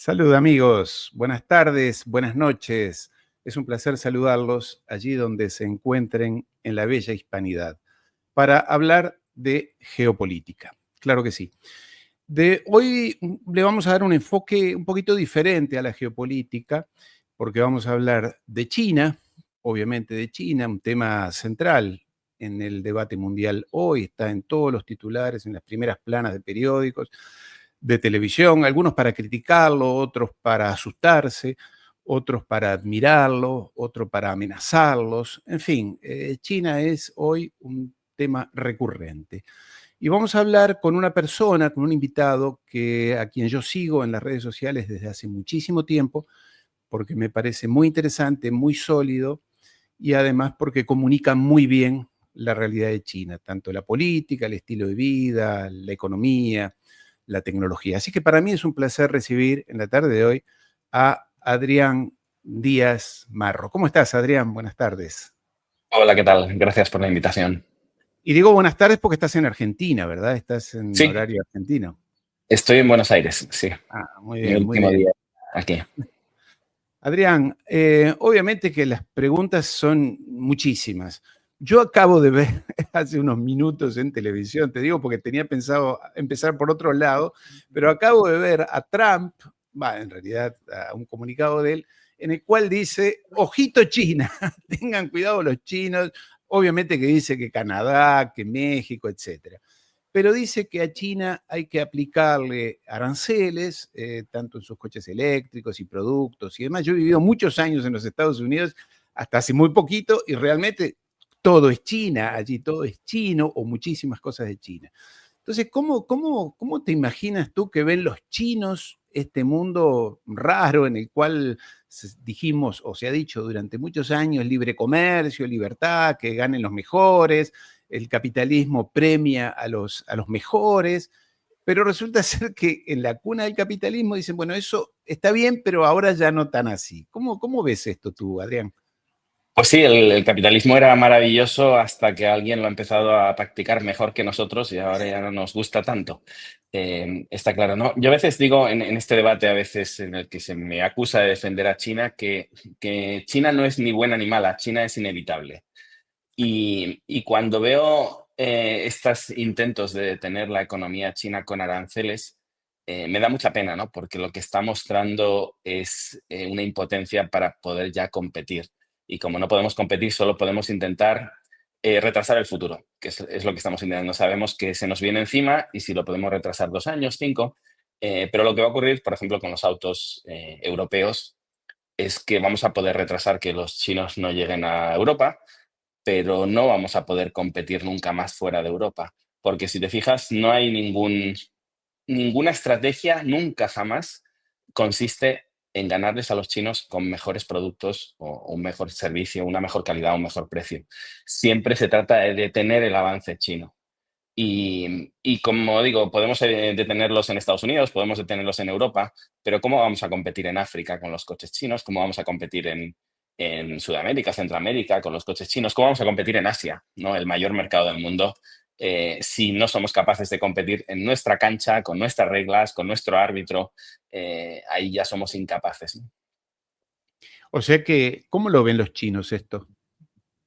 Salud amigos, buenas tardes, buenas noches. Es un placer saludarlos allí donde se encuentren en la bella hispanidad para hablar de geopolítica. Claro que sí. De hoy le vamos a dar un enfoque un poquito diferente a la geopolítica porque vamos a hablar de China, obviamente de China, un tema central en el debate mundial hoy, está en todos los titulares, en las primeras planas de periódicos, de televisión, algunos para criticarlo, otros para asustarse, otros para admirarlo, otros para amenazarlos. En fin, China es hoy un tema recurrente. Y vamos a hablar con una persona, con un invitado a quien yo sigo en las redes sociales desde hace muchísimo tiempo, porque me parece muy interesante, muy sólido y además porque comunica muy bien la realidad de China, tanto la política, el estilo de vida, la economía, la tecnología. Así que para mí es un placer recibir en la tarde de hoy a Adrián Díaz Marro. ¿Cómo estás, Adrián? Buenas tardes. Hola, ¿qué tal? Gracias por la invitación. Y digo buenas tardes porque estás en Argentina, ¿verdad? Estás en Sí, horario argentino. estoy en Buenos Aires, sí. Muy Mi bien, muy último bien. día aquí. Adrián, obviamente que las preguntas son muchísimas. Yo acabo de ver hace unos minutos en televisión, te digo porque tenía pensado empezar por otro lado, pero acabo de ver a Trump, en realidad a un comunicado de él, en el cual dice, ojito China, tengan cuidado los chinos, obviamente que dice que Canadá, que México, etcétera, pero dice que a China hay que aplicarle aranceles, tanto en sus coches eléctricos y productos y demás. Yo he vivido muchos años en los Estados Unidos, hasta hace muy poquito, y realmente todo es China, allí todo es chino o muchísimas cosas de China. Entonces, ¿cómo te imaginas tú que ven los chinos este mundo raro en el cual dijimos o se ha dicho durante muchos años libre comercio, libertad, que ganen los mejores, el capitalismo premia a los mejores, pero resulta ser que en la cuna del capitalismo dicen, bueno, eso está bien, pero ahora ya no tan así. ¿Cómo ves esto tú, Adrián? Pues sí, el capitalismo era maravilloso hasta que alguien lo ha empezado a practicar mejor que nosotros y ahora ya no nos gusta tanto. Está claro, ¿no? Yo a veces digo en este debate, a veces en el que se me acusa de defender a China, que China no es ni buena ni mala, China es inevitable. Y cuando veo estos intentos de detener la economía china con aranceles, me da mucha pena, ¿no? Porque lo que está mostrando es una impotencia para poder ya competir. Y como no podemos competir, solo podemos intentar retrasar el futuro, que es lo que estamos intentando. Sabemos que se nos viene encima y si lo podemos retrasar 2 años, 5, pero lo que va a ocurrir, por ejemplo, con los autos europeos, es que vamos a poder retrasar que los chinos no lleguen a Europa, pero no vamos a poder competir nunca más fuera de Europa. Porque si te fijas, no hay ninguna estrategia, nunca jamás, consiste en ganarles a los chinos con mejores productos o un mejor servicio, una mejor calidad, un mejor precio. Siempre se trata de detener el avance chino. Y como digo, podemos detenerlos en Estados Unidos, podemos detenerlos en Europa, pero ¿cómo vamos a competir en África con los coches chinos? ¿Cómo vamos a competir en Sudamérica, Centroamérica con los coches chinos? ¿Cómo vamos a competir en Asia, ¿no? El mayor mercado del mundo, si no somos capaces de competir en nuestra cancha, con nuestras reglas, con nuestro árbitro? Ahí ya somos incapaces, ¿no? O sea que, ¿cómo lo ven los chinos esto?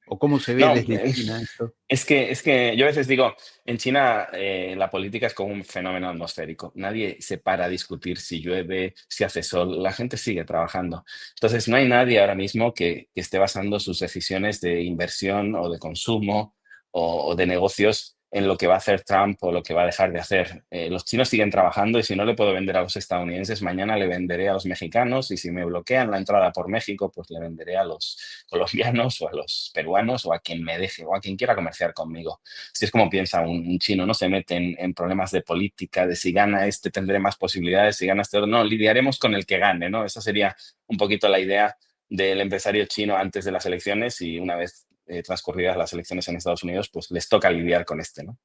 ¿O cómo se ve No, desde China esto? es que yo a veces digo, en China la política es como un fenómeno atmosférico. Nadie se para a discutir si llueve, si hace sol. La gente sigue trabajando. Entonces, no hay nadie ahora mismo que esté basando sus decisiones de inversión o de consumo o de negocios en lo que va a hacer Trump o lo que va a dejar de hacer. Los chinos siguen trabajando y si no le puedo vender a los estadounidenses, mañana le venderé a los mexicanos y si me bloquean la entrada por México, pues le venderé a los colombianos o a los peruanos o a quien me deje o a quien quiera comerciar conmigo. Si es como piensa un chino, no se mete en problemas de política, de si gana este tendré más posibilidades, si gana este otro, no, lidiaremos con el que gane, ¿no? Esa sería un poquito la idea del empresario chino antes de las elecciones y una vez transcurridas las elecciones en Estados Unidos, pues les toca lidiar con este, ¿no?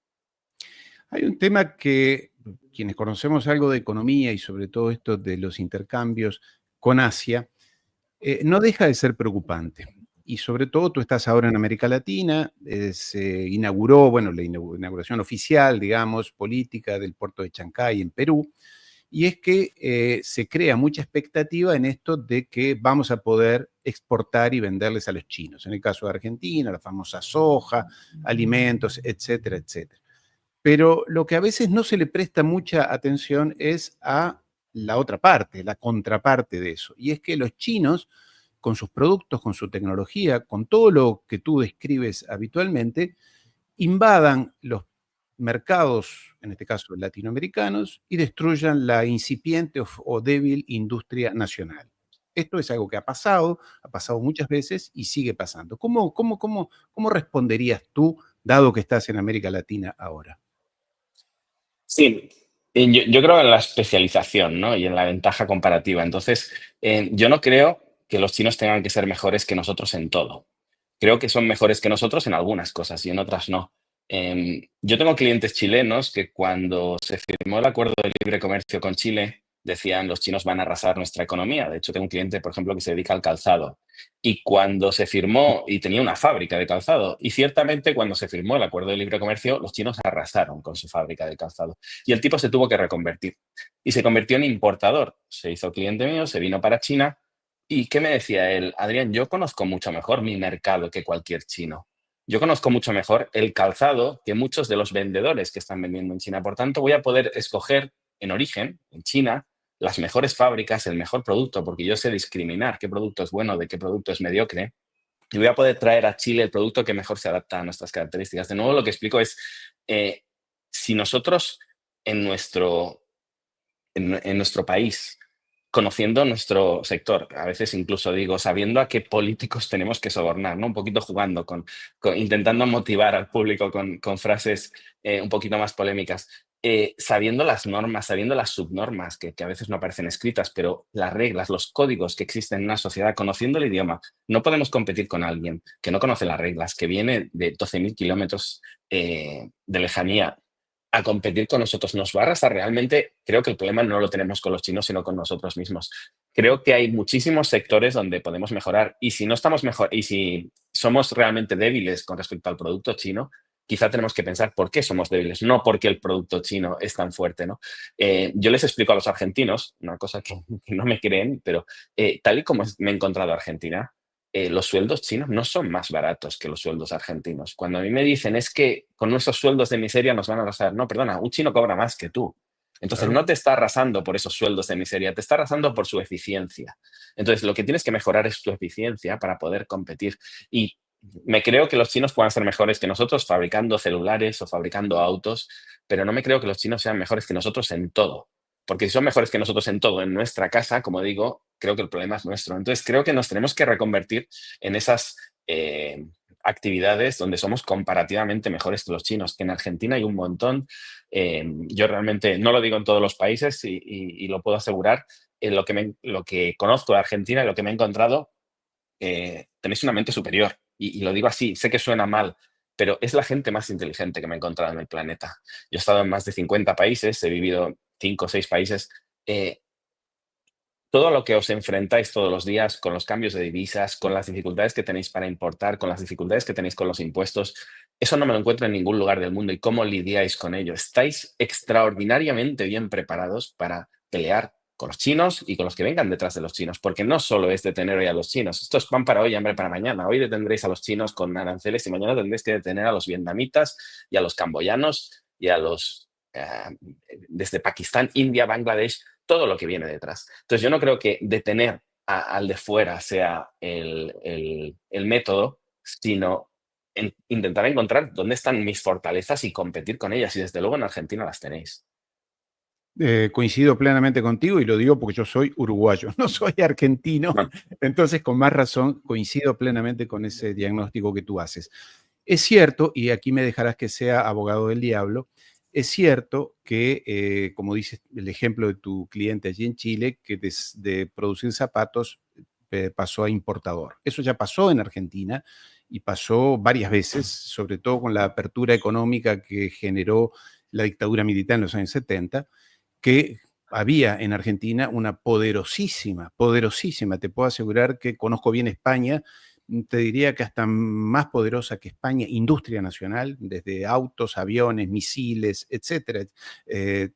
Hay un tema que quienes conocemos algo de economía y sobre todo esto de los intercambios con Asia, no deja de ser preocupante. Y sobre todo tú estás ahora en América Latina, se inauguró, bueno, la inauguración oficial, digamos, política del puerto de Chancay en Perú, y es que se crea mucha expectativa en esto de que vamos a poder exportar y venderles a los chinos. En el caso de Argentina, la famosa soja, alimentos, etcétera, etcétera. Pero lo que a veces no se le presta mucha atención es a la otra parte, la contraparte de eso. Y es que los chinos, con sus productos, con su tecnología, con todo lo que tú describes habitualmente, invadan los mercados, en este caso latinoamericanos, y destruyan la incipiente o débil industria nacional. Esto es algo que ha pasado muchas veces y sigue pasando. ¿Cómo responderías tú, dado que estás en América Latina ahora? Sí, yo creo en la especialización, ¿no? Y en la ventaja comparativa. Entonces, yo no creo que los chinos tengan que ser mejores que nosotros en todo. Creo que son mejores que nosotros en algunas cosas y en otras no. Yo tengo clientes chilenos que cuando se firmó el acuerdo de libre comercio con Chile, decían los chinos van a arrasar nuestra economía. De hecho, tengo un cliente, por ejemplo, que se dedica al calzado. Y cuando se firmó, y tenía una fábrica de calzado, y ciertamente cuando se firmó el acuerdo de libre comercio, los chinos arrasaron con su fábrica de calzado. Y el tipo se tuvo que reconvertir. Y se convirtió en importador. Se hizo cliente mío, se vino para China. ¿Y qué me decía él? Adrián, yo conozco mucho mejor mi mercado que cualquier chino. Yo conozco mucho mejor el calzado que muchos de los vendedores que están vendiendo en China. Por tanto, voy a poder escoger en origen, en China, las mejores fábricas, el mejor producto, porque yo sé discriminar qué producto es bueno de qué producto es mediocre. Y voy a poder traer a Chile el producto que mejor se adapta a nuestras características. De nuevo, lo que explico es, eh, si nosotros en en nuestro país, conociendo nuestro sector, a veces incluso digo, sabiendo a qué políticos tenemos que sobornar, ¿no? Un poquito jugando, intentando motivar al público con frases un poquito más polémicas, sabiendo las normas, sabiendo las subnormas, que a veces no aparecen escritas, pero las reglas, los códigos que existen en una sociedad, conociendo el idioma, no podemos competir con alguien que no conoce las reglas, que viene de 12.000 kilómetros de lejanía a competir con nosotros. Nos va a arrasar realmente. Creo que el problema no lo tenemos con los chinos, sino con nosotros mismos. Creo que hay muchísimos sectores donde podemos mejorar y si no estamos mejor y si somos realmente débiles con respecto al producto chino, quizá tenemos que pensar por qué somos débiles, no porque el producto chino es tan fuerte, ¿no? Yo les explico a los argentinos, una cosa que no me creen, pero tal y como me he encontrado Argentina, los sueldos chinos no son más baratos que los sueldos argentinos. Cuando a mí me dicen es que con nuestros sueldos de miseria nos van a arrasar, no, perdona, un chino cobra más que tú. Entonces Claro. no te está arrasando por esos sueldos de miseria, te está arrasando por su eficiencia. Entonces lo que tienes que mejorar es tu eficiencia para poder competir. Y me creo que los chinos puedan ser mejores que nosotros fabricando celulares o fabricando autos, pero no me creo que los chinos sean mejores que nosotros en todo. Porque si son mejores que nosotros en todo, en nuestra casa, como digo, creo que el problema es nuestro. Entonces creo que nos tenemos que reconvertir en esas actividades donde somos comparativamente mejores que los chinos, que en Argentina hay un montón. Yo realmente no lo digo en todos los países y lo puedo asegurar. Lo que conozco de Argentina y lo que me he encontrado, tenéis una mente superior. Y lo digo así, sé que suena mal, pero es la gente más inteligente que me he encontrado en el planeta. Yo he estado en más de 50 países, he vivido 5 o 6 países. eh, Todo lo que os enfrentáis todos los días con los cambios de divisas, con las dificultades que tenéis para importar, con las dificultades que tenéis con los impuestos, eso no me lo encuentro en ningún lugar del mundo. ¿Y cómo lidiáis con ello? Estáis extraordinariamente bien preparados para pelear con los chinos y con los que vengan detrás de los chinos, porque no solo es detener hoy a los chinos, esto es pan para hoy, hambre para mañana. Hoy detendréis a los chinos con aranceles y mañana tendréis que detener a los vietnamitas y a los camboyanos y a los desde Pakistán, India, Bangladesh, todo lo que viene detrás. Entonces, yo no creo que detener al de fuera sea el método, sino intentar encontrar dónde están mis fortalezas y competir con ellas. Y desde luego en Argentina las tenéis. Coincido plenamente contigo y lo digo porque yo soy uruguayo, no soy argentino, Bueno, entonces con más razón coincido plenamente con ese diagnóstico que tú haces. Es cierto, y aquí me dejarás que sea abogado del diablo, es cierto que, como dices el ejemplo de tu cliente allí en Chile, que de producir zapatos pasó a importador. Eso ya pasó en Argentina y pasó varias veces, sobre todo con la apertura económica que generó la dictadura militar en los años 70, que había en Argentina una poderosísima, poderosísima, te puedo asegurar que conozco bien España, te diría que hasta más poderosa que España, industria nacional, desde autos, aviones, misiles, etcétera,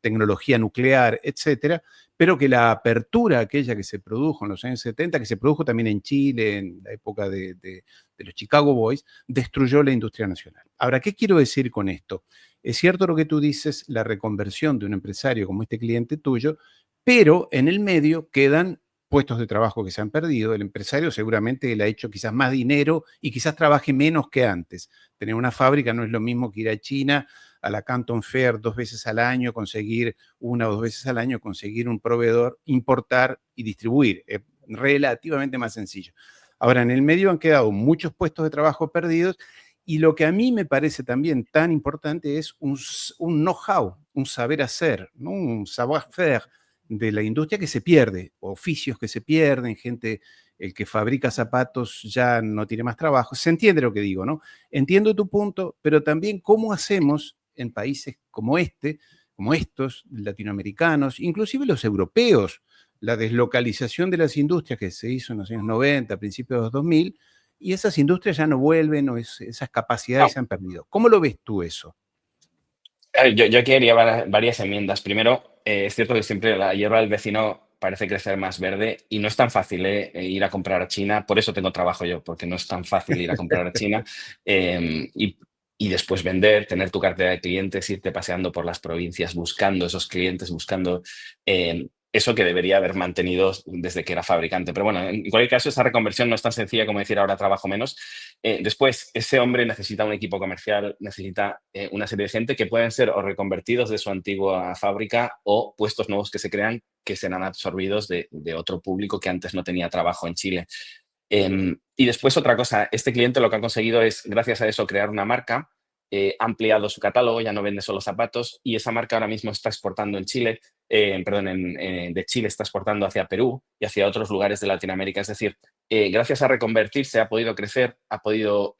tecnología nuclear, etcétera, pero que la apertura aquella que se produjo en los años 70, que se produjo también en Chile, en la época de los Chicago Boys, destruyó la industria nacional. Ahora, ¿qué quiero decir con esto? Es cierto lo que tú dices, la reconversión de un empresario como este cliente tuyo, pero en el medio quedan puestos de trabajo que se han perdido. El empresario seguramente le ha hecho quizás más dinero y quizás trabaje menos que antes. Tener una fábrica no es lo mismo que ir a China, a la Canton Fair 2 veces al año, conseguir 1 o 2 veces al año, conseguir un proveedor, importar y distribuir. Es relativamente más sencillo. Ahora, en el medio han quedado muchos puestos de trabajo perdidos y lo que a mí me parece también tan importante es un know-how, un saber hacer, ¿no? Un savoir-faire de la industria que se pierde, oficios que se pierden, gente, el que fabrica zapatos ya no tiene más trabajo. Se entiende lo que digo, ¿no? Entiendo tu punto, pero también cómo hacemos en países como este, como estos, latinoamericanos, inclusive los europeos, la deslocalización de las industrias que se hizo en los años 90, principios de los 2000, y esas industrias ya no vuelven o esas capacidades No, se han perdido. ¿Cómo lo ves tú eso? yo aquí haría varias enmiendas. Primero, es cierto que siempre la hierba del vecino parece crecer más verde y no es tan fácil ir a comprar a China. Por eso tengo trabajo yo, porque no es tan fácil ir a comprar a China y después vender, tener tu cartera de clientes, irte paseando por las provincias buscando esos clientes, buscando eso que debería haber mantenido desde que era fabricante. Pero bueno, en cualquier caso, esa reconversión no es tan sencilla como decir ahora trabajo menos. Después, ese hombre necesita un equipo comercial, necesita una serie de gente que pueden ser o reconvertidos de su antigua fábrica o puestos nuevos que se crean que serán absorbidos de otro público que antes no tenía trabajo en Chile. Y después otra cosa, este cliente lo que ha conseguido es, gracias a eso, crear una marca, ha ampliado su catálogo, ya no vende solo zapatos y esa marca ahora mismo está exportando en Chile, perdón, de Chile está exportando hacia Perú y hacia otros lugares de Latinoamérica. Es decir, gracias a reconvertirse ha podido crecer, ha podido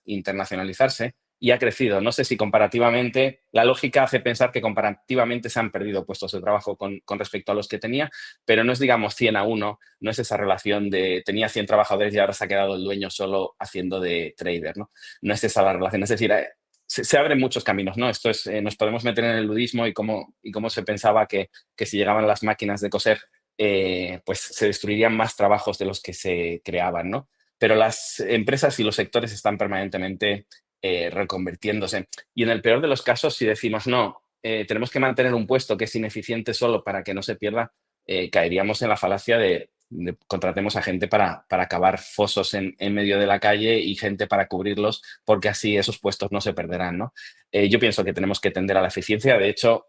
internacionalizarse y ha crecido. No sé si comparativamente, la lógica hace pensar que comparativamente se han perdido puestos de trabajo con respecto a los que tenía, pero no es, digamos, 100 a 1, no es esa relación de tenía 100 trabajadores y ahora se ha quedado el dueño solo haciendo de trader, ¿no? No es esa la relación. Es decir, se abren muchos caminos, ¿no? Esto es, nos podemos meter en el ludismo y cómo se pensaba que si llegaban las máquinas de coser, pues se destruirían más trabajos de los que se creaban, ¿no? Pero las empresas y los sectores están permanentemente reconvirtiéndose. Y en el peor de los casos, si decimos no, tenemos que mantener un puesto que es ineficiente solo para que no se pierda, caeríamos en la falacia de contratemos a gente para cavar fosos en medio de la calle y gente para cubrirlos, porque así esos puestos no se perderán, ¿no? Yo pienso que tenemos que tender a la eficiencia. De hecho,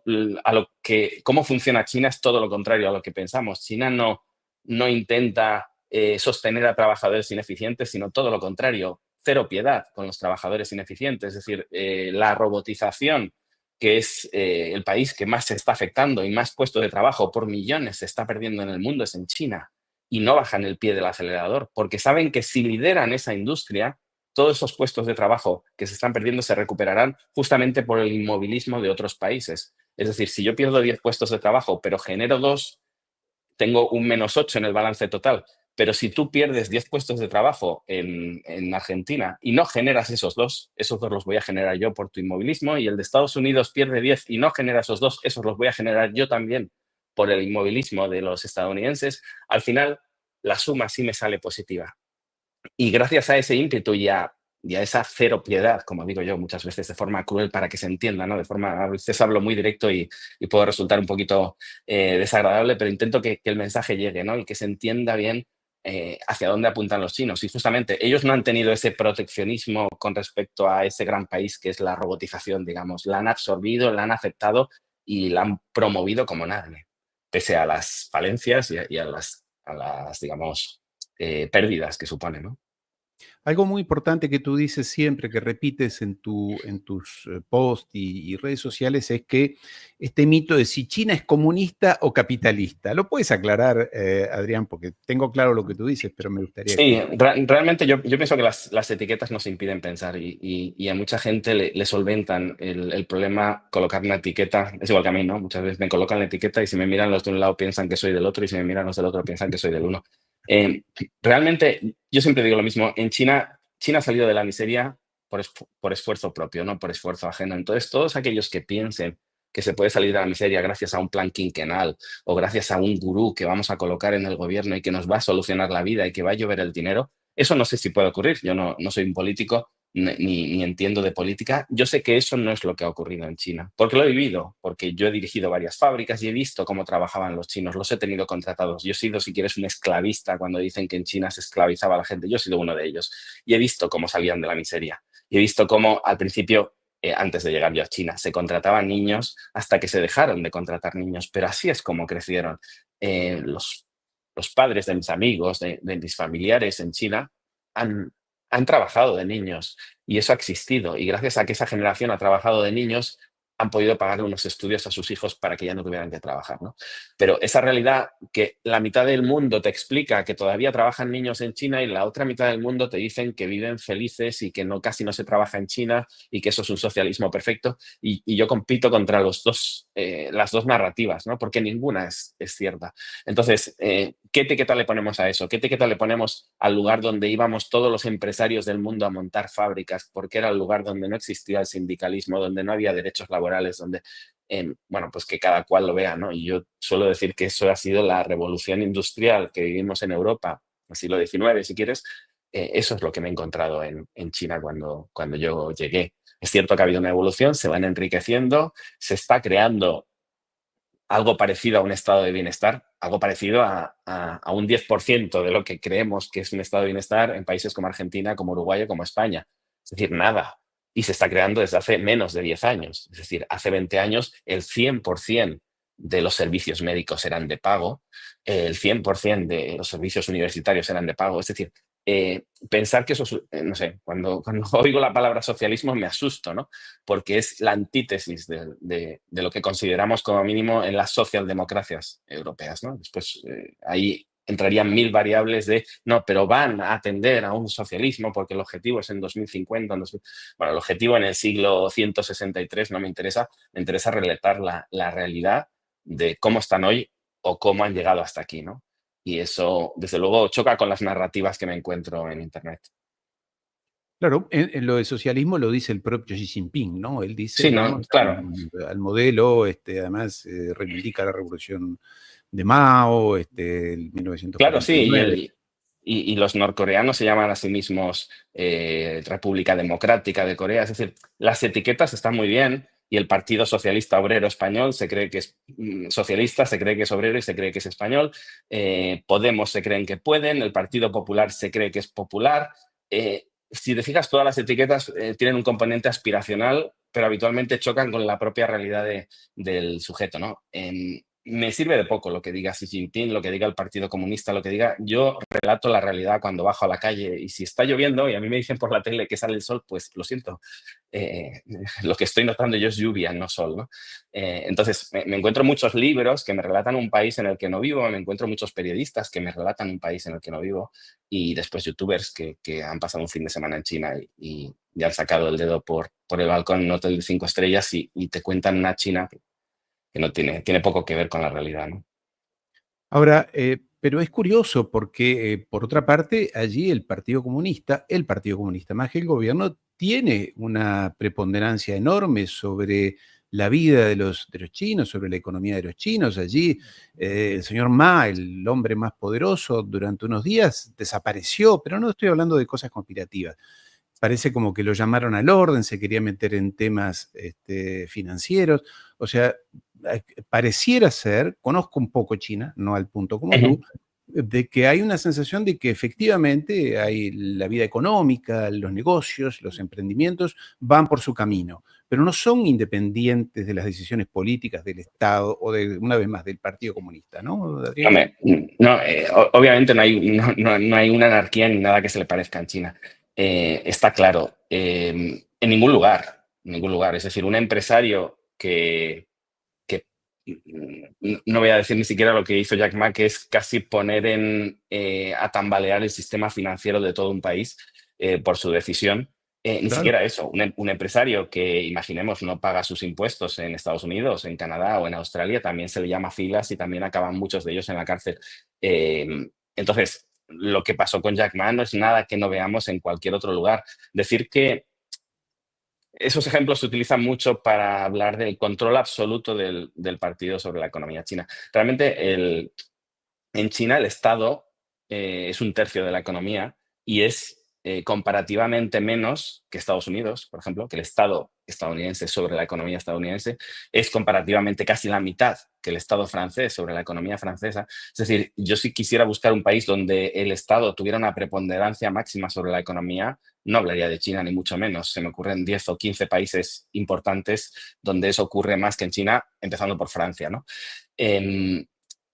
cómo funciona China es todo lo contrario a lo que pensamos. China no intenta sostener a trabajadores ineficientes, sino todo lo contrario, cero piedad con los trabajadores ineficientes. Es decir, la robotización, que es el país que más se está afectando y más puestos de trabajo por millones se está perdiendo en el mundo, es en China. Y no bajan el pie del acelerador, porque saben que si lideran esa industria, todos esos puestos de trabajo que se están perdiendo se recuperarán justamente por el inmovilismo de otros países. Es decir, si yo pierdo 10 puestos de trabajo, pero genero 2, tengo un -8 en el balance total. Pero si tú pierdes 10 puestos de trabajo en Argentina y no generas esos dos los voy a generar yo por tu inmovilismo, y el de Estados Unidos pierde 10 y no genera esos los voy a generar yo también por el inmovilismo de los estadounidenses, al final la suma sí me sale positiva. Y gracias a ese ímpetu y a esa cero piedad, como digo yo muchas veces de forma cruel para que se entienda, ¿no? A veces hablo muy directo y puedo resultar un poquito desagradable, pero intento que el mensaje llegue, ¿no? Y que se entienda bien hacia dónde apuntan los chinos. Y justamente ellos no han tenido ese proteccionismo con respecto a ese gran país que es la robotización, digamos. La han absorbido, la han aceptado y la han promovido como nadie, pese a las falencias y a las, digamos, pérdidas que supone, ¿no? Algo muy importante que tú dices siempre, que repites en tus posts y redes sociales, es que este mito de si China es comunista o capitalista. ¿Lo puedes aclarar, Adrián? Porque tengo claro lo que tú dices, pero me gustaría Sí, que... realmente yo pienso que las etiquetas nos impiden pensar y a mucha gente le solventan el problema colocar una etiqueta. Es igual que a mí, ¿no? Muchas veces me colocan la etiqueta y si me miran los de un lado piensan que soy del otro y si me miran los del otro piensan que soy del uno. Eh, Realmente, yo siempre digo lo mismo, en China ha salido de la miseria por esfuerzo propio, no por esfuerzo ajeno. Entonces, todos aquellos que piensen que se puede salir de la miseria gracias a un plan quinquenal o gracias a un gurú que vamos a colocar en el gobierno y que nos va a solucionar la vida y que va a llover el dinero, eso no sé si puede ocurrir. Yo no soy un político ni entiendo de política. Yo sé que eso no es lo que ha ocurrido en China, porque lo he vivido, porque yo he dirigido varias fábricas y he visto cómo trabajaban los chinos, los he tenido contratados. Yo he sido, si quieres, un esclavista cuando dicen que en China se esclavizaba a la gente. Yo he sido uno de ellos y he visto cómo salían de la miseria. Y he visto cómo al principio, antes de llegar yo a China, se contrataban niños hasta que se dejaron de contratar niños, pero así es como crecieron. Los padres de mis amigos, de mis familiares en China, han, han trabajado de niños y eso ha existido. Y gracias a que esa generación ha trabajado de niños, han podido pagar unos estudios a sus hijos para que ya no tuvieran que trabajar, ¿no? Pero esa realidad que la mitad del mundo te explica que todavía trabajan niños en China y la otra mitad del mundo te dicen que viven felices y que no, casi no se trabaja en China y que eso es un socialismo perfecto. Y yo compito contra las dos narrativas, ¿no? Porque ninguna es cierta. Entonces, ¿qué etiqueta le ponemos a eso? ¿Qué etiqueta le ponemos al lugar donde íbamos todos los empresarios del mundo a montar fábricas? Porque era el lugar donde no existía el sindicalismo, donde no había derechos laborales, donde, bueno, pues que cada cual lo vea, ¿no? Y yo suelo decir que eso ha sido la revolución industrial que vivimos en Europa, el siglo XIX, si quieres. Eso es lo que me he encontrado en China cuando yo llegué. Es cierto que ha habido una evolución, se van enriqueciendo, se está creando algo parecido a un estado de bienestar, algo parecido a un 10% de lo que creemos que es un estado de bienestar en países como Argentina, como Uruguay o como España. Es decir, nada. Y se está creando desde hace menos de 10 años. Es decir, hace 20 años el 100% de los servicios médicos eran de pago, el 100% de los servicios universitarios eran de pago. Es decir, pensar que eso, no sé, cuando oigo la palabra socialismo me asusto, ¿no? Porque es la antítesis de lo que consideramos como mínimo en las socialdemocracias europeas, ¿no? Después ahí entrarían mil variables de, no, pero van a atender a un socialismo porque el objetivo es en 2050. Bueno, el objetivo en el siglo 163 no me interesa, me interesa relatar la realidad de cómo están hoy o cómo han llegado hasta aquí, ¿no? Y eso, desde luego, choca con las narrativas que me encuentro en Internet. Claro, en lo de socialismo lo dice el propio Xi Jinping, ¿no? Él dice, Sí, no, vamos claro. al modelo, además reivindica la revolución de Mao, el Claro, sí, 1949. y los norcoreanos se llaman a sí mismos República Democrática de Corea. Es decir, las etiquetas están muy bien y el Partido Socialista Obrero Español se cree que es socialista, se cree que es obrero y se cree que es español. Podemos se creen que pueden, el Partido Popular se cree que es popular. Si te fijas, todas las etiquetas tienen un componente aspiracional, pero habitualmente chocan con la propia realidad del sujeto, ¿no? Me sirve de poco lo que diga Xi Jinping, lo que diga el Partido Comunista, lo que diga. Yo relato la realidad cuando bajo a la calle y si está lloviendo y a mí me dicen por la tele que sale el sol, pues lo siento. Eh, lo que estoy notando yo es lluvia, no sol, ¿no? Entonces, me encuentro muchos libros que me relatan un país en el que no vivo, me encuentro muchos periodistas que me relatan un país en el que no vivo y después youtubers que han pasado un fin de semana en China y han sacado el dedo por el balcón en un hotel de 5 estrellas y te cuentan una China que no tiene poco que ver con la realidad, ¿no? Ahora, pero es curioso porque, por otra parte, allí el Partido Comunista más que el gobierno, tiene una preponderancia enorme sobre la vida de los chinos, sobre la economía de los chinos. Allí, el señor Ma, el hombre más poderoso, durante unos días desapareció, pero no estoy hablando de cosas conspirativas. Parece como que lo llamaron al orden, se quería meter en temas financieros. O sea, pareciera ser, conozco un poco China, no al punto como Ujú. tú, de que hay una sensación de que efectivamente hay la vida económica, los negocios, los emprendimientos van por su camino, pero no son independientes de las decisiones políticas del Estado o de, una vez más, del Partido Comunista, ¿no, Adrián? Hombre, no, obviamente no hay una anarquía ni nada que se le parezca en China. Está claro. En ningún lugar, en ningún lugar. Es decir, un empresario que no voy a decir ni siquiera lo que hizo Jack Ma, que es casi poner a tambalear el sistema financiero de todo un país por su decisión. Ni Claro. siquiera eso. Un empresario que, imaginemos, no paga sus impuestos en Estados Unidos, en Canadá o en Australia, también se le llama filas y también acaban muchos de ellos en la cárcel. Eh, entonces, lo que pasó con Jack Ma no es nada que no veamos en cualquier otro lugar. Decir que esos ejemplos se utilizan mucho para hablar del control absoluto del partido sobre la economía china. Realmente en China el Estado es un tercio de la economía y es comparativamente menos que Estados Unidos, por ejemplo, que el Estado estadounidense sobre la economía estadounidense es comparativamente casi la mitad que el Estado francés sobre la economía francesa. Es decir, yo si quisiera buscar un país donde el Estado tuviera una preponderancia máxima sobre la economía, no hablaría de China ni mucho menos. Se me ocurren 10 o 15 países importantes donde eso ocurre más que en China, empezando por Francia, ¿no? Em,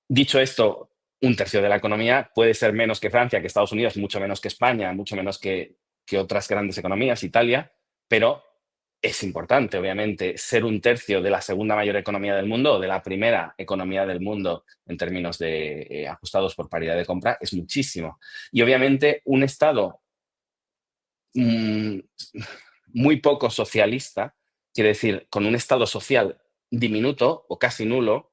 Dicho esto, un tercio de la economía puede ser menos que Francia, que Estados Unidos, mucho menos que España, mucho menos que otras grandes economías, Italia, pero es importante, obviamente, ser un tercio de la segunda mayor economía del mundo o de la primera economía del mundo en términos de ajustados por paridad de compra, es muchísimo. Y obviamente un Estado mm, muy poco socialista, quiere decir, con un Estado social diminuto o casi nulo,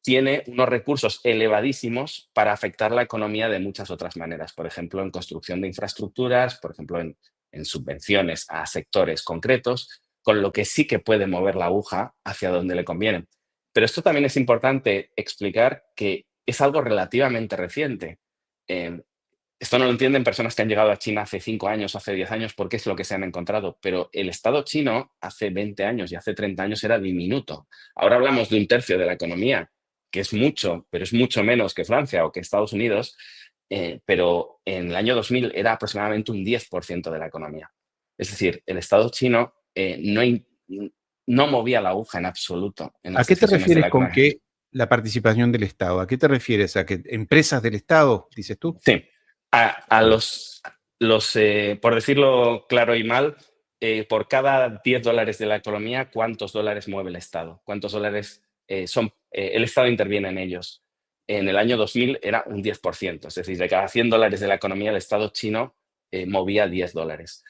tiene unos recursos elevadísimos para afectar la economía de muchas otras maneras. Por ejemplo, en construcción de infraestructuras, por ejemplo, en subvenciones a sectores concretos, con lo que sí que puede mover la aguja hacia donde le conviene. Pero esto también es importante explicar que es algo relativamente reciente. Eh, Esto no lo entienden personas que han llegado a China hace 5 años, hace 10 años, porque es lo que se han encontrado. Pero el Estado chino hace 20 años y hace 30 años era diminuto. Ahora hablamos de un tercio de la economía, que es mucho, pero es mucho menos que Francia o que Estados Unidos. Pero en el año 2000 era aproximadamente un 10% de la economía. Es decir, el Estado chino no movía la aguja en absoluto en ¿A las qué te decisiones de refieres la con economía. que la participación del Estado? ¿A qué te refieres? ¿A que empresas del Estado, dices tú? Sí, a por decirlo claro y mal, por cada $10 de la economía, ¿cuántos dólares mueve el Estado? ¿Cuántos dólares el Estado interviene en ellos? En el año 2000 era un 10%, es decir, de cada $100 de la economía, el Estado chino movía $10.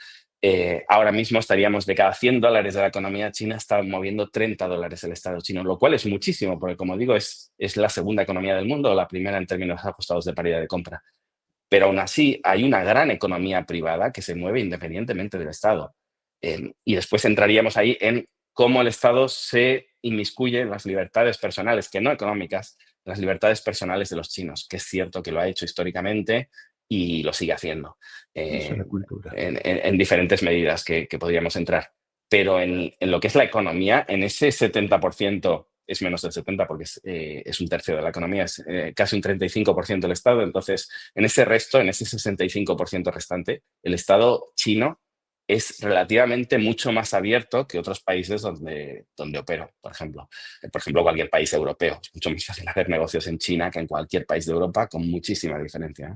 Ahora mismo estaríamos de cada $100 de la economía china, está moviendo $30 el Estado chino, lo cual es muchísimo, porque como digo, es la segunda economía del mundo, la primera en términos ajustados de paridad de compra. Pero aún así hay una gran economía privada que se mueve independientemente del Estado. Y después entraríamos ahí en cómo el Estado se inmiscuye en las libertades personales, que no económicas, las libertades personales de los chinos, que es cierto que lo ha hecho históricamente y lo sigue haciendo Eso es eh, la cultura. en diferentes medidas que podríamos entrar. Pero en lo que es la economía, en ese 70%, es menos del 70 porque es un tercio de la economía, es casi un 35% del Estado. Entonces, en ese resto, en ese 65% restante, el Estado chino es relativamente mucho más abierto que otros países donde opero, por ejemplo. Por ejemplo, cualquier país europeo. Es mucho más fácil hacer negocios en China que en cualquier país de Europa, con muchísima diferencia.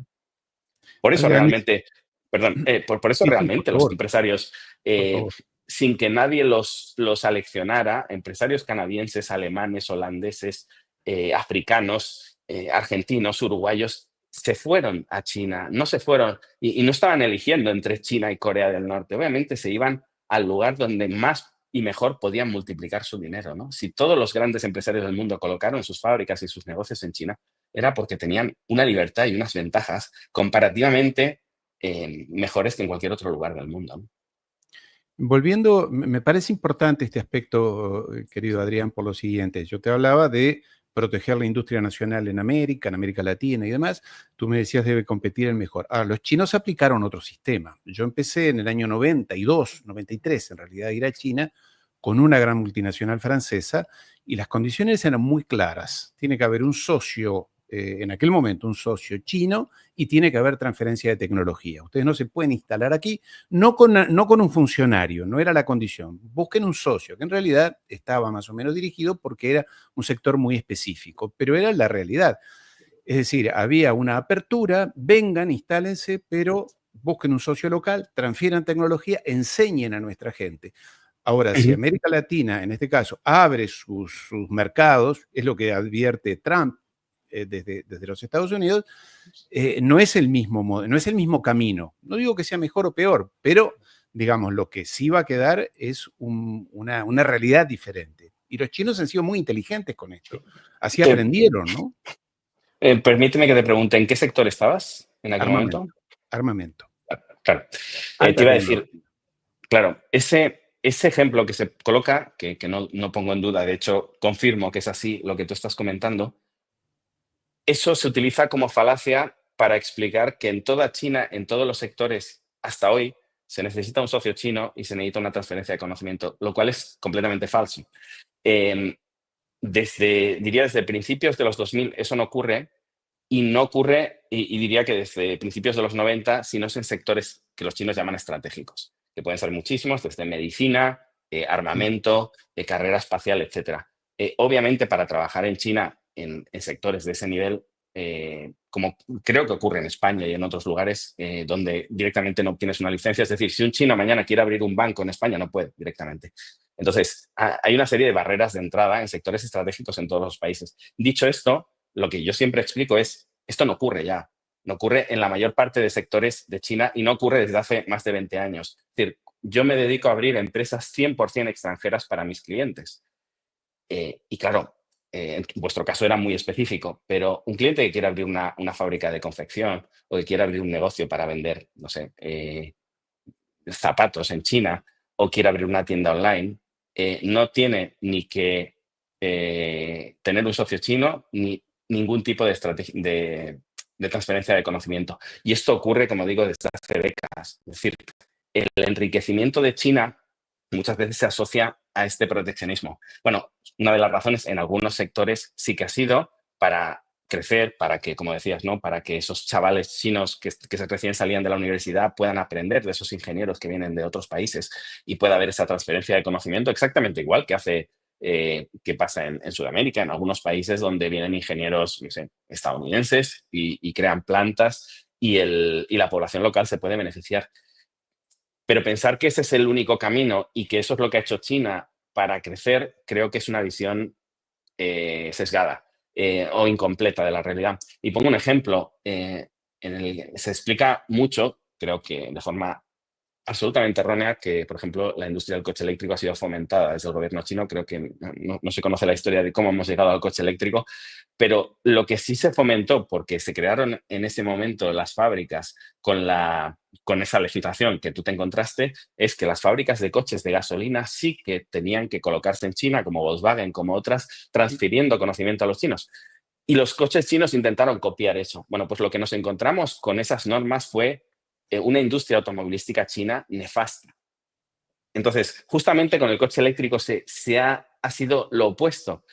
Por eso Adrián, realmente, perdón, por eso sí, sí, por realmente los favor, empresarios, por favor. sin que nadie los aleccionara, empresarios canadienses, alemanes, holandeses, africanos, argentinos, uruguayos, se fueron a China, no se fueron y no estaban eligiendo entre China y Corea del Norte. Obviamente se iban al lugar donde más y mejor podían multiplicar su dinero, ¿no? Si todos los grandes empresarios del mundo colocaron sus fábricas y sus negocios en China, era porque tenían una libertad y unas ventajas comparativamente mejores que en cualquier otro lugar del mundo, ¿no? Volviendo, me parece importante este aspecto, querido Adrián, por lo siguiente. Yo te hablaba de proteger la industria nacional en América Latina y demás. Tú me decías debe competir el mejor. Ahora, los chinos aplicaron otro sistema. Yo empecé en el año 92, 93, en realidad, a ir a China con una gran multinacional francesa y las condiciones eran muy claras. Tiene que haber un socio, en aquel momento, un socio chino y tiene que haber transferencia de tecnología. Ustedes no se pueden instalar aquí no con un funcionario, no era la condición. Busquen un socio, que en realidad estaba más o menos dirigido porque era un sector muy específico, pero era la realidad. Es decir, había una apertura, vengan, instálense, pero busquen un socio local, transfieran tecnología, enseñen a nuestra gente. Ahora, si Ujú. América Latina, en este caso, abre sus mercados, es lo que advierte Trump desde los Estados Unidos, no es el mismo no es el mismo camino. No digo que sea mejor o peor, pero digamos, lo que sí va a quedar es una realidad diferente. Y los chinos han sido muy inteligentes con esto. Así Eh, aprendieron, ¿no? Permíteme que te pregunte, ¿en qué sector estabas? en aquel momento. Armamento. Armamento. Claro. Te Alta iba a decir, tecnología. claro, ese ejemplo que se coloca, que no pongo en duda, de hecho confirmo que es así lo que tú estás comentando, eso se utiliza como falacia para explicar que en toda China, en todos los sectores hasta hoy, se necesita un socio chino y se necesita una transferencia de conocimiento, lo cual es completamente falso. Em, diría desde principios de los 2000 eso no ocurre y no ocurre, y diría que desde principios de los 90, si no es en sectores que los chinos llaman estratégicos, que pueden ser muchísimos, desde medicina, armamento, carrera espacial, etcétera. Obviamente, para trabajar en China en sectores de ese nivel, como creo que ocurre en España y en otros lugares donde directamente no obtienes una licencia, es decir, si un chino mañana quiere abrir un banco en España, no puede directamente. Entonces, hay una serie de barreras de entrada en sectores estratégicos en todos los países. Dicho esto, lo que yo siempre explico es, esto no ocurre ya, no ocurre en la mayor parte de sectores de China y no ocurre desde hace más de 20 años. Es decir, yo me dedico a abrir empresas 100% extranjeras para mis clientes. Y claro, en vuestro caso era muy específico, pero un cliente que quiere abrir una fábrica de confección o que quiere abrir un negocio para vender, no sé, zapatos en China o quiere abrir una tienda online, no tiene ni que tener un socio chino ni ningún tipo de de transferencia de conocimiento. Y esto ocurre, como digo, desde hace décadas. Es decir, el enriquecimiento de China muchas veces se asocia a este proteccionismo. Bueno, una de las razones en algunos sectores sí que ha sido para crecer, para que, como decías, ¿no? Para que esos chavales chinos que recién salían de la universidad puedan aprender de esos ingenieros que vienen de otros países y pueda haber esa transferencia de conocimiento exactamente igual que pasa en Sudamérica, en algunos países donde vienen ingenieros, no sé, estadounidenses y crean plantas y la población local se puede beneficiar. Pero pensar que ese es el único camino y que eso es lo que ha hecho China para crecer, creo que es una visión sesgada o incompleta de la realidad. Y pongo un ejemplo en el que se explica mucho, creo que de forma absolutamente errónea, que, por ejemplo, la industria del coche eléctrico ha sido fomentada desde el gobierno chino. Creo que no se conoce la historia de cómo hemos llegado al coche eléctrico, pero lo que sí se fomentó, porque se crearon en ese momento las fábricas con esa legislación que tú te encontraste, es que las fábricas de coches de gasolina sí que tenían que colocarse en China, como Volkswagen, como otras, transfiriendo conocimiento a los chinos. Y los coches chinos intentaron copiar eso. Bueno, pues lo que nos encontramos con esas normas fue una industria automovilística china nefasta. Entonces, justamente con el coche eléctrico ha sido lo opuesto.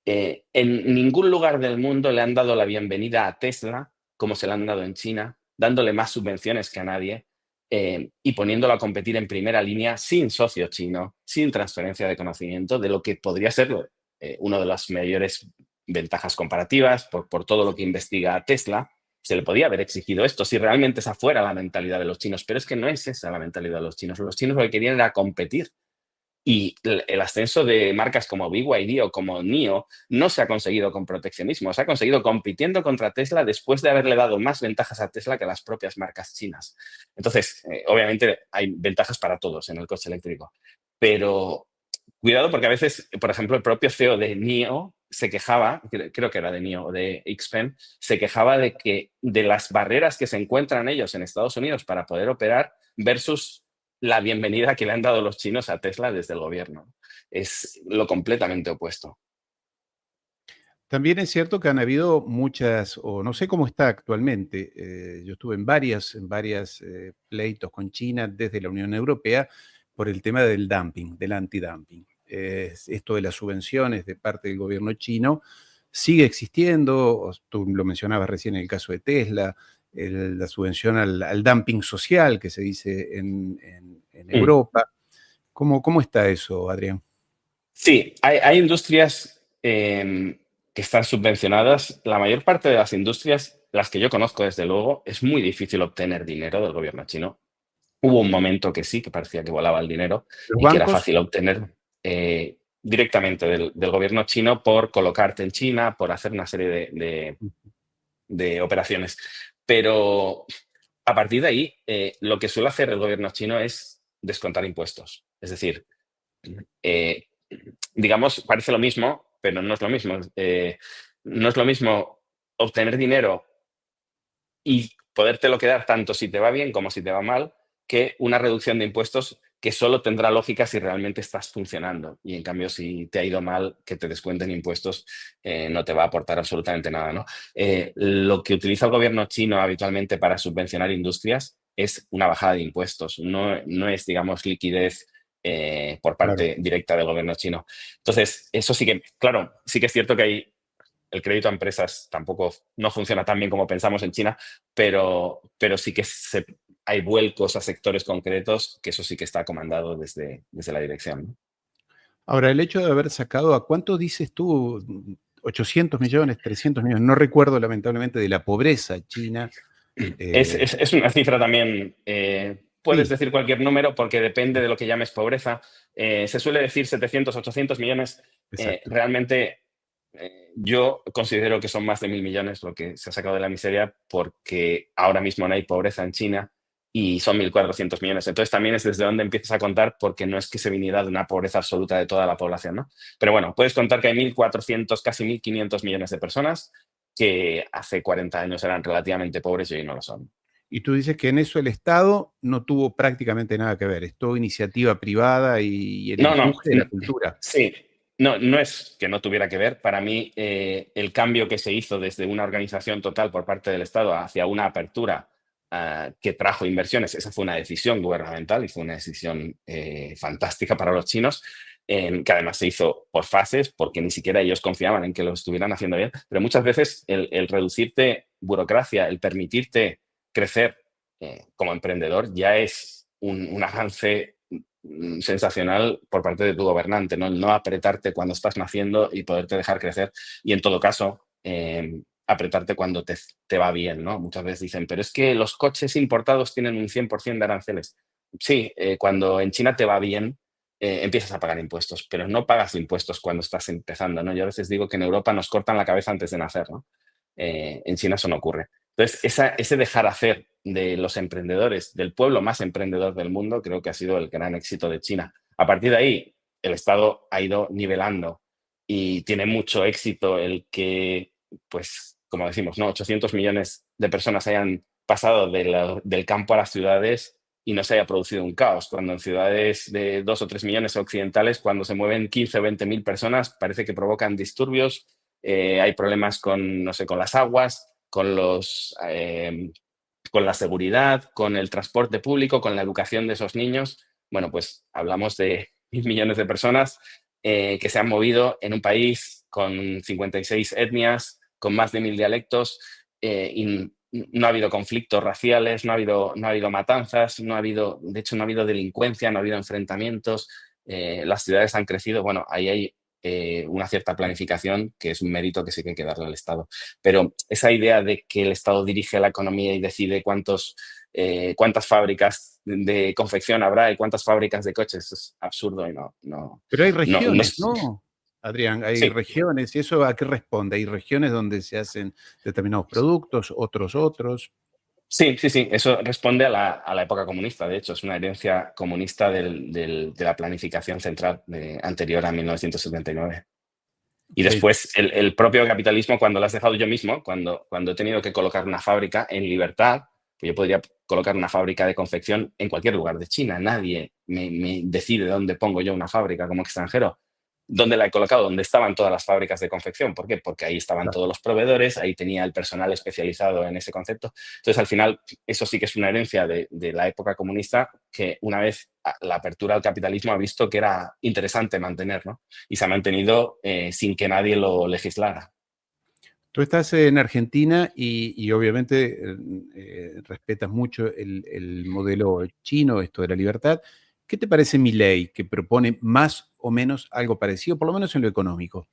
En ningún lugar del mundo le han dado la bienvenida a Tesla como se la han dado en China, dándole más subvenciones que a nadie y poniéndolo a competir en primera línea sin socio chino, sin transferencia de conocimiento, de lo que podría ser una de las mayores ventajas comparativas por todo lo que investiga Tesla. Se le podía haber exigido esto si realmente esa fuera la mentalidad de los chinos, pero es que no es esa la mentalidad de los chinos. Los chinos lo que querían era competir. Y el ascenso de marcas como BYD o como NIO no se ha conseguido con proteccionismo, se ha conseguido compitiendo contra Tesla después de haberle dado más ventajas a Tesla que a las propias marcas chinas. Entonces, obviamente hay ventajas para todos en el coche eléctrico, pero cuidado porque a veces, por ejemplo, el propio CEO de NIO se quejaba, creo que era de NIO o de XPeng, se quejaba de las barreras que se encuentran ellos en Estados Unidos para poder operar versus la bienvenida que le han dado los chinos a Tesla desde el gobierno. Es lo completamente opuesto. También es cierto que han habido muchas, o no sé cómo está actualmente, yo estuve en varias pleitos con China desde la Unión Europea por el tema del dumping, del antidumping. Esto de las subvenciones de parte del gobierno chino sigue existiendo, tú lo mencionabas recién en el caso de Tesla, la subvención al dumping social que se dice en Mm. Europa. ¿Cómo está eso, Adrián? Sí, hay industrias que están subvencionadas. La mayor parte de las industrias, las que yo conozco desde luego, es muy difícil obtener dinero del gobierno chino. Hubo un momento que sí, que parecía que volaba el dinero Los y que era bancos. fácil obtener directamente del gobierno chino por colocarte en China, por hacer una serie de operaciones. Pero a partir de ahí, lo que suele hacer el gobierno chino es descontar impuestos. Es decir, eh, digamos, parece lo mismo, pero no es lo mismo. No es lo mismo obtener dinero y podértelo quedar tanto si te va bien como si te va mal, que una reducción de impuestos que solo tendrá lógica si realmente estás funcionando. Y en cambio, si te ha ido mal, que te descuenten impuestos no te va a aportar absolutamente nada, ¿no? Lo que utiliza el gobierno chino habitualmente para subvencionar industrias es una bajada de impuestos, no es, digamos, liquidez por Claro. parte directa del gobierno chino. Entonces, eso sí que, claro, sí que es cierto que hay el crédito a empresas tampoco no funciona tan bien como pensamos en China, pero sí que hay vuelcos a sectores concretos que eso sí que está comandado desde la dirección, ¿no? Ahora, el hecho de haber sacado, ¿a cuánto dices tú? 800 millones, 300 millones, no recuerdo lamentablemente de la pobreza china. eh, Es una cifra también, puedes sí, decir cualquier número porque depende de lo que llames pobreza. Se suele decir 700, 800 millones. exacto. Realmente yo considero que son más de 1.000 millones lo que se ha sacado de la miseria porque ahora mismo no hay pobreza en China y son 1.400 millones. Entonces también es desde donde empiezas a contar porque no es que se viniera de una pobreza absoluta de toda la población, ¿no? Pero bueno, puedes contar que hay 1.400, casi 1.500 millones de personas que hace 40 años eran relativamente pobres y hoy no lo son. Y tú dices que en eso el Estado no tuvo prácticamente nada que ver, es todo iniciativa privada y el No, no, empuje de la cultura. sí, no es que no tuviera que ver. Para mí, el cambio que se hizo desde una organización total por parte del Estado hacia una apertura que trajo inversiones, esa fue una decisión gubernamental y fue una decisión fantástica para los chinos, que además se hizo por fases, porque ni siquiera ellos confiaban en que lo estuvieran haciendo bien. Pero muchas veces el reducirte burocracia, el permitirte crecer como emprendedor, ya es un avance sensacional por parte de tu gobernante, ¿no? El no apretarte cuando estás naciendo y poderte dejar crecer. Y en todo caso, apretarte cuando te va bien, ¿no? Muchas veces dicen, pero es que los coches importados tienen un 100% de aranceles. Sí, cuando en China te va bien, empiezas a pagar impuestos, pero no pagas impuestos cuando estás empezando, ¿no? Yo a veces digo que en Europa nos cortan la cabeza antes de nacer, ¿no? En China eso no ocurre. Entonces, ese dejar hacer de los emprendedores, del pueblo más emprendedor del mundo, creo que ha sido el gran éxito de China. A partir de ahí, el Estado ha ido nivelando y tiene mucho éxito el que, pues, como decimos, ¿no? 800 millones de personas hayan pasado del campo a las ciudades y no se haya producido un caos. Cuando en ciudades de 2 o 3 millones occidentales, cuando se mueven 15 o 20 mil personas, parece que provocan disturbios, hay problemas con, no sé, con las aguas, con la seguridad, con el transporte público, con la educación de esos niños. Bueno, pues hablamos de 1.000 millones de personas que se han movido en un país con 56 etnias, con más de 1.000 dialectos, y no ha habido conflictos raciales, no ha habido matanzas, de hecho, no ha habido delincuencia, no ha habido enfrentamientos, las ciudades han crecido. Bueno, ahí hay una cierta planificación que es un mérito que sí que hay que darle al Estado. Pero esa idea de que el Estado dirige la economía y decide cuántas fábricas de confección habrá y cuántas fábricas de coches es absurdo y Pero hay no regiones, ¿no? Adrián, hay sí, regiones, ¿y eso a qué responde? Hay regiones donde se hacen determinados productos, otros otros. sí, sí, sí, eso responde a la época comunista. De hecho, es una herencia comunista de la planificación central anterior a 1979. Y Ok. después el propio capitalismo, cuando lo has dejado yo mismo, cuando he tenido que colocar una fábrica en libertad, pues yo podría colocar una fábrica de confección en cualquier lugar de China. Nadie me decide dónde pongo yo una fábrica como extranjero. ¿Dónde la he colocado? ¿Dónde estaban todas las fábricas de confección? ¿Por qué? Porque ahí estaban Claro. todos los proveedores, ahí tenía el personal especializado en ese concepto. Entonces, al final, eso sí que es una herencia de la época comunista que una vez la apertura al capitalismo ha visto que era interesante mantener, ¿no? Y se ha mantenido sin que nadie lo legislara. Tú estás en Argentina y obviamente respetas mucho el modelo chino, esto de la libertad. ¿Qué te parece mi ley que propone más o menos algo parecido, por lo menos en lo económico?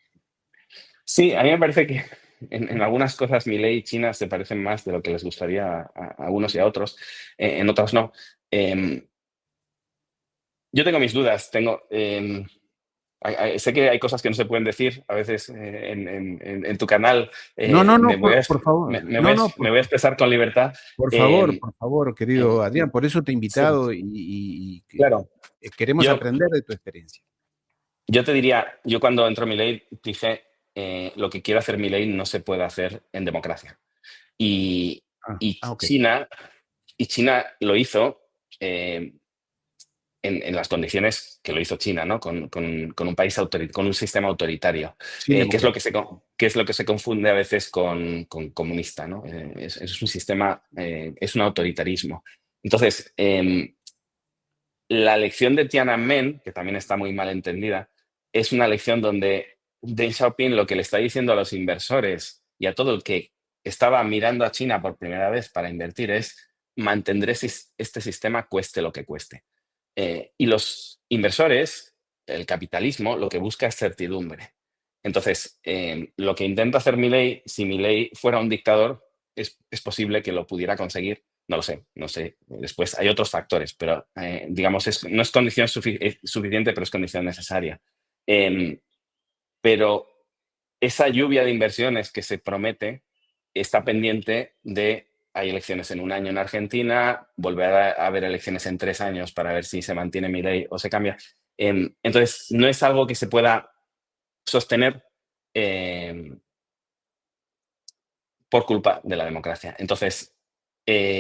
Sí, a mí me parece que en algunas cosas mi ley y China se parecen más de lo que les gustaría a unos y a otros, en otras no. Em, yo tengo mis dudas, sé que hay cosas que no se pueden decir a veces en tu canal. No, no, no, Me voy a, por favor. No, no, me voy a expresar con libertad. Em, por favor, querido eh, Adrián, por eso te he sí, invitado y claro. queremos Yo, aprender de tu experiencia. yo te diría, yo cuando entro en mi ley dije, lo que quiero hacer mi ley no se puede hacer en democracia. Y Ok. China, y China lo hizo eh, en las condiciones que lo hizo China, ¿no? Con un país con un sistema autoritario. Sin democracia. ¿Qué es lo que se confunde a veces con comunista, ¿no? Es un sistema, es un autoritarismo. Entonces, la lección de Tiananmen, que también está muy mal entendida, es una lección donde Deng Xiaoping lo que le está diciendo a los inversores y a todo el que estaba mirando a China por primera vez para invertir es mantendré este sistema cueste lo que cueste. Y los inversores, el capitalismo, lo que busca es certidumbre. Entonces, lo que intenta hacer Milei, si Milei fuera un dictador, es posible que lo pudiera conseguir. No lo sé, no sé. Después hay otros factores, pero digamos, no es condición suficiente, pero es condición necesaria. Em, pero esa lluvia de inversiones que se promete está pendiente de, hay elecciones en un año en Argentina, volver a haber elecciones en 3 años para ver si se mantiene mi ley o se cambia. Entonces, no es algo que se pueda sostener por culpa de la democracia. Entonces,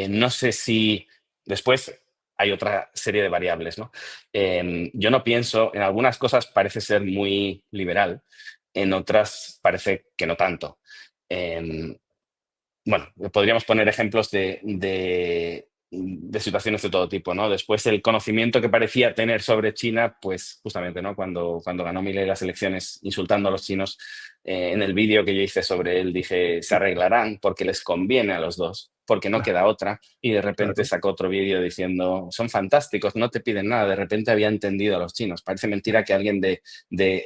no sé si después hay otra serie de variables, ¿no? Yo no pienso, en algunas cosas parece ser muy liberal, en otras parece que no tanto. Em, bueno, podríamos poner ejemplos de situaciones de todo tipo, ¿no? Después, el conocimiento que parecía tener sobre China, pues justamente, ¿no? Cuando ganó Milei las elecciones insultando a los chinos, en el vídeo que yo hice sobre él dije, se arreglarán porque les conviene a los dos, porque no Claro, queda otra, y de repente claro. sacó otro vídeo diciendo, son fantásticos, no te piden nada, de repente había entendido a los chinos. Parece mentira que alguien de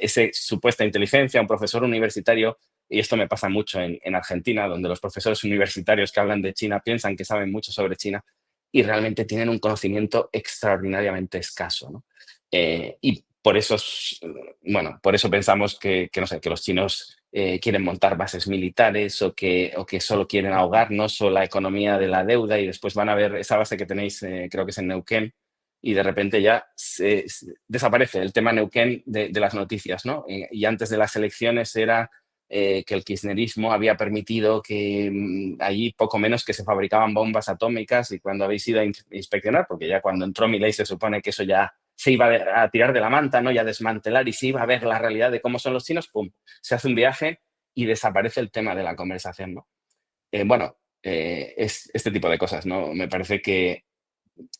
esa supuesta inteligencia, un profesor universitario, y esto me pasa mucho en Argentina, donde los profesores universitarios que hablan de China piensan que saben mucho sobre China y realmente tienen un conocimiento extraordinariamente escaso, ¿no? Y por eso, bueno, por eso pensamos que, no sé, que los chinos quieren montar bases militares o que solo quieren ahogarnos o la economía de la deuda y después van a ver esa base que tenéis, creo que es en Neuquén, y de repente ya desaparece el tema Neuquén de las noticias, ¿no? Y antes de las elecciones era que el kirchnerismo había permitido que allí poco menos que se fabricaban bombas atómicas y cuando habéis ido a inspeccionar, porque ya cuando entró Milei se supone que eso ya se iba a tirar de la manta, ¿no? Y a desmantelar y se iba a ver la realidad de cómo son los chinos, ¡pum! Se hace un viaje y desaparece el tema de la conversación, ¿no? Bueno, es este tipo de cosas, ¿no? Me parece que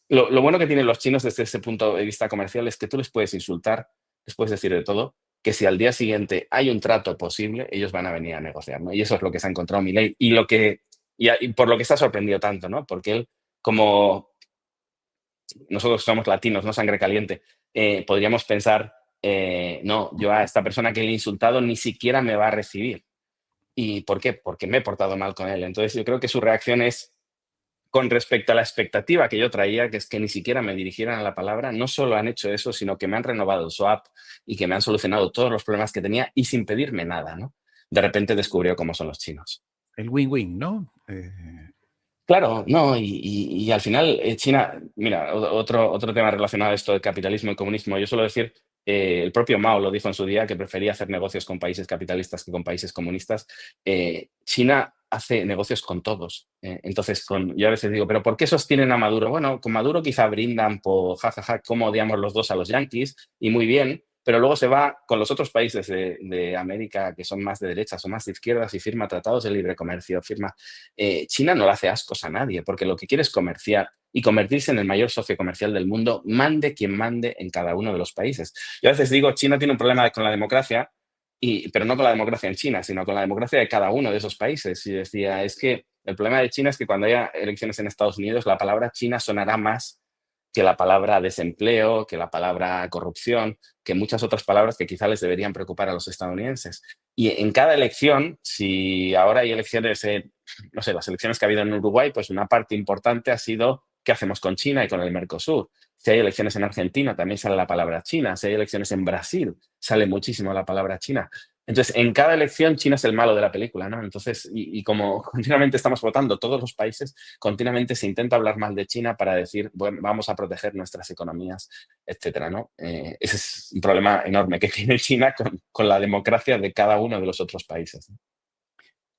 lo bueno que tienen los chinos desde ese punto de vista comercial es que tú les puedes insultar, les puedes decir de todo, que si al día siguiente hay un trato posible, ellos van a venir a negociar, ¿no? Y eso es lo que se ha encontrado Milei y por lo que está sorprendido tanto, ¿no? Porque él, como nosotros somos latinos, no sangre caliente, podríamos pensar, no, yo a esta persona que le he insultado ni siquiera me va a recibir. ¿Y por qué? Porque me he portado mal con él. Entonces yo creo que su reacción es con respecto a la expectativa que yo traía, que es que ni siquiera me dirigieran a la palabra, no solo han hecho eso, sino que me han renovado el swap y que me han solucionado todos los problemas que tenía y sin pedirme nada, ¿no? De repente descubrió cómo son los chinos. El win-win, ¿no? Claro, no, y al final China, mira, otro tema relacionado a esto del capitalismo y comunismo, yo suelo decir, el propio Mao lo dijo en su día, que prefería hacer negocios con países capitalistas que con países comunistas. China hace negocios con todos. Entonces, yo a veces digo, ¿pero por qué sostienen a Maduro? Bueno, con Maduro quizá brindan por jajaja, cómo odiamos los dos a los yanquis, y muy bien, pero luego se va con los otros países de América que son más de derechas o más de izquierdas y firma tratados de libre comercio, firma China no le hace ascos a nadie, porque lo que quiere es comerciar y convertirse en el mayor socio comercial del mundo, mande quien mande en cada uno de los países. Yo a veces digo, China tiene un problema con la democracia, pero no con la democracia en China, sino con la democracia de cada uno de esos países. Y decía, es que el problema de China es que cuando haya elecciones en Estados Unidos, la palabra China sonará más que la palabra desempleo, que la palabra corrupción, que muchas otras palabras que quizá les deberían preocupar a los estadounidenses. Y en cada elección, si ahora hay elecciones, no sé, las elecciones que ha habido en Uruguay, pues una parte importante ha sido qué hacemos con China y con el Mercosur. Si hay elecciones en Argentina, también sale la palabra China. Si hay elecciones en Brasil, sale muchísimo la palabra China. Entonces, en cada elección, China es el malo de la película, ¿no? Entonces, y como continuamente estamos votando todos los países, continuamente se intenta hablar mal de China para decir, bueno, vamos a proteger nuestras economías, etcétera, ¿no? Ese es un problema enorme que tiene China con la democracia de cada uno de los otros países, ¿no?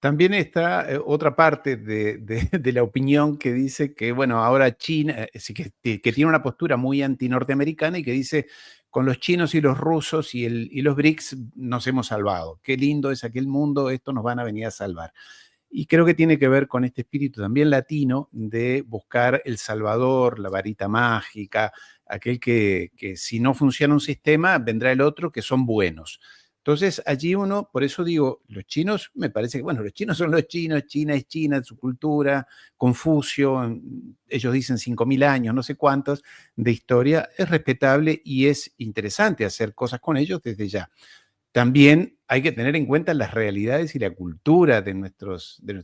También está otra parte de la opinión que dice que, bueno, ahora China, sí que tiene una postura muy anti-norteamericana y que dice, con los chinos y los rusos y los BRICS nos hemos salvado. Qué lindo es aquel mundo, esto nos van a venir a salvar. Y creo que tiene que ver con este espíritu también latino de buscar el salvador, la varita mágica, aquel que si no funciona un sistema, vendrá el otro, que son buenos. Entonces, allí uno, por eso digo, los chinos, me parece que, bueno, los chinos son los chinos, China es China, su cultura, Confucio, ellos dicen 5.000 años, no sé cuántos, de historia, es respetable y es interesante hacer cosas con ellos desde ya. También hay que tener en cuenta las realidades y la cultura de nuestro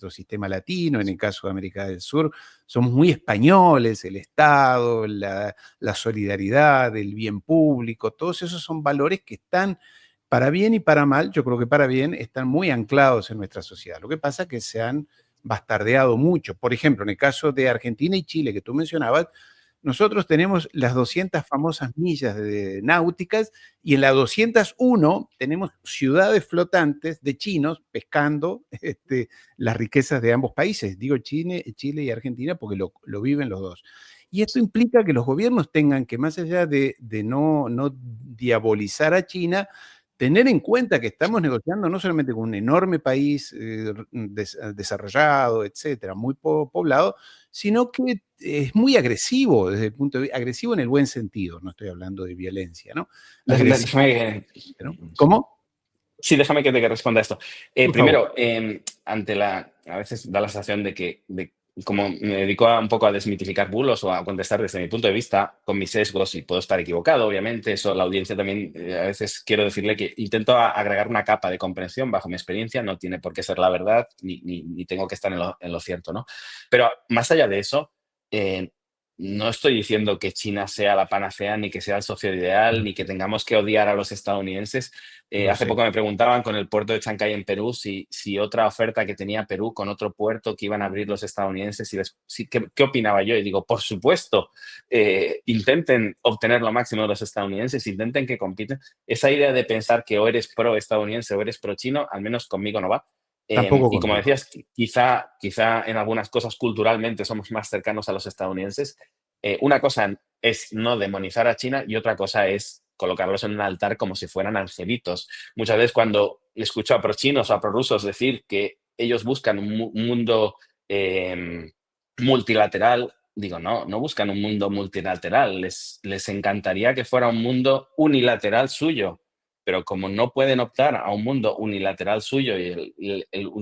sistema latino. En el caso de América del Sur, somos muy españoles, el Estado, la solidaridad, el bien público, todos esos son valores que están, para bien y para mal, yo creo que para bien, están muy anclados en nuestra sociedad. Lo que pasa es que se han bastardeado mucho. Por ejemplo, en el caso de Argentina y Chile, que tú mencionabas, nosotros tenemos las 200 famosas millas náuticas y en la 201 tenemos ciudades flotantes de chinos pescando las riquezas de ambos países. Digo Chile y Argentina porque lo viven los dos. Y esto implica que los gobiernos tengan que, más allá de no diabolizar a China, tener en cuenta que estamos negociando no solamente con un enorme país desarrollado, etcétera, muy poblado, sino que es muy agresivo desde el punto de vista, agresivo en el buen sentido, no estoy hablando de violencia, ¿no? Agresivo, Déjame, ¿no? ¿Cómo? sí, déjame que te responda esto. Por favor. Primero, a veces da la sensación de que, como me dedico un poco a desmitificar bulos o a contestar desde mi punto de vista, con mis sesgos, y puedo estar equivocado, obviamente, eso la audiencia también, a veces quiero decirle que intento agregar una capa de comprensión bajo mi experiencia, no tiene por qué ser la verdad, ni tengo que estar en lo cierto, ¿no? Pero más allá de eso, eh, no estoy diciendo que China sea la panacea, ni que sea el socio ideal, ni que tengamos que odiar a los estadounidenses. Lo Hace sé. poco me preguntaban con el puerto de Chancay en Perú si otra oferta que tenía Perú con otro puerto que iban a abrir los estadounidenses, ¿qué opinaba yo? Y digo, por supuesto, intenten obtener lo máximo de los estadounidenses, intenten que compiten. Esa idea de pensar que o eres pro estadounidense o eres pro chino, al menos conmigo no va. Tampoco Y como conmigo. decías, quizá en algunas cosas culturalmente somos más cercanos a los estadounidenses. Una cosa es no demonizar a China y otra cosa es colocarlos en un altar como si fueran angelitos. Muchas veces cuando escucho a pro-chinos o a pro-rusos decir que ellos buscan un mundo multilateral, digo, no buscan un mundo multilateral, les encantaría que fuera un mundo unilateral suyo, pero como no pueden optar a un mundo unilateral suyo y el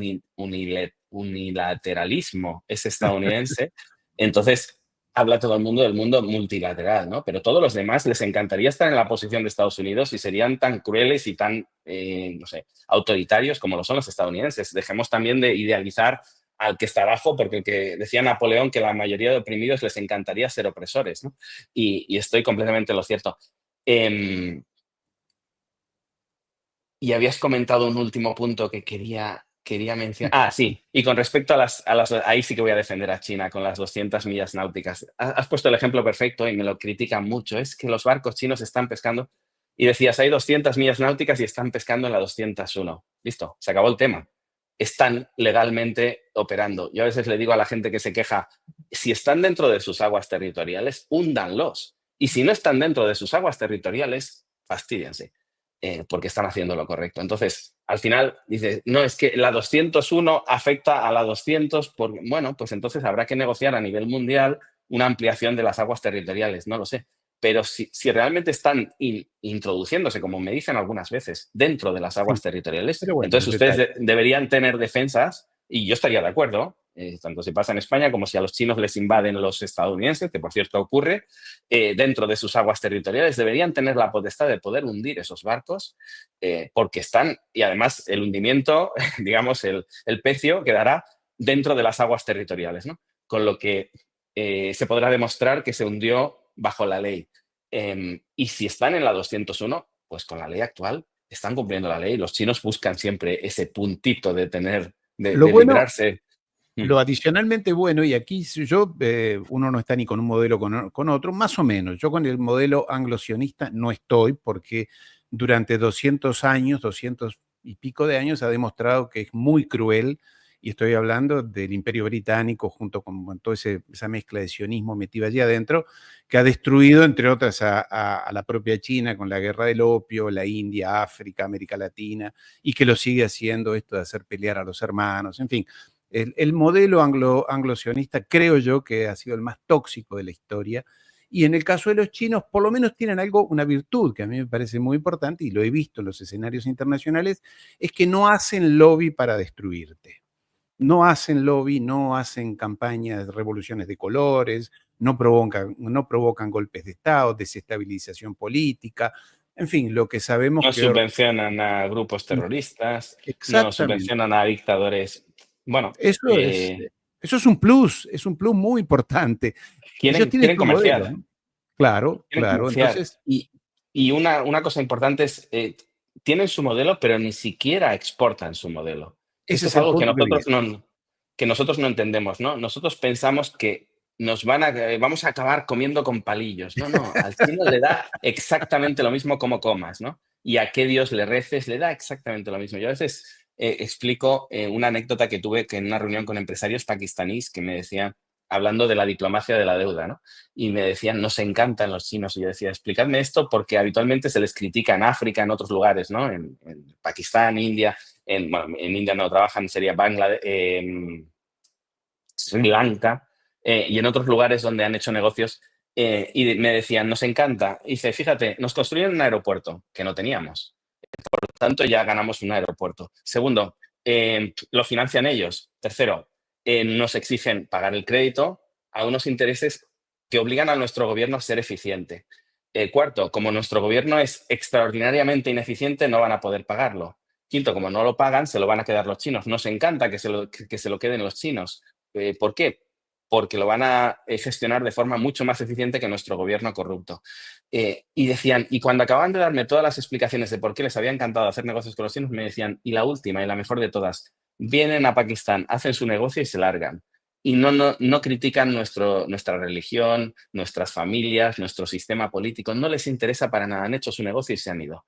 unilateralismo es estadounidense, entonces habla todo el mundo del mundo multilateral, ¿no? Pero todos los demás les encantaría estar en la posición de Estados Unidos y serían tan crueles y tan, no sé, autoritarios como lo son los estadounidenses. Dejemos también de idealizar al que está abajo, porque el que decía Napoleón que la mayoría de oprimidos les encantaría ser opresores, ¿no? Y estoy completamente en lo cierto. Em, y habías comentado un último punto que quería mencionar. Ah, sí, y con respecto ahí sí que voy a defender a China con las 200 millas náuticas. Has puesto el ejemplo perfecto y me lo critican mucho. Es que los barcos chinos están pescando y decías, hay 200 millas náuticas y están pescando en la 201. Listo, se acabó el tema. Están legalmente operando. Yo a veces le digo a la gente que se queja, si están dentro de sus aguas territoriales, húndanlos. Y si no están dentro de sus aguas territoriales, fastidiense porque están haciendo lo correcto. Entonces, al final, dices, no, es que la 201 afecta a la 200, bueno, pues entonces habrá que negociar a nivel mundial una ampliación de las aguas territoriales, no lo sé. Pero si realmente están introduciéndose, como me dicen algunas veces, dentro de las aguas Sí, territoriales, pero bueno, entonces el ustedes detalle. deberían tener defensas, y yo estaría de acuerdo, tanto si pasa en España como si a los chinos les invaden los estadounidenses, que por cierto ocurre, dentro de sus aguas territoriales, deberían tener la potestad de poder hundir esos barcos, porque están, y además el hundimiento, digamos, el pecio quedará dentro de las aguas territoriales, ¿no? Con lo que se podrá demostrar que se hundió bajo la ley. Y si están en la 201, pues con la ley actual están cumpliendo la ley. Los chinos buscan siempre ese puntito de tener, Lo de bueno, librarse. Mm. lo adicionalmente bueno, y aquí uno no está ni con un modelo con otro, más o menos. Yo con el modelo anglo-sionista no estoy porque durante 200 años, 200 y pico de años ha demostrado que es muy cruel y estoy hablando del Imperio Británico junto con toda esa mezcla de sionismo metida allí adentro, que ha destruido, entre otras, a la propia China con la guerra del opio, la India, África, América Latina, y que lo sigue haciendo esto de hacer pelear a los hermanos, en fin. El modelo anglo-sionista creo yo que ha sido el más tóxico de la historia. Y en el caso de los chinos, por lo menos tienen algo, una virtud que a mí me parece muy importante, y lo he visto en los escenarios internacionales, es que no hacen lobby para destruirte. No hacen lobby, no hacen campañas, revoluciones de colores, no provocan golpes de Estado, desestabilización política, en fin, lo que sabemos No que... subvencionan a grupos terroristas, no Exactamente. subvencionan a dictadores. Bueno, Eso es, eso es un plus muy importante. Ellos tienen quieren su modelo, comerciar. ¿no? Claro, Quieren claro. comerciar. Entonces, Y una cosa importante es, tienen su modelo, pero ni siquiera exportan su modelo. ese Esto es es el algo punto que viene. que nosotros no entendemos, ¿no? Nosotros pensamos que vamos a acabar comiendo con palillos. No, no, al chino le da exactamente lo mismo como comas, ¿no? Y a qué Dios le reces, le da exactamente lo mismo. Yo a veces explico una anécdota que tuve que en una reunión con empresarios pakistaníes que me decían, hablando de la diplomacia de la deuda, ¿no? Y me decían, nos encantan los chinos. Y yo decía, explicadme esto porque habitualmente se les critica en África, en otros lugares, ¿no? En Pakistán, India, bueno, en India no trabajan, sería Bangladesh, Sri Lanka, y en otros lugares donde han hecho negocios. Y me decían, nos encanta. Y dice, fíjate, nos construyen un aeropuerto que no teníamos. Por lo tanto, ya ganamos un aeropuerto. Segundo, lo financian ellos. Tercero, nos exigen pagar el crédito a unos intereses que obligan a nuestro gobierno a ser eficiente. Cuarto, como nuestro gobierno es extraordinariamente ineficiente, no van a poder pagarlo. Quinto, como no lo pagan, se lo van a quedar los chinos. Nos encanta que se lo queden los chinos. ¿Por qué? Porque lo van a gestionar de forma mucho más eficiente que nuestro gobierno corrupto. Y decían, y cuando acababan de darme todas las explicaciones de por qué les había encantado hacer negocios con los chinos, me decían, y la última y la mejor de todas, vienen a Pakistán, hacen su negocio y se largan. Y no critican nuestra religión, nuestras familias, nuestro sistema político, no les interesa para nada, han hecho su negocio y se han ido.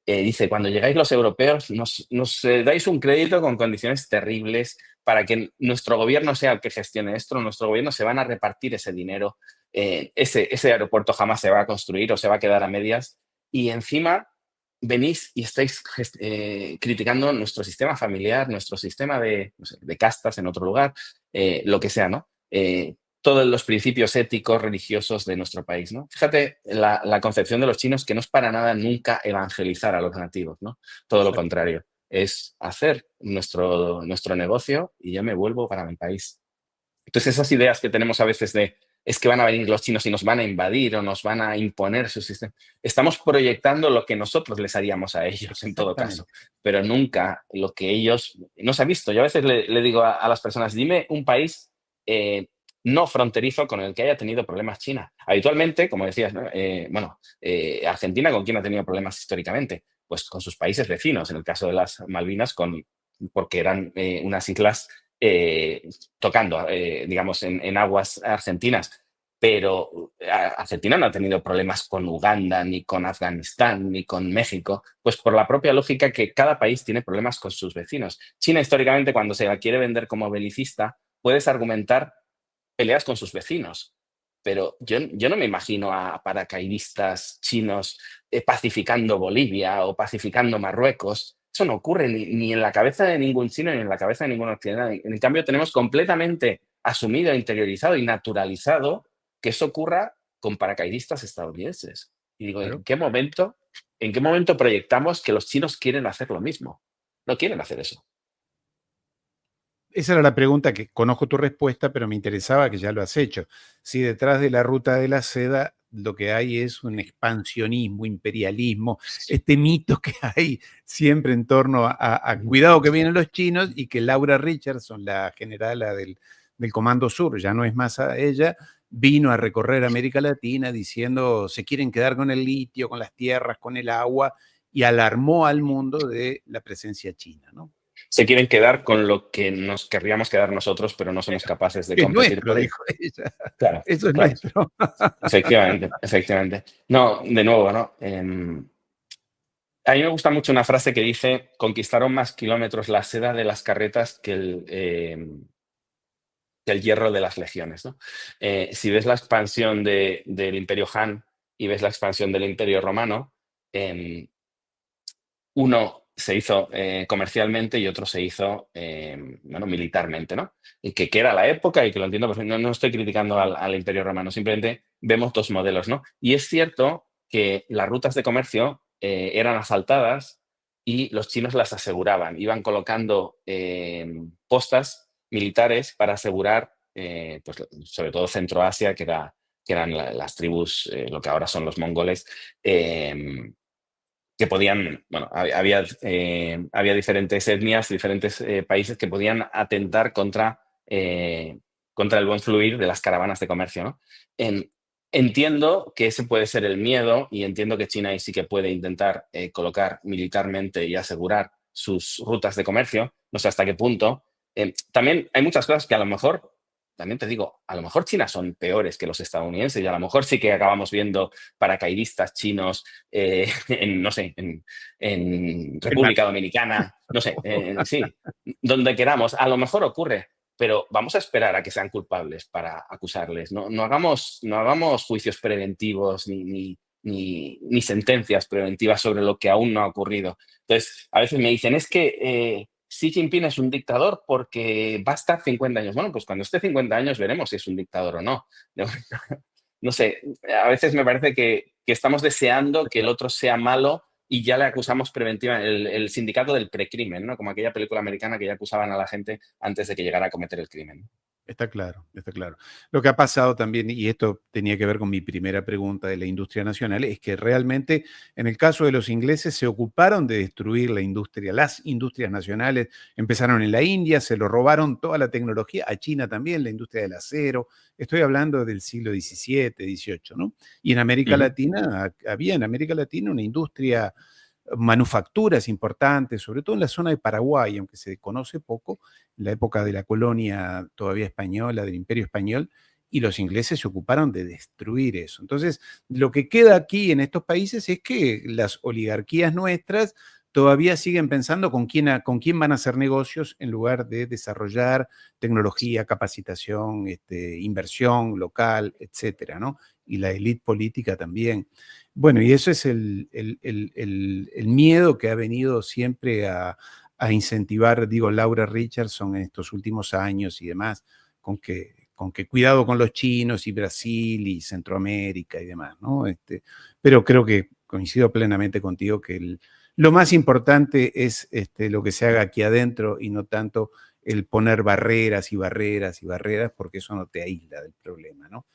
Dice, cuando llegáis los europeos, nos dais un crédito con condiciones terribles para que nuestro gobierno sea el que gestione esto, nuestro gobierno se van a repartir ese dinero, ese aeropuerto jamás se va a construir o se va a quedar a medias, y encima venís y estáis criticando nuestro sistema familiar, nuestro sistema de, no sé, de castas en otro lugar, lo que sea, ¿no? Todos los principios éticos, religiosos de nuestro país, ¿no? Fíjate la concepción de los chinos que no es para nada nunca evangelizar a los nativos, ¿no? Todo lo exacto. contrario, es hacer nuestro negocio y yo me vuelvo para mi país. Entonces esas ideas que tenemos a veces de es que van a venir los chinos y nos van a invadir o nos van a imponer su sistema, estamos proyectando lo que nosotros les haríamos a ellos en todo caso, Exactamente. pero nunca lo que ellos no se ha visto. Yo a veces le digo a las personas, dime un país no fronterizo con el que haya tenido problemas China. Habitualmente, como decías, ¿no? Argentina, ¿con quién ha tenido problemas históricamente? Pues con sus países vecinos, en el caso de las Malvinas, porque eran unas islas eh, tocando, digamos, en aguas argentinas. Pero Argentina no ha tenido problemas con Uganda, ni con Afganistán, ni con México, pues por la propia lógica que cada país tiene problemas con sus vecinos. China, históricamente, cuando se la quiere vender como belicista, puedes argumentar peleas con sus vecinos. Pero yo no me imagino a paracaidistas chinos pacificando Bolivia o pacificando Marruecos. Eso no ocurre ni en la cabeza de ningún chino ni en la cabeza de ningún occidental. En cambio, tenemos completamente asumido, interiorizado y naturalizado que eso ocurra con paracaidistas estadounidenses. Y digo, Claro. en qué momento proyectamos que los chinos quieren hacer lo mismo? No quieren hacer eso. Esa era la pregunta que conozco tu respuesta, pero me interesaba que ya lo has hecho. Si detrás de la ruta de la seda lo que hay es un expansionismo, imperialismo, este mito que hay siempre en torno a cuidado que vienen los chinos y que Laura Richardson, la generala del Comando Sur, ya no es más a ella, vino a recorrer América Latina diciendo se quieren quedar con el litio, con las tierras, con el agua, y alarmó al mundo de la presencia china, ¿no? Se quieren quedar con lo que nos querríamos quedar nosotros, pero no somos capaces de Es competir nuestro, por ello. dijo ella. Claro, Eso es claro. nuestro. Efectivamente, efectivamente. No, de nuevo, ¿no? A mí me gusta mucho una frase que dice: conquistaron más kilómetros la seda de las carretas que el hierro de las legiones, ¿no? Si ves la expansión del Imperio Han y ves la expansión del Imperio Romano, em, uno se hizo comercialmente y otro se hizo bueno, militarmente, ¿no? Y que era la época y que lo entiendo, pues no estoy criticando al Imperio Romano, simplemente vemos dos modelos, ¿no? Y es cierto que las rutas de comercio eran asaltadas y los chinos las aseguraban, iban colocando postas militares para asegurar, pues, sobre todo Centroasia, que eran las tribus, lo que ahora son los mongoles, que podían, bueno, había diferentes etnias, diferentes países que podían atentar contra el buen fluir de las caravanas de comercio, ¿no? En- Entiendo que ese puede ser el miedo y entiendo que China ahí sí que puede intentar colocar militarmente y asegurar sus rutas de comercio, no sé hasta qué punto. También hay muchas cosas que a lo mejor, también te digo, a lo mejor China son peores que los estadounidenses y a lo mejor sí que acabamos viendo paracaidistas chinos no sé, en El mar. República Dominicana, no sé, sí, donde queramos, a lo mejor ocurre, pero vamos a esperar a que sean culpables para acusarles. No hagamos juicios preventivos ni sentencias preventivas sobre lo que aún no ha ocurrido. Entonces, a veces me dicen, es que Xi Jinping es un dictador porque va a estar 50 años. Bueno, pues cuando esté 50 años veremos si es un dictador o no. No sé, a veces me parece que estamos deseando que el otro sea malo y ya le acusamos preventiva, el sindicato del precrimen, ¿no? Como aquella película americana que ya acusaban a la gente antes de que llegara a cometer el crimen. Está claro, está claro. Lo que ha pasado también, y esto tenía que ver con mi primera pregunta de la industria nacional, es que realmente en el caso de los ingleses se ocuparon de destruir la industria, las industrias nacionales, empezaron en la India, se lo robaron toda la tecnología, a China también, la industria del acero, estoy hablando del siglo XVII, XVIII, ¿no? Y en América Ujú. Latina, había en América Latina una industria manufacturas importantes, sobre todo en la zona de Paraguay, aunque se conoce poco, en la época de la colonia todavía española, del Imperio Español, y los ingleses se ocuparon de destruir eso. Entonces, lo que queda aquí en estos países es que las oligarquías nuestras todavía siguen pensando con quién van a hacer negocios en lugar de desarrollar tecnología, capacitación, inversión local, etcétera, ¿no? Y la élite política también. Bueno, y eso es el miedo que ha venido siempre a incentivar, digo, Laura Richardson en estos últimos años y demás, con que cuidado con los chinos y Brasil y Centroamérica y demás, ¿no? Pero creo que coincido plenamente contigo que lo más importante es lo que se haga aquí adentro y no tanto el poner barreras y barreras y barreras, porque eso no te aísla del problema, ¿no?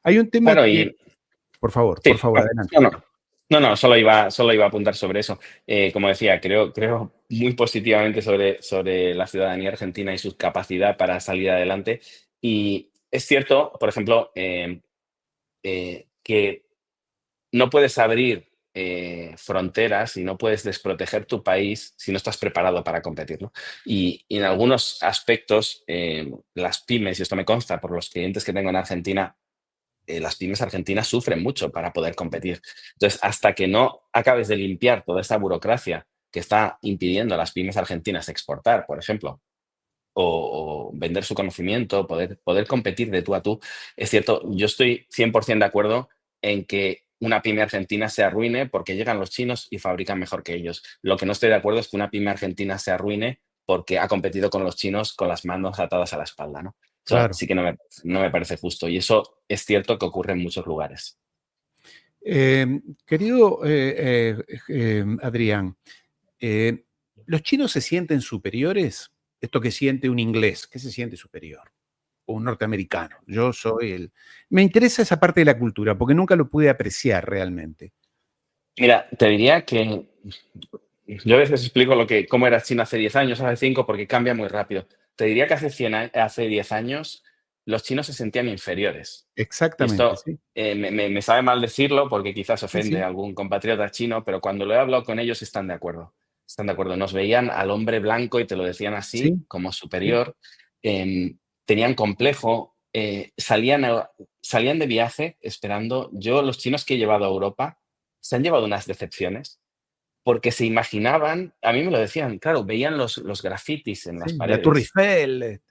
Hay un tema Claro, que, y por sí, favor, adelante. no, no. No, solo iba a apuntar sobre eso. Como decía, creo muy positivamente sobre la ciudadanía argentina y su capacidad para salir adelante. Y es cierto, por ejemplo, que no puedes abrir fronteras y no puedes desproteger tu país si no estás preparado para competir, ¿no? Y en algunos aspectos, las pymes, y esto me consta por los clientes que tengo en Argentina, las pymes argentinas sufren mucho para poder competir. Entonces, hasta que no acabes de limpiar toda esa burocracia que está impidiendo a las pymes argentinas exportar, por ejemplo, o vender su conocimiento, poder competir de tú a tú. Es cierto, yo estoy 100% de acuerdo en que una pyme argentina se arruine porque llegan los chinos y fabrican mejor que ellos. Lo que no estoy de acuerdo es que una pyme argentina se arruine porque ha competido con los chinos con las manos atadas a la espalda, ¿no? Eso Claro. sí que no me parece justo y eso es cierto que ocurre en muchos lugares. Querido Adrián, eh, ¿los chinos se sienten superiores? Esto que siente un inglés, ¿qué se siente superior? O un norteamericano. Yo soy el... Me interesa esa parte de la cultura, porque nunca lo pude apreciar realmente. Mira, te diría que yo a veces explico cómo era China hace 10 años, hace 5, porque cambia muy rápido. Te diría que hace 10 años los chinos se sentían inferiores. Y Exactamente, esto sí. me sabe mal decirlo porque quizás Sí, ofende a sí. algún compatriota chino, pero cuando lo he hablado con ellos están de acuerdo. Están de acuerdo. Nos veían al hombre blanco y te lo decían así, Sí, como sí. superior. Tenían complejo. Salían de viaje esperando. Yo, los chinos que he llevado a Europa, se han llevado unas decepciones porque se imaginaban, a mí me lo decían, claro, veían los grafitis en las Sí, la Tour paredes. Eiffel,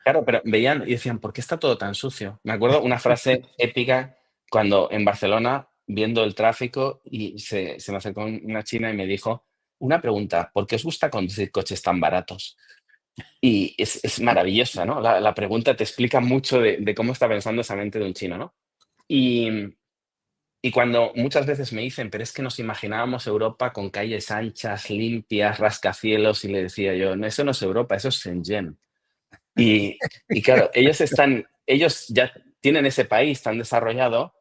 Claro, pero veían y decían: "¿Por qué está todo tan sucio?". Me acuerdo una frase épica cuando en Barcelona, viendo el tráfico, y se me acercó una china y me dijo: "Una pregunta, ¿por qué os gusta conducir coches tan baratos?". Y es maravillosa, ¿no? La pregunta te explica mucho de cómo está pensando esa mente de un chino, ¿no? Y y cuando muchas veces me dicen: "Pero es que nos imaginábamos Europa con calles anchas, limpias, rascacielos", y le decía yo: "No, eso no es Europa, eso es Shenzhen". Y y claro, ellos ya tienen ese país tan desarrollado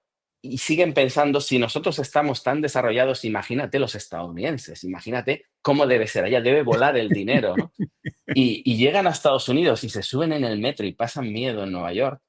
y siguen pensando, si nosotros estamos tan desarrollados, imagínate los estadounidenses, imagínate cómo debe ser allá, debe volar el dinero, ¿no? Y llegan a Estados Unidos y se suben en el metro y pasan miedo en Nueva York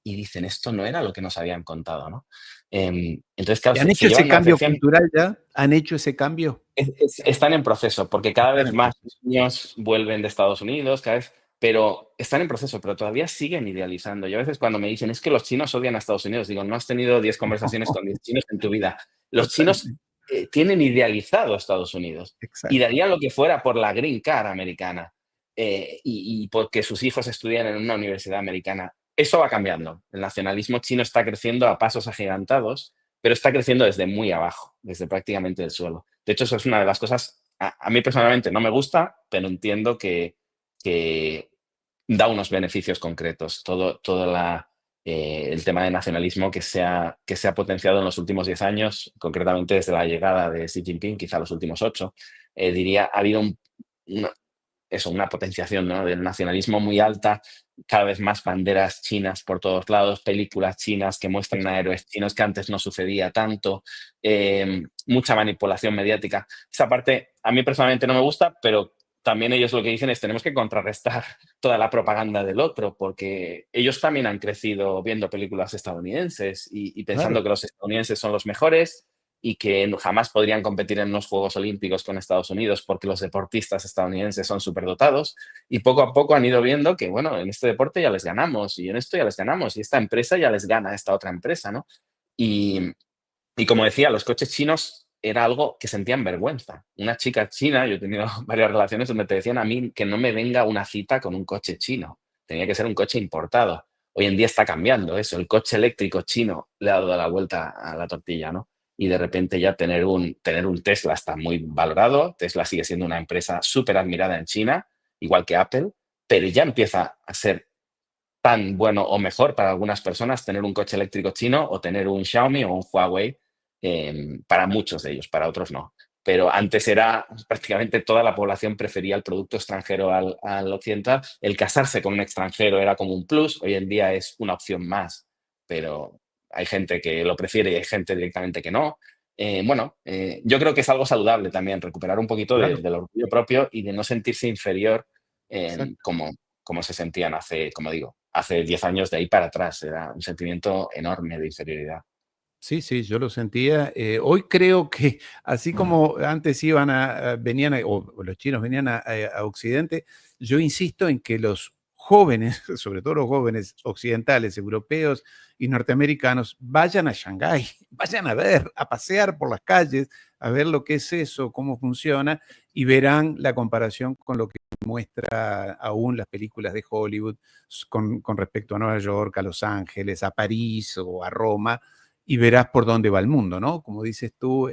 y dicen: "Esto no era lo que nos habían contado", ¿no? Entonces, claro, ¿Y han se hecho ese llevan una cambio decepción. cultural ya? ¿Han hecho ese cambio? Están en proceso, porque cada Están vez en más proceso. niños vuelven de Estados Unidos, cada vez, pero están en proceso, pero todavía siguen idealizando. Yo a veces cuando me dicen: "Es que los chinos odian a Estados Unidos", digo: "No has tenido 10 conversaciones con 10 chinos en tu vida". Los chinos, Totalmente, tienen idealizado a Estados Unidos y exacto. darían lo que fuera por la green card americana, y porque sus hijos estudian en una universidad americana. Eso va cambiando. El nacionalismo chino está creciendo a pasos agigantados, pero está creciendo desde muy abajo, desde prácticamente el suelo. De hecho, eso es una de las cosas, a mí personalmente no me gusta, pero entiendo que da unos beneficios concretos. Todo el tema de nacionalismo que se ha potenciado en los últimos 10 años, concretamente desde la llegada de Xi Jinping, quizá los últimos 8, diría, ha habido una, una potenciación, ¿no?, del nacionalismo muy alta, cada vez más banderas chinas por todos lados, películas chinas que muestran a héroes chinos, que antes no sucedía tanto, mucha manipulación mediática. Esa parte a mí personalmente no me gusta, pero también ellos lo que dicen es: tenemos que contrarrestar toda la propaganda del otro, porque ellos también han crecido viendo películas estadounidenses y Claro. pensando que los estadounidenses son los mejores y que jamás podrían competir en los Juegos Olímpicos con Estados Unidos porque los deportistas estadounidenses son superdotados, y poco a poco han ido viendo que, bueno, en este deporte ya les ganamos y en esto ya les ganamos y esta empresa ya les gana a esta otra empresa, ¿no? Y, y como decía, los coches chinos era algo que sentían vergüenza. Una chica china, yo he tenido varias relaciones donde te decían a mí que no me venga una cita con un coche chino, tenía que ser un coche importado. Hoy en día está cambiando eso, el coche eléctrico chino le ha dado la vuelta a la tortilla, ¿no? Y de repente ya tener un Tesla está muy valorado. Tesla sigue siendo una empresa súper admirada en China, igual que Apple, pero ya empieza a ser tan bueno o mejor para algunas personas tener un coche eléctrico chino o tener un Xiaomi o un Huawei, para muchos de ellos, para otros no. Pero antes era prácticamente toda la población prefería el producto extranjero al occidental. El casarse con un extranjero era como un plus, hoy en día es una opción más, pero hay gente que lo prefiere y hay gente directamente que no. Bueno, yo creo que es algo saludable también, recuperar un poquito Claro, del orgullo propio y de no sentirse inferior, exacto. como se sentían hace, como digo, hace 10 años de ahí para atrás. Era un sentimiento enorme de inferioridad. Sí, sí, yo lo sentía. Hoy creo que así como antes iban venían o los chinos venían a Occidente, yo insisto en que los jóvenes, sobre todo los jóvenes occidentales, europeos y norteamericanos, vayan a Shanghái, vayan a ver, a pasear por las calles, a ver lo que es eso, cómo funciona, y verán la comparación con lo que muestra aún las películas de Hollywood con respecto a Nueva York, a Los Ángeles, a París o a Roma, y verás por dónde va el mundo, ¿no? Como dices tú,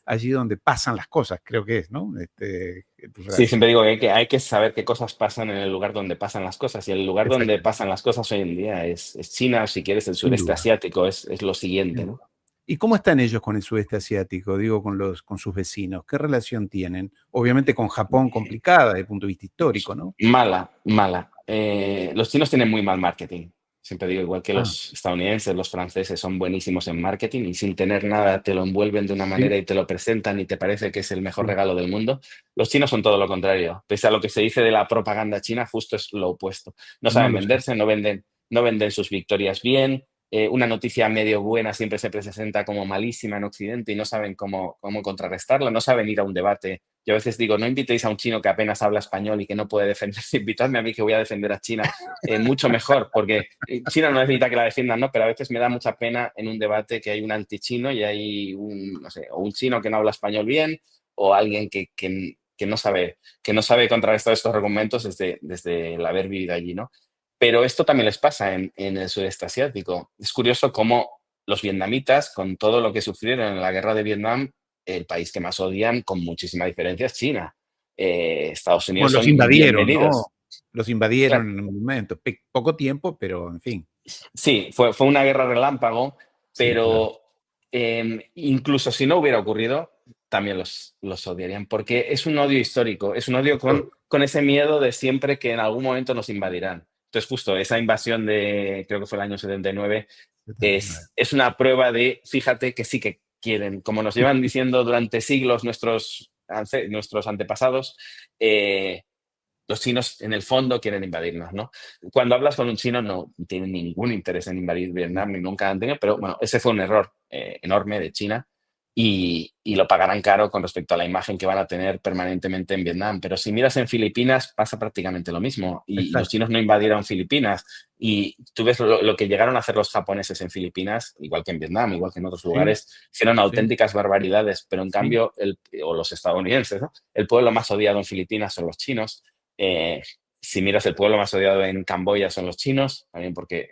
allí donde pasan las cosas, creo que es, ¿no? Tu Sí, frase. siempre digo que hay que saber qué cosas pasan en el lugar donde pasan las cosas. Y el lugar donde Exactamente, pasan las cosas hoy en día es China, si quieres, el sin sureste duda, asiático, es lo sin siguiente, ¿no? duda. ¿Y cómo están ellos con el sudeste asiático? Digo, con sus vecinos. ¿Qué relación tienen? Obviamente con Japón complicada desde el punto de vista histórico, ¿no? Mala, mala. Los chinos tienen muy mal marketing. Siempre digo, igual que Ah, los estadounidenses, los franceses son buenísimos en marketing y sin tener nada te lo envuelven de una sí, manera y te lo presentan y te parece que es el mejor sí, regalo del mundo. Los chinos son todo lo contrario. Pese a lo que se dice de la propaganda china, justo es lo opuesto. No no saben lo sé. venderse, no venden sus victorias bien. Una noticia medio buena siempre se presenta como malísima en Occidente y no saben cómo contrarrestarla, no saben ir a un debate. Yo a veces digo: no invitéis a un chino que apenas habla español y que no puede defenderse, invitadme a mí que voy a defender a China, mucho mejor, porque China no necesita que la defiendan, ¿no? Pero a veces me da mucha pena en un debate que hay un antichino y hay no sé, o un chino que no habla español bien, o alguien que no sabe contrarrestar estos argumentos desde el haber vivido allí, ¿no? Pero esto también les pasa en el sudeste asiático. Es curioso cómo los vietnamitas, con todo lo que sufrieron en la guerra de Vietnam, el país que más odian, con muchísima diferencia, es China. Estados Unidos Bueno, los son invadieron, ¿no? bienvenidos. Los Claro, invadieron en un momento, poco tiempo, pero en fin. sí, fue una guerra relámpago, Sí, claro. pero incluso si no hubiera ocurrido, también los odiarían, porque es un odio histórico, es un odio con ese miedo de siempre que en algún momento nos invadirán. Entonces, justo esa invasión de, creo que fue el año 79, 79. es una prueba de, fíjate que sí que quieren, como nos llevan diciendo durante siglos nuestros antepasados, los chinos en el fondo quieren invadirnos, ¿no? Cuando hablas con un chino no tienen ningún interés en invadir Vietnam ni nunca han tenido, pero bueno, ese fue un error enorme de China y lo pagarán caro con respecto a la imagen que van a tener permanentemente en Vietnam. Pero si miras en Filipinas pasa prácticamente lo mismo y los Exacto. chinos no invadieron Filipinas y tú ves lo que llegaron a hacer los japoneses en Filipinas, igual que en Vietnam, igual que en otros Sí, lugares, hicieron sí, auténticas barbaridades, pero en sí. cambio, o los estadounidenses, ¿no? El pueblo más odiado en Filipinas son los chinos. Si miras el pueblo más odiado en Camboya son los chinos, también porque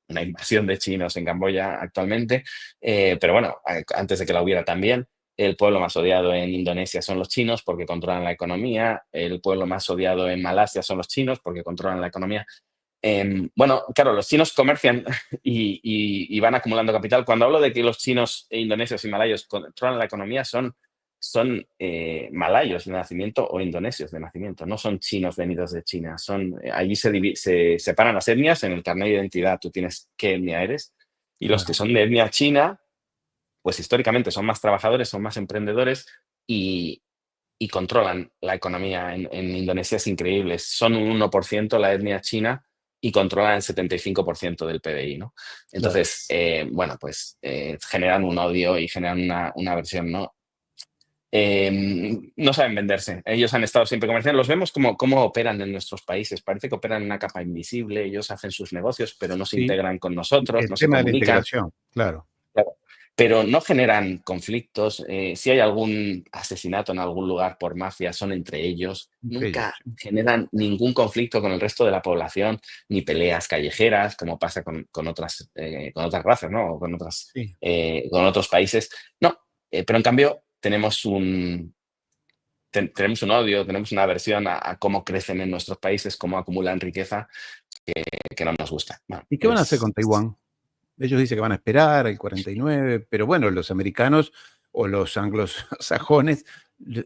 una invasión de chinos en Camboya actualmente, pero bueno, antes de que la hubiera también. El pueblo más odiado en Indonesia son los chinos porque controlan la economía. El pueblo más odiado en Malasia son los chinos porque controlan la economía. Bueno, claro, los chinos comercian y van acumulando capital. Cuando hablo de que los chinos, indonesios y malayos controlan la economía, son malayos de nacimiento o indonesios de nacimiento, no son chinos venidos de China. Allí se separan las etnias en el carnet de identidad, tú tienes qué etnia eres, y los que Claro. son de etnia china, pues históricamente son más trabajadores, son más emprendedores y, y controlan la economía en Indonesia, es increíble. Son un 1% la etnia china y controlan el 75% del PBI, ¿no? Claro. Entonces, bueno, pues generan un odio y generan una aversión, ¿no? No saben venderse. Ellos han estado siempre comerciando. Los vemos como operan en nuestros países. Parece que operan en una capa invisible. Ellos hacen sus negocios, pero no se Sí, integran con nosotros, el no se tema de la comunican. integración, claro. Claro. Pero no generan conflictos. Si hay algún asesinato en algún lugar por mafia, son entre ellos. Entre ellos, Nunca sí. generan ningún conflicto con el resto de la población, ni peleas callejeras, como pasa con otras razas, ¿no? O Sí. con otros países. No, pero en cambio tenemos un odio, tenemos una aversión a cómo crecen en nuestros países, cómo acumulan riqueza, que no nos gusta. Bueno, ¿Y qué van a hacer con Taiwán? Ellos dicen que van a esperar el 49, pero bueno, los americanos o los anglosajones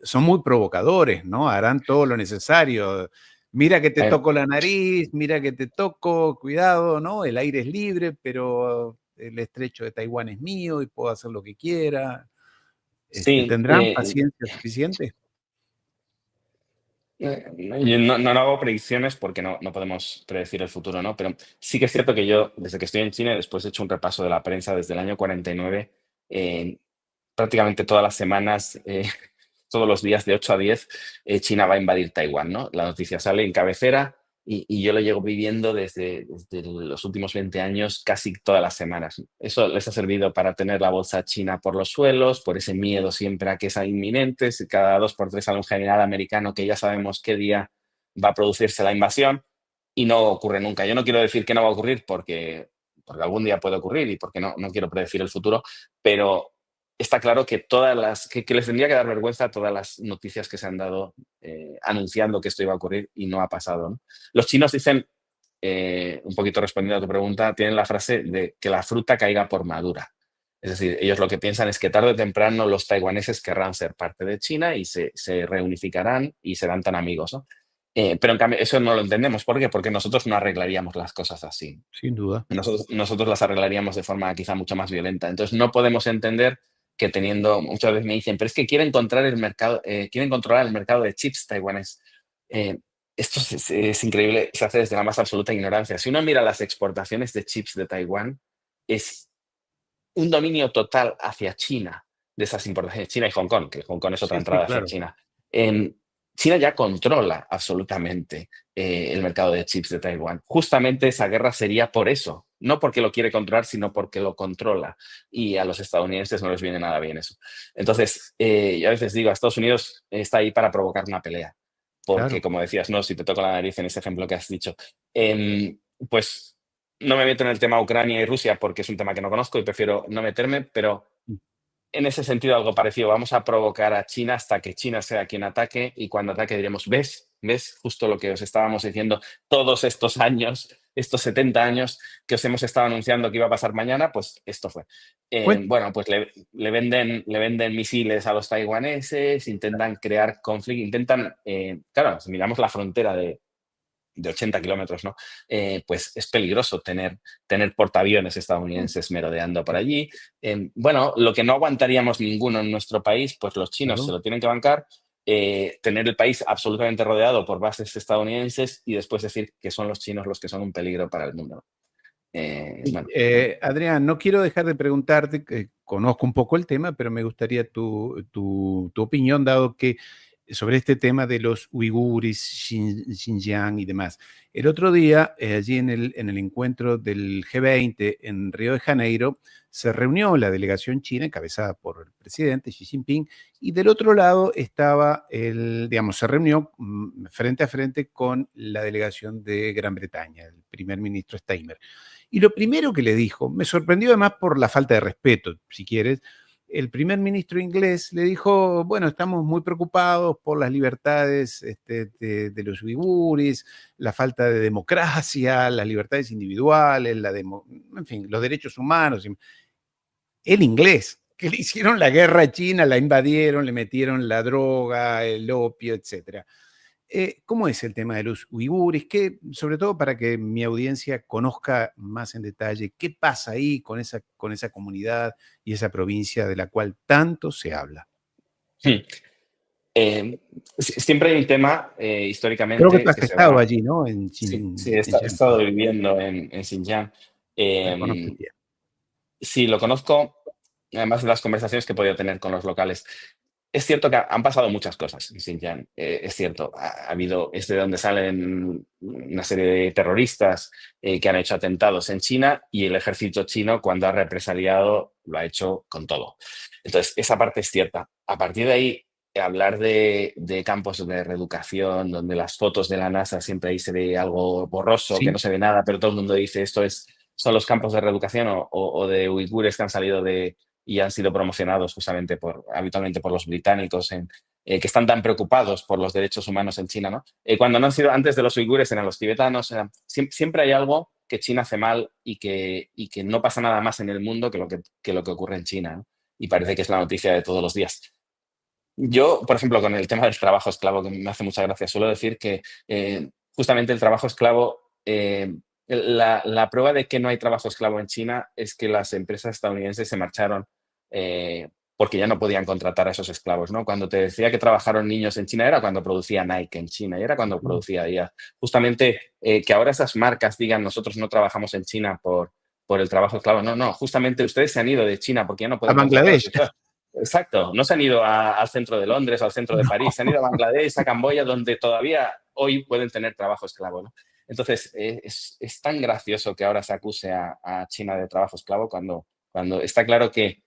son muy provocadores, ¿no? Harán todo lo necesario. Mira que te eh, toco la nariz, mira que te toco, cuidado, ¿no? El aire es libre, pero el estrecho de Taiwán es mío y puedo hacer lo que quiera. sí, ¿Tendrán paciencia suficiente? yo no hago predicciones porque no podemos predecir el futuro, ¿no? Pero sí que es cierto que yo, desde que estoy en China, después he hecho un repaso de la prensa desde el año 49, eh, prácticamente todas las semanas, todos los días de 8 a 10, China va a invadir Taiwán, ¿no? La noticia sale en cabecera y yo lo llevo viviendo desde los últimos 20 años casi todas las semanas. Eso les ha servido para tener la bolsa china por los suelos, por ese miedo siempre a que es inminente. Si cada 2 por 3 sale un general americano que ya sabemos qué día va a producirse la invasión y no ocurre nunca. Yo no quiero decir que no va a ocurrir porque algún día puede ocurrir y porque no quiero predecir el futuro, pero está claro que que les tendría que dar vergüenza a todas las noticias que se han dado anunciando que esto iba a ocurrir y no ha pasado, ¿no? Los chinos dicen, un poquito respondiendo a tu pregunta, tienen la frase de que la fruta caiga por madura. Es decir, ellos lo que piensan es que tarde o temprano los taiwaneses querrán ser parte de China y se reunificarán y serán tan amigos, ¿no? Pero en cambio, eso no lo entendemos. ¿Por qué? Porque nosotros no arreglaríamos las cosas así. Sin duda. Nosotros las arreglaríamos de forma quizá mucho más violenta. Entonces, no podemos entender que muchas veces me dicen, pero es que quieren controlar el mercado de chips taiwanés. Eh, Esto es increíble, se hace desde la más absoluta ignorancia. Si uno mira las exportaciones de chips de Taiwán, es un dominio total hacia China, de esas importaciones, China y Hong Kong, que Hong Kong es otra Sí, sí, entrada hacia claro. China. Em, China ya controla absolutamente el mercado de chips de Taiwán. Justamente esa guerra sería por eso, no porque lo quiere controlar, sino porque lo controla. Y a los estadounidenses no les viene nada bien eso. Entonces, yo a veces digo, Estados Unidos está ahí para provocar una pelea. Porque, Claro, como decías, no, si te toco la nariz en ese ejemplo que has dicho, pues no me meto en el tema Ucrania y Rusia porque es un tema que no conozco y prefiero no meterme, pero mm, en ese sentido, algo parecido. Vamos a provocar a China hasta que China sea quien ataque y cuando ataque diremos, ¿ves? ¿Ves? Justo lo que os estábamos diciendo todos estos años, estos 70 años que os hemos estado anunciando que iba a pasar mañana, pues esto fue. cuen- Bueno, pues le venden misiles a los taiwaneses, intentan crear conflicto, intentan, claro, si miramos la frontera de 80 kilómetros, ¿no? Pues es peligroso tener portaaviones estadounidenses merodeando por allí. Bueno, lo que no aguantaríamos ninguno en nuestro país, pues los chinos se claro. lo tienen que bancar, tener el país absolutamente rodeado por bases estadounidenses y después decir que son los chinos los que son un peligro para el mundo. Sí, Bueno, Adrián, no quiero dejar de preguntarte, que conozco un poco el tema, pero me gustaría tu opinión, dado que sobre este tema de los uigures, Xinjiang y demás. El otro día, allí en el encuentro del G20 en Río de Janeiro, se reunió la delegación china encabezada por el presidente Xi Jinping y del otro lado estaba digamos, se reunió frente a frente con la delegación de Gran Bretaña, el primer ministro Steinmeier. Y lo primero que le dijo, me sorprendió además por la falta de respeto, si quieres, el primer ministro inglés le dijo, bueno, estamos muy preocupados por las libertades de los uigures, la falta de democracia, las libertades individuales, en fin, los derechos humanos. El inglés, que le hicieron la guerra a China, la invadieron, le metieron la droga, el opio, etcétera. ¿Cómo es el tema de los uigures? Sobre todo para que mi audiencia conozca más en detalle qué pasa ahí con esa comunidad y esa provincia de la cual tanto se habla. hmm, siempre hay un tema Creo que tú históricamente has que se estado va. allí, ¿no? En Sí, sí, he Xinjiang. estado viviendo en Xinjiang. Conoces Eh, bien. Sí, lo conozco, además de las conversaciones que he podido tener con los locales. Es cierto que han pasado muchas cosas en Xinjiang, es cierto. Ha habido, es de donde salen una serie de terroristas que han hecho atentados en China y el ejército chino, cuando ha represaliado, lo ha hecho con todo. Entonces, esa parte es cierta. A partir de ahí, hablar de campos de reeducación, donde las fotos de la NASA siempre ahí se ve algo borroso, que no Sí, se ve nada, pero todo el mundo dice son los campos de reeducación o de uigures que han salido y han sido promocionados justamente habitualmente por los británicos, que están tan preocupados por los derechos humanos en China, ¿no? Cuando no han sido antes de los uigures, eran los tibetanos. Siempre hay algo que China hace mal y que no pasa nada más en el mundo que lo que ocurre en China, ¿no? Y parece que es la noticia de todos los días. Yo, por ejemplo, con el tema del trabajo esclavo, que me hace mucha gracia, suelo decir que justamente el trabajo esclavo, la prueba de que no hay trabajo esclavo en China es que las empresas estadounidenses se marcharon eh, porque ya no podían contratar a esos esclavos, ¿no? Cuando te decía que trabajaron niños en China era cuando producía Nike en China y era cuando producía IA. Justamente que ahora esas marcas digan nosotros no trabajamos en China por el trabajo esclavo. No, no, justamente ustedes se han ido de China porque ya no a pueden contratar a Bangladesh. sus esclavos. Exacto, no se han ido al centro de Londres o al centro de París, se han ido a Bangladesh, a Camboya, donde todavía hoy pueden tener trabajo esclavo, ¿no? Entonces, es tan gracioso que ahora se acuse a China de trabajo esclavo cuando está claro que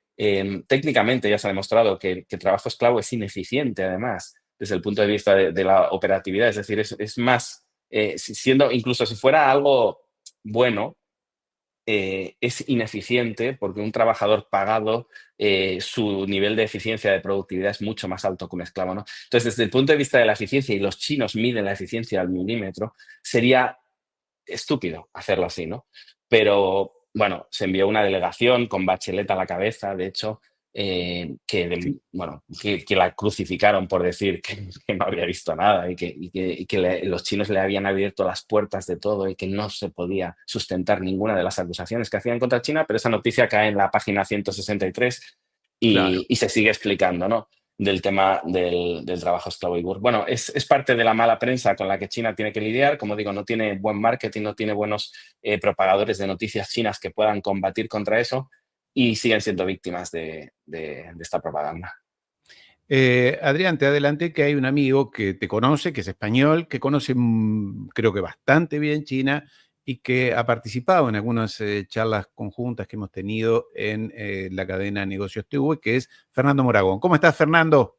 técnicamente ya se ha demostrado que el trabajo esclavo es ineficiente, además, desde el punto de vista de la operatividad. Es decir, es más, siendo, incluso si fuera algo bueno, es ineficiente porque un trabajador pagado, su nivel de eficiencia de productividad es mucho más alto que un esclavo, ¿no? Entonces, desde el punto de vista de la eficiencia, y los chinos miden la eficiencia al milímetro, sería estúpido hacerlo así, ¿no? Pero bueno, se envió una delegación con Bachelet a la cabeza, de hecho, Sí, bueno, que la crucificaron por decir que no había visto nada y que los chinos le habían abierto las puertas de todo y que no se podía sustentar ninguna de las acusaciones que hacían contra China, pero esa noticia cae en la página 163 claro. y se sigue explicando, ¿no? Del tema del trabajo esclavo uigur. Bueno, es parte de la mala prensa con la que China tiene que lidiar. Como digo, no tiene buen marketing, no tiene buenos propagadores de noticias chinas que puedan combatir contra eso y siguen siendo víctimas de esta propaganda. Adrián, te adelanté que hay un amigo que te conoce, que es español, que conoce, creo que bastante bien China y que ha participado en algunas charlas conjuntas que hemos tenido en la cadena Negocios TV, que es Fernando Moragón. ¿Cómo estás, Fernando?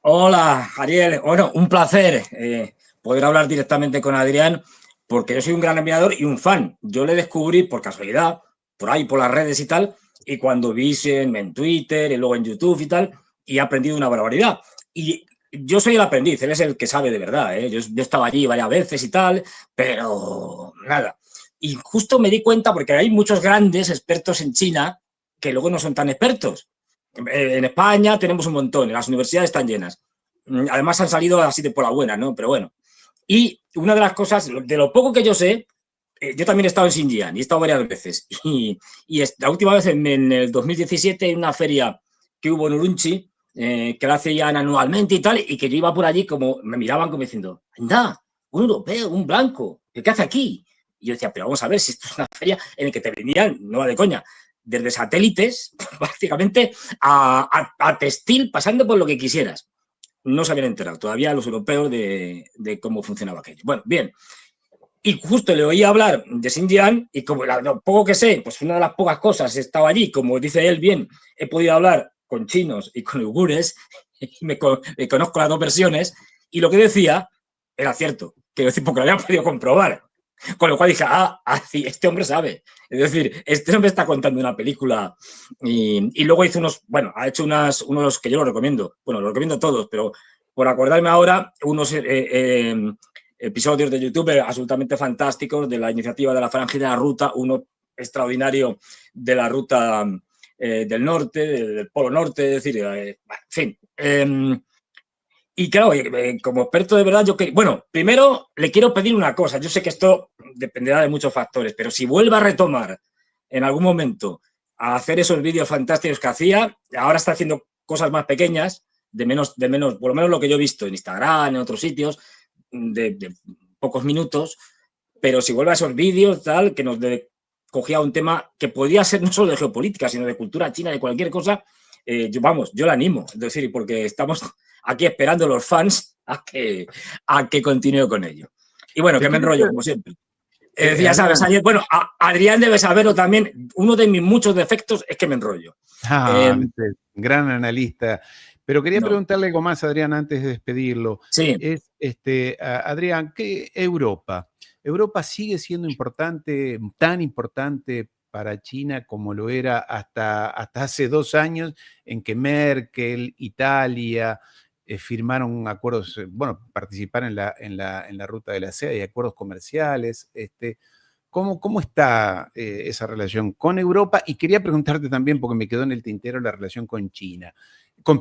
Hola, Ariel. Bueno, un placer poder hablar directamente con Adrián, porque yo soy un gran admirador y un fan. Yo le descubrí por casualidad, por ahí, por las redes y tal, y cuando vi en Twitter y luego en YouTube y tal, y he aprendido una barbaridad. Y yo soy el aprendiz, él es el que sabe de verdad. Yo estaba allí varias veces y tal, pero nada. Y justo me di cuenta, porque hay muchos grandes expertos en China que luego no son tan expertos. En España tenemos un montón, las universidades están llenas. Además han salido así de por la buena, ¿no? Pero bueno. Y una de las cosas, de lo poco que yo sé, yo también he estado en Xinjiang y he estado varias veces. Y la última vez en el 2017 en una feria que hubo en Urumqi, que la hacían anualmente y tal, y que yo iba por allí como, me miraban como diciendo, anda, un europeo, un blanco, ¿qué hace aquí? Y yo decía, pero vamos a ver si esto es una feria en la que te venían, no va de coña, desde satélites prácticamente a textil, pasando por lo que quisieras. No se habían enterado todavía los europeos de cómo funcionaba aquello. Bueno, bien. Y justo le oí hablar de Xinjiang y como lo poco que sé, pues una de las pocas cosas he estado allí, como dice él bien, he podido hablar con chinos y con uigures, y me conozco las dos versiones, y lo que decía era cierto, quiero decir, porque lo había podido comprobar. Con lo cual dije, sí, este hombre sabe. Es decir, este hombre está contando una película y luego hizo ha hecho unos que yo lo recomiendo. Bueno, lo recomiendo a todos, pero por acordarme ahora, unos episodios de YouTube absolutamente fantásticos de la iniciativa de la Falange de la Ruta, uno extraordinario de la ruta del norte, del Polo Norte, es decir, en fin. Y claro, como experto de verdad, bueno, primero le quiero pedir una cosa. Yo sé que esto dependerá de muchos factores, pero si vuelve a retomar en algún momento a hacer esos vídeos fantásticos que hacía, ahora está haciendo cosas más pequeñas, de menos, por lo menos lo que yo he visto en Instagram, en otros sitios, de pocos minutos, pero si vuelve a esos vídeos, tal, que cogía un tema que podía ser no solo de geopolítica, sino de cultura china, de cualquier cosa, yo la animo, es decir, porque estamos aquí esperando los fans a que continúe con ello. Y bueno, Te que me quiero enrollo, como siempre. Ya sabes, Adrián. bueno, Adrián debe saberlo también. Uno de mis muchos defectos es que me enrollo. Gran analista. Pero quería No, preguntarle algo más, Adrián, antes de despedirlo. sí. Es, Adrián, ¿qué Europa? ¿Europa sigue siendo importante, tan importante para China como lo era hasta hace 2 años, en que Merkel, Italia, firmaron acuerdos, bueno, participar en la ruta de la seda y acuerdos comerciales? ¿Cómo está esa relación con Europa? Y quería preguntarte también, porque me quedó en el tintero, la relación con China,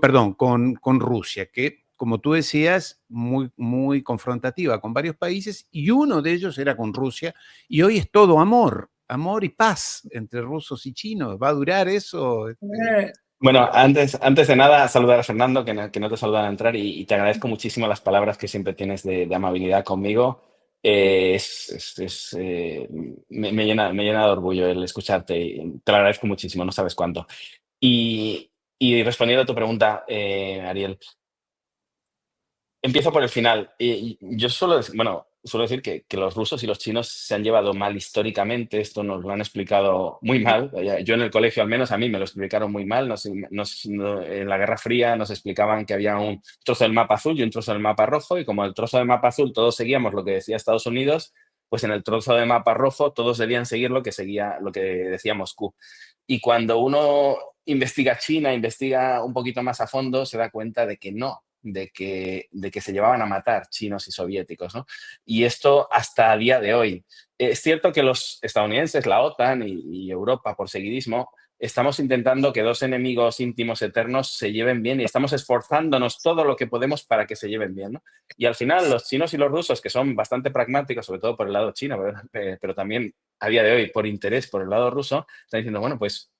perdón, con Rusia, que, como tú decías, muy confrontativa con varios países, y uno de ellos era con Rusia, y hoy es todo amor y paz entre rusos y chinos. ¿Va a durar eso? Bueno, antes de nada, saludar a Fernando, que no te saludaba al entrar, y te agradezco muchísimo las palabras que siempre tienes de amabilidad conmigo. Me llena de orgullo el escucharte y te lo agradezco muchísimo, no sabes cuánto. Y respondiendo a tu pregunta, Ariel, empiezo por el final. Yo suelo decir que los rusos y los chinos se han llevado mal históricamente. Esto nos lo han explicado muy mal. Yo en el colegio, al menos a mí me lo explicaron muy mal. En la Guerra Fría nos explicaban que había un trozo del mapa azul y un trozo del mapa rojo, y como el trozo del mapa azul todos seguíamos lo que decía Estados Unidos, pues en el trozo de mapa rojo todos debían seguir lo que decía Moscú. Y cuando uno investiga China, investiga un poquito más a fondo, se da cuenta de que no, de que se llevaban a matar chinos y soviéticos, ¿no? Y esto hasta a día de hoy. Es cierto que los estadounidenses, la OTAN y Europa, por seguidismo, estamos intentando que dos enemigos íntimos eternos se lleven bien, y estamos esforzándonos todo lo que podemos para que se lleven bien, ¿no? Y al final los chinos y los rusos, que son bastante pragmáticos, sobre todo por el lado chino, pero también a día de hoy por interés por el lado ruso, están diciendo, bueno, pues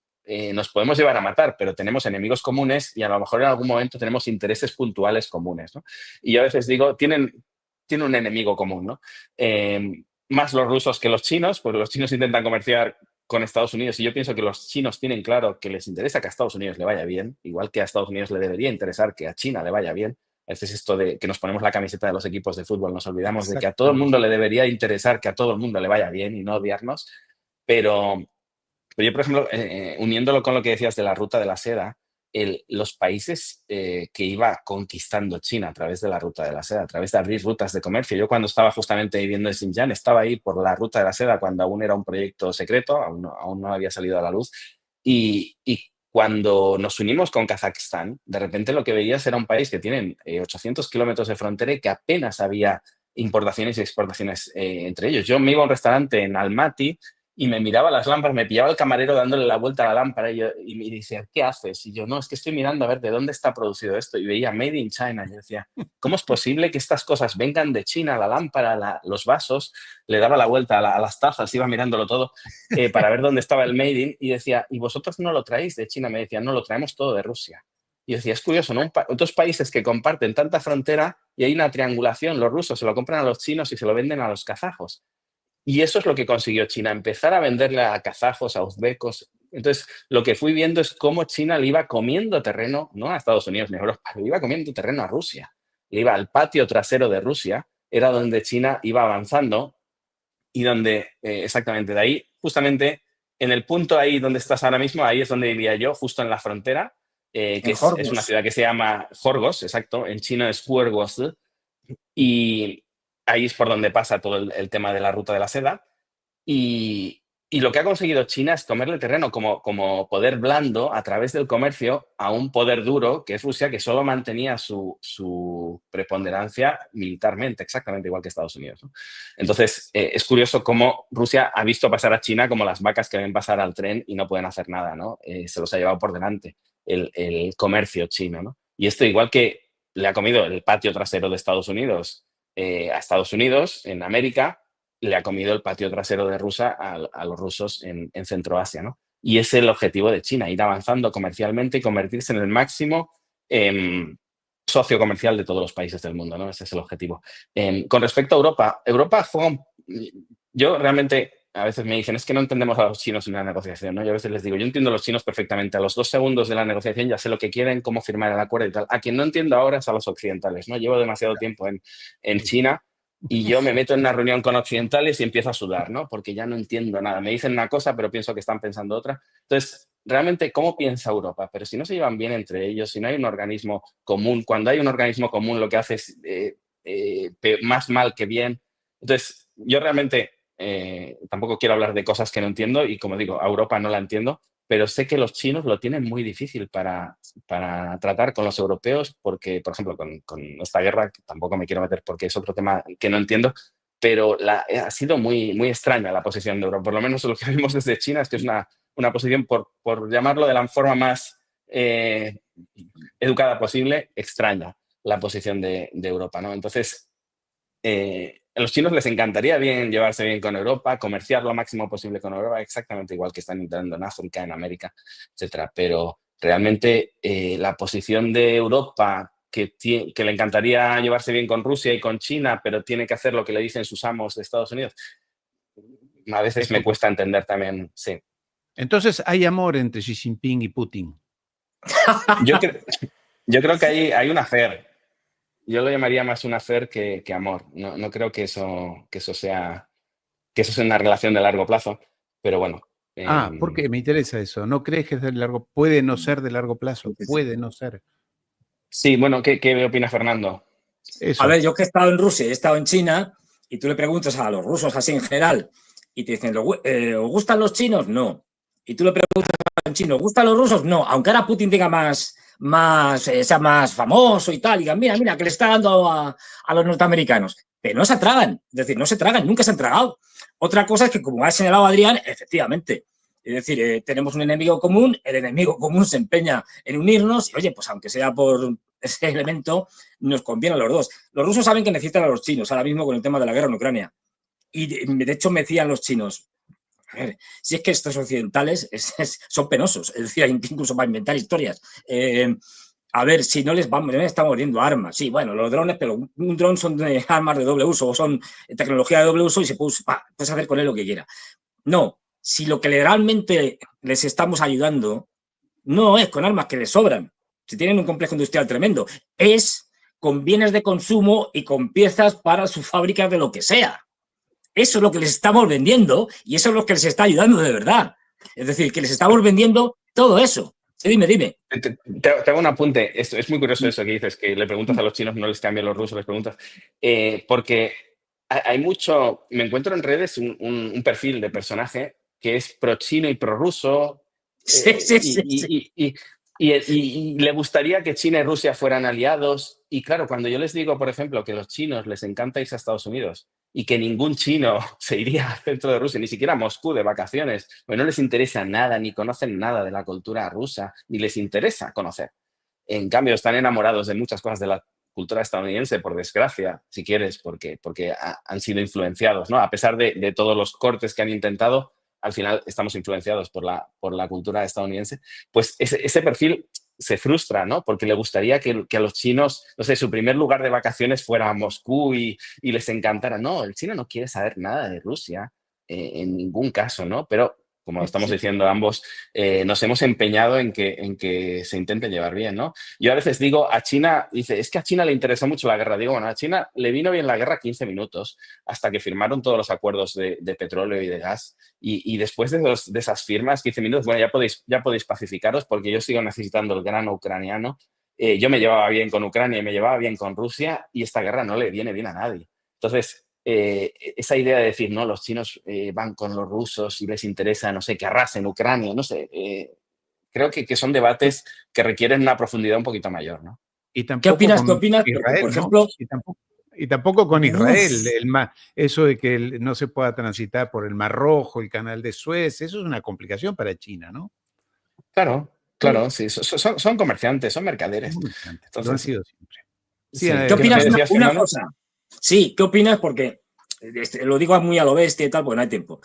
nos podemos llevar a matar, pero tenemos enemigos comunes y a lo mejor en algún momento tenemos intereses puntuales comunes, ¿no? Y yo a veces digo, tienen un enemigo común, ¿no? Más los rusos que los chinos, pues los chinos intentan comerciar con Estados Unidos, y yo pienso que los chinos tienen claro que les interesa que a Estados Unidos le vaya bien, igual que a Estados Unidos le debería interesar que a China le vaya bien, A veces esto de que nos ponemos la camiseta de los equipos de fútbol, nos olvidamos de que a todo el mundo le debería interesar que a todo el mundo le vaya bien y no odiarnos, pero yo, por ejemplo, uniéndolo con lo que decías de la ruta de la seda, los países que iba conquistando China a través de la ruta de la seda, a través de abrir rutas de comercio. Yo cuando estaba justamente viviendo en Xinjiang, estaba ahí por la ruta de la seda cuando aún era un proyecto secreto, aún no había salido a la luz. Y cuando nos unimos con Kazajstán, de repente lo que veías era un país que tienen 800 kilómetros de frontera y que apenas había importaciones y exportaciones entre ellos. Yo me iba a un restaurante en Almaty y me miraba las lámparas, me pillaba el camarero dándole la vuelta a la lámpara y me decía, ¿qué haces? Y yo, no, es que estoy mirando a ver de dónde está producido esto. Y veía Made in China. Y yo decía, ¿cómo es posible que estas cosas vengan de China? La lámpara, los vasos. Le daba la vuelta a las tazas, iba mirándolo todo para ver dónde estaba el Made in. Y decía, ¿y vosotros no lo traéis de China? Me decían, no, lo traemos todo de Rusia. Y yo decía, es curioso, ¿no? Otros países que comparten tanta frontera y hay una triangulación. Los rusos se lo compran a los chinos y se lo venden a los kazajos. Y eso es lo que consiguió China, empezar a venderle a kazajos, a uzbecos. Entonces, lo que fui viendo es cómo China le iba comiendo terreno, no a Estados Unidos ni a Europa, le iba comiendo terreno a Rusia. Le iba al patio trasero de Rusia, era donde China iba avanzando y donde, exactamente de ahí, justamente en el punto ahí donde estás ahora mismo, ahí es donde vivía yo, justo en la frontera, que es una ciudad que se llama Jorgos, exacto, en chino es Huergos, y ahí es por donde pasa todo el tema de la ruta de la seda. Y lo que ha conseguido China es comerle terreno como poder blando a través del comercio a un poder duro, que es Rusia, que solo mantenía su preponderancia militarmente, exactamente igual que Estados Unidos, ¿no? Entonces, es curioso cómo Rusia ha visto pasar a China como las vacas que ven pasar al tren y no pueden hacer nada, ¿no? Se los ha llevado por delante el comercio chino, ¿no? Y esto igual que le ha comido el patio trasero de Estados Unidos a Estados Unidos, en América, le ha comido el patio trasero de Rusia a los rusos en Centroasia, ¿no? Y es el objetivo de China, ir avanzando comercialmente y convertirse en el máximo socio comercial de todos los países del mundo, ¿no? Ese es el objetivo. Con respecto a Europa, yo realmente, a veces me dicen, es que no entendemos a los chinos en una negociación, ¿no? Yo a veces les digo, yo entiendo a los chinos perfectamente. A los 2 segundos de la negociación ya sé lo que quieren, cómo firmar el acuerdo y tal. A quien no entiendo ahora es a los occidentales, ¿no? Llevo demasiado tiempo en China y yo me meto en una reunión con occidentales y empiezo a sudar, ¿no? Porque ya no entiendo nada. Me dicen una cosa, pero pienso que están pensando otra. Entonces, realmente, ¿cómo piensa Europa? Pero si no se llevan bien entre ellos, si no hay un organismo común, cuando hay un organismo común lo que hace es más mal que bien. Entonces, yo realmente tampoco quiero hablar de cosas que no entiendo y, como digo, a Europa no la entiendo, pero sé que los chinos lo tienen muy difícil para tratar con los europeos porque, por ejemplo, con esta guerra, que tampoco me quiero meter porque es otro tema que no entiendo, pero ha sido muy, muy extraña la posición de Europa. Por lo menos lo que vimos desde China es que es una posición, por llamarlo de la forma más educada posible, extraña la posición de Europa, ¿no? Entonces, a los chinos les encantaría llevarse bien con Europa, comerciar lo máximo posible con Europa, exactamente igual que están intentando en África, en América, etcétera. Pero realmente la posición de Europa, que le encantaría llevarse bien con Rusia y con China, pero tiene que hacer lo que le dicen sus amos de Estados Unidos, a veces me cuesta entender también, sí. Entonces, ¿hay amor entre Xi Jinping y Putin? Yo creo que hay un affair. Yo lo llamaría más un affair que amor. No creo que eso sea una relación de largo plazo, pero bueno. ¿Por qué? Me interesa eso. ¿No crees que es de largo? Puede no ser de largo plazo, puede no ser. Sí, bueno, ¿qué opina Fernando? Eso. A ver, yo que he estado en Rusia y he estado en China, y tú le preguntas a los rusos así en general, y te dicen, ¿os gustan los chinos? No. Y tú le preguntas a un chino, ¿os gustan los rusos? No. Aunque ahora Putin tenga sea más famoso y tal, y digan, mira, que le está dando a los norteamericanos. Pero no se tragan, es decir, no se tragan, nunca se han tragado. Otra cosa es que, como ha señalado Adrián, efectivamente, es decir, tenemos un enemigo común, el enemigo común se empeña en unirnos, y oye, pues aunque sea por ese elemento, nos conviene a los dos. Los rusos saben que necesitan a los chinos ahora mismo con el tema de la guerra en Ucrania. Y de hecho me decían los chinos, a ver, si es que estos occidentales son penosos, es decir, incluso para inventar historias. A ver, si no les estamos viendo armas. Sí, bueno, los drones, pero un dron son de armas de doble uso o son tecnología de doble uso y se puede hacer con él lo que quiera. No, si lo que realmente les estamos ayudando no es con armas que les sobran, si tienen un complejo industrial tremendo, es con bienes de consumo y con piezas para sus fábricas de lo que sea. Eso es lo que les estamos vendiendo y eso es lo que les está ayudando de verdad. Es decir, que les estamos vendiendo todo eso. Sí, dime. Te hago un apunte. Es muy curioso eso que dices, que le preguntas a los chinos, no les cambian los rusos, les preguntas. Porque hay mucho. Me encuentro en redes un perfil de personaje que es pro chino y pro ruso. Sí. Y le gustaría que China y Rusia fueran aliados. Y claro, cuando yo les digo, por ejemplo, que a los chinos les encanta irse a Estados Unidos y que ningún chino se iría al centro de Rusia, ni siquiera a Moscú de vacaciones, pues no les interesa nada, ni conocen nada de la cultura rusa, ni les interesa conocer. En cambio, están enamorados de muchas cosas de la cultura estadounidense, por desgracia, si quieres, porque han sido influenciados, ¿no? A pesar de todos los cortes que han intentado, al final estamos influenciados por la cultura estadounidense, pues ese perfil se frustra, ¿no? Porque le gustaría que a los chinos, no sé, su primer lugar de vacaciones fuera a Moscú y les encantara. No, el chino no quiere saber nada de Rusia, en ningún caso, ¿no? Pero, como estamos diciendo ambos, nos hemos empeñado en que se intente llevar bien, ¿no? Yo a veces digo, a China, dice, es que a China le interesó mucho la guerra. Digo, bueno, a China le vino bien la guerra 15 minutos, hasta que firmaron todos los acuerdos de petróleo y de gas. Y después de esas firmas, 15 minutos, bueno, ya podéis pacificaros porque yo sigo necesitando el grano ucraniano. Yo me llevaba bien con Ucrania y me llevaba bien con Rusia y esta guerra no le viene bien a nadie. Entonces, esa idea de decir, no, los chinos van con los rusos y les interesa, no sé, que arrasen Ucrania, no sé, creo que son debates que requieren una profundidad un poquito mayor, ¿no? Y ¿Qué tampoco opinas? con Porque, Israel, por ¿no? ejemplo, Y tampoco con Israel, uf, eso de que no se pueda transitar por el Mar Rojo, el Canal de Suez, eso es una complicación para China, ¿no? Claro, sí, son comerciantes, son mercaderes. Lo han Entonces, sido siempre. Sí, sí. ¿qué ¿Qué opinas? decías, Una Fernando? cosa. Sí, ¿qué opinas? Porque lo digo muy a lo bestia y tal, porque no hay tiempo.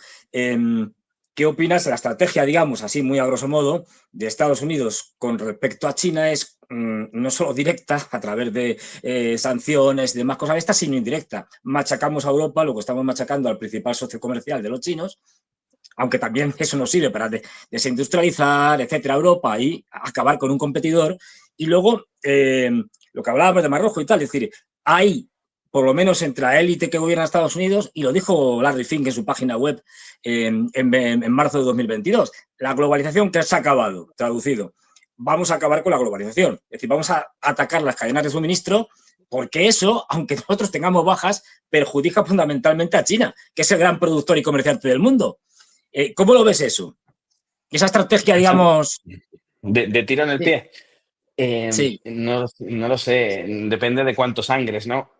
¿Qué opinas de la estrategia, digamos, así muy a grosso modo, de Estados Unidos con respecto a China? Es no solo directa, a través de sanciones y demás cosas de estas, sino indirecta. Machacamos a Europa, lo que estamos machacando al principal socio comercial de los chinos, aunque también eso nos sirve para desindustrializar, etcétera, Europa y acabar con un competidor. Y luego, lo que hablábamos de Marruecos y tal, es decir, hay, por lo menos entre la élite que gobierna Estados Unidos, y lo dijo Larry Fink en su página web en marzo de 2022, la globalización que se ha acabado, traducido. Vamos a acabar con la globalización. Es decir, vamos a atacar las cadenas de suministro porque eso, aunque nosotros tengamos bajas, perjudica fundamentalmente a China, que es el gran productor y comerciante del mundo. ¿Cómo lo ves eso? Esa estrategia, digamos... De tiro en el pie. Sí, No lo sé, depende de cuánto sangres, ¿no?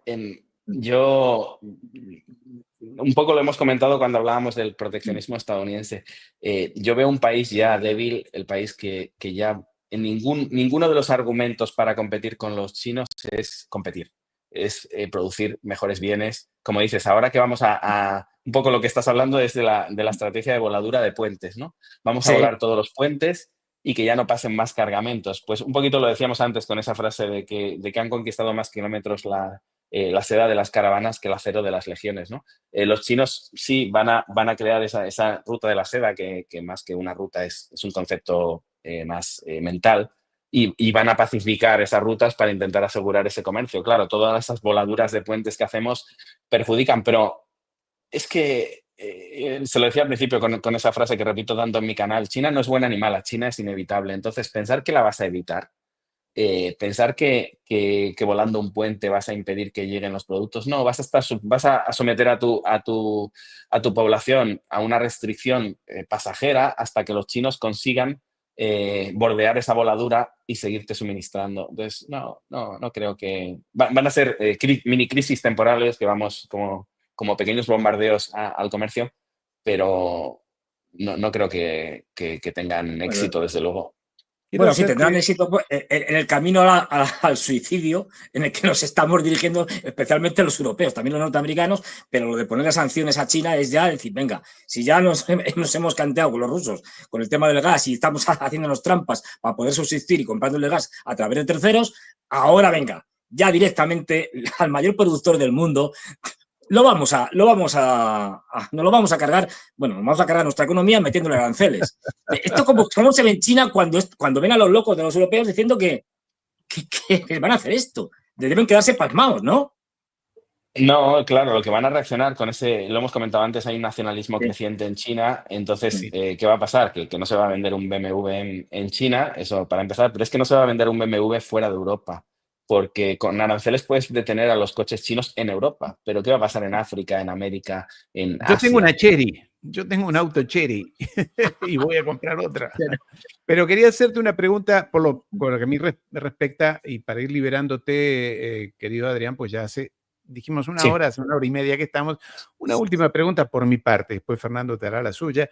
Yo, un poco lo hemos comentado cuando hablábamos del proteccionismo estadounidense. Yo veo un país ya débil, el país que ya en ninguno de los argumentos para competir con los chinos es competir, es producir mejores bienes. Como dices, ahora que vamos un poco lo que estás hablando es de la estrategia de voladura de puentes, ¿no? Vamos a sí, volar todos los puentes y que ya no pasen más cargamentos. Pues un poquito lo decíamos antes con esa frase de que han conquistado más kilómetros la seda de las caravanas que el acero de las legiones, ¿no? Los chinos sí van a crear esa ruta de la seda, que más que una ruta es un concepto más mental, y van a pacificar esas rutas para intentar asegurar ese comercio. Claro, todas esas voladuras de puentes que hacemos perjudican, pero es que, se lo decía al principio con esa frase que repito tanto en mi canal, China no es buena ni mala, China es inevitable. Entonces, pensar que la vas a evitar, pensar que volando un puente vas a impedir que lleguen los productos, no, vas a someter a tu población a una restricción pasajera hasta que los chinos consigan bordear esa voladura y seguirte suministrando. Entonces, no creo que... Van a ser mini crisis temporales que vamos como pequeños bombardeos al comercio, pero no creo que tengan bueno, éxito, desde luego. Quiero sí, tendrán hacerte, éxito pues, en el camino al suicidio en el que nos estamos dirigiendo, especialmente los europeos, también los norteamericanos, pero lo de poner las sanciones a China es ya decir, venga, si ya nos hemos canteado con los rusos con el tema del gas y estamos haciéndonos trampas para poder subsistir y comprándole gas a través de terceros, ahora venga, ya directamente al mayor productor del mundo, nos lo vamos a cargar, bueno, nos vamos a cargar nuestra economía metiéndole aranceles. Esto cómo se ve en China cuando ven a los locos de los europeos diciendo que van a hacer esto. deben quedarse pasmados, ¿no? No, claro, lo que van a reaccionar con ese, lo hemos comentado antes, hay un nacionalismo Sí, creciente en China, entonces, sí. ¿qué va a pasar? Que no se va a vender un BMW en China, eso para empezar, pero es que no se va a vender un BMW fuera de Europa, porque con aranceles puedes detener a los coches chinos en Europa, pero ¿qué va a pasar en África, en América, en Yo tengo una Asia? Chery, yo tengo un auto Chery y voy a comprar otra. Pero, Pero quería hacerte una pregunta por lo que a mí me respecta y para ir liberándote, querido Adrián, pues ya dijimos Sí, hace 1 hora y media que estamos. Una última pregunta por mi parte, después Fernando te hará la suya.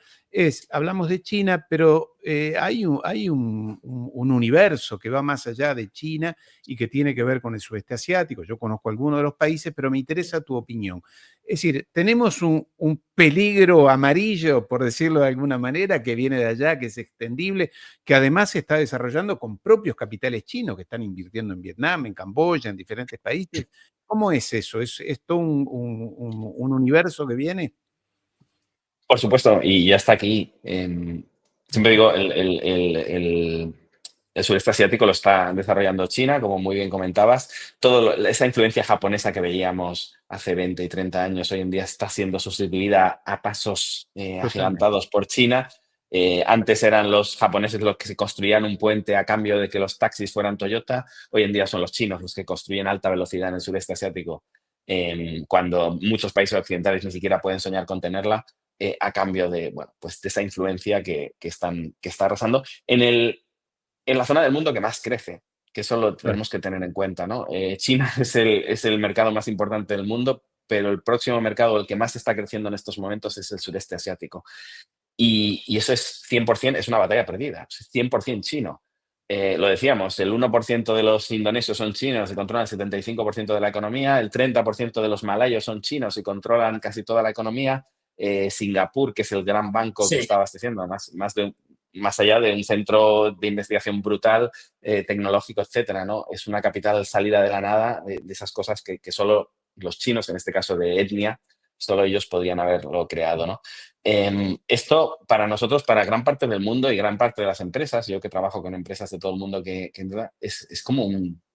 Hablamos de China, pero hay un universo que va más allá de China y que tiene que ver con el sudeste asiático. Yo conozco algunos de los países, pero me interesa tu opinión. Es decir, tenemos un peligro amarillo, por decirlo de alguna manera, que viene de allá, que es extendible, que además se está desarrollando con propios capitales chinos que están invirtiendo en Vietnam, en Camboya, en diferentes países. ¿Cómo es eso? ¿Es todo un universo que viene? por supuesto, y ya está aquí. Siempre digo, el sureste asiático lo está desarrollando China, como muy bien comentabas. Esa influencia japonesa que veíamos hace 20 y 30 años, hoy en día está siendo sustituida a pasos Totalmente. agigantados por China. Antes eran los japoneses los que se construían un puente a cambio de que los taxis fueran Toyota. Hoy en día son los chinos los que construyen alta velocidad en el sureste asiático, cuando muchos países occidentales ni siquiera pueden soñar con tenerla, a cambio de, bueno, pues de esa influencia que está arrasando en la zona del mundo que más crece, que eso lo Claro. tenemos que tener en cuenta, ¿no? China es el mercado más importante del mundo, pero el próximo mercado, el que más está creciendo en estos momentos, es el sureste asiático. Y eso es 100%, es una batalla perdida, es 100% chino. Lo decíamos, el 1% de los indonesios son chinos y controlan el 75% de la economía, el 30% de los malayos son chinos y controlan casi toda la economía. Singapur, que es el gran banco que sí, está abasteciendo, más allá de un centro de investigación brutal, tecnológico, etcétera, ¿no? Es una capital salida de la nada, de esas cosas que solo los chinos, en este caso de etnia, solo ellos podrían haberlo creado, ¿no? Esto para nosotros, para gran parte del mundo y gran parte de las empresas, yo que trabajo con empresas de todo el mundo es como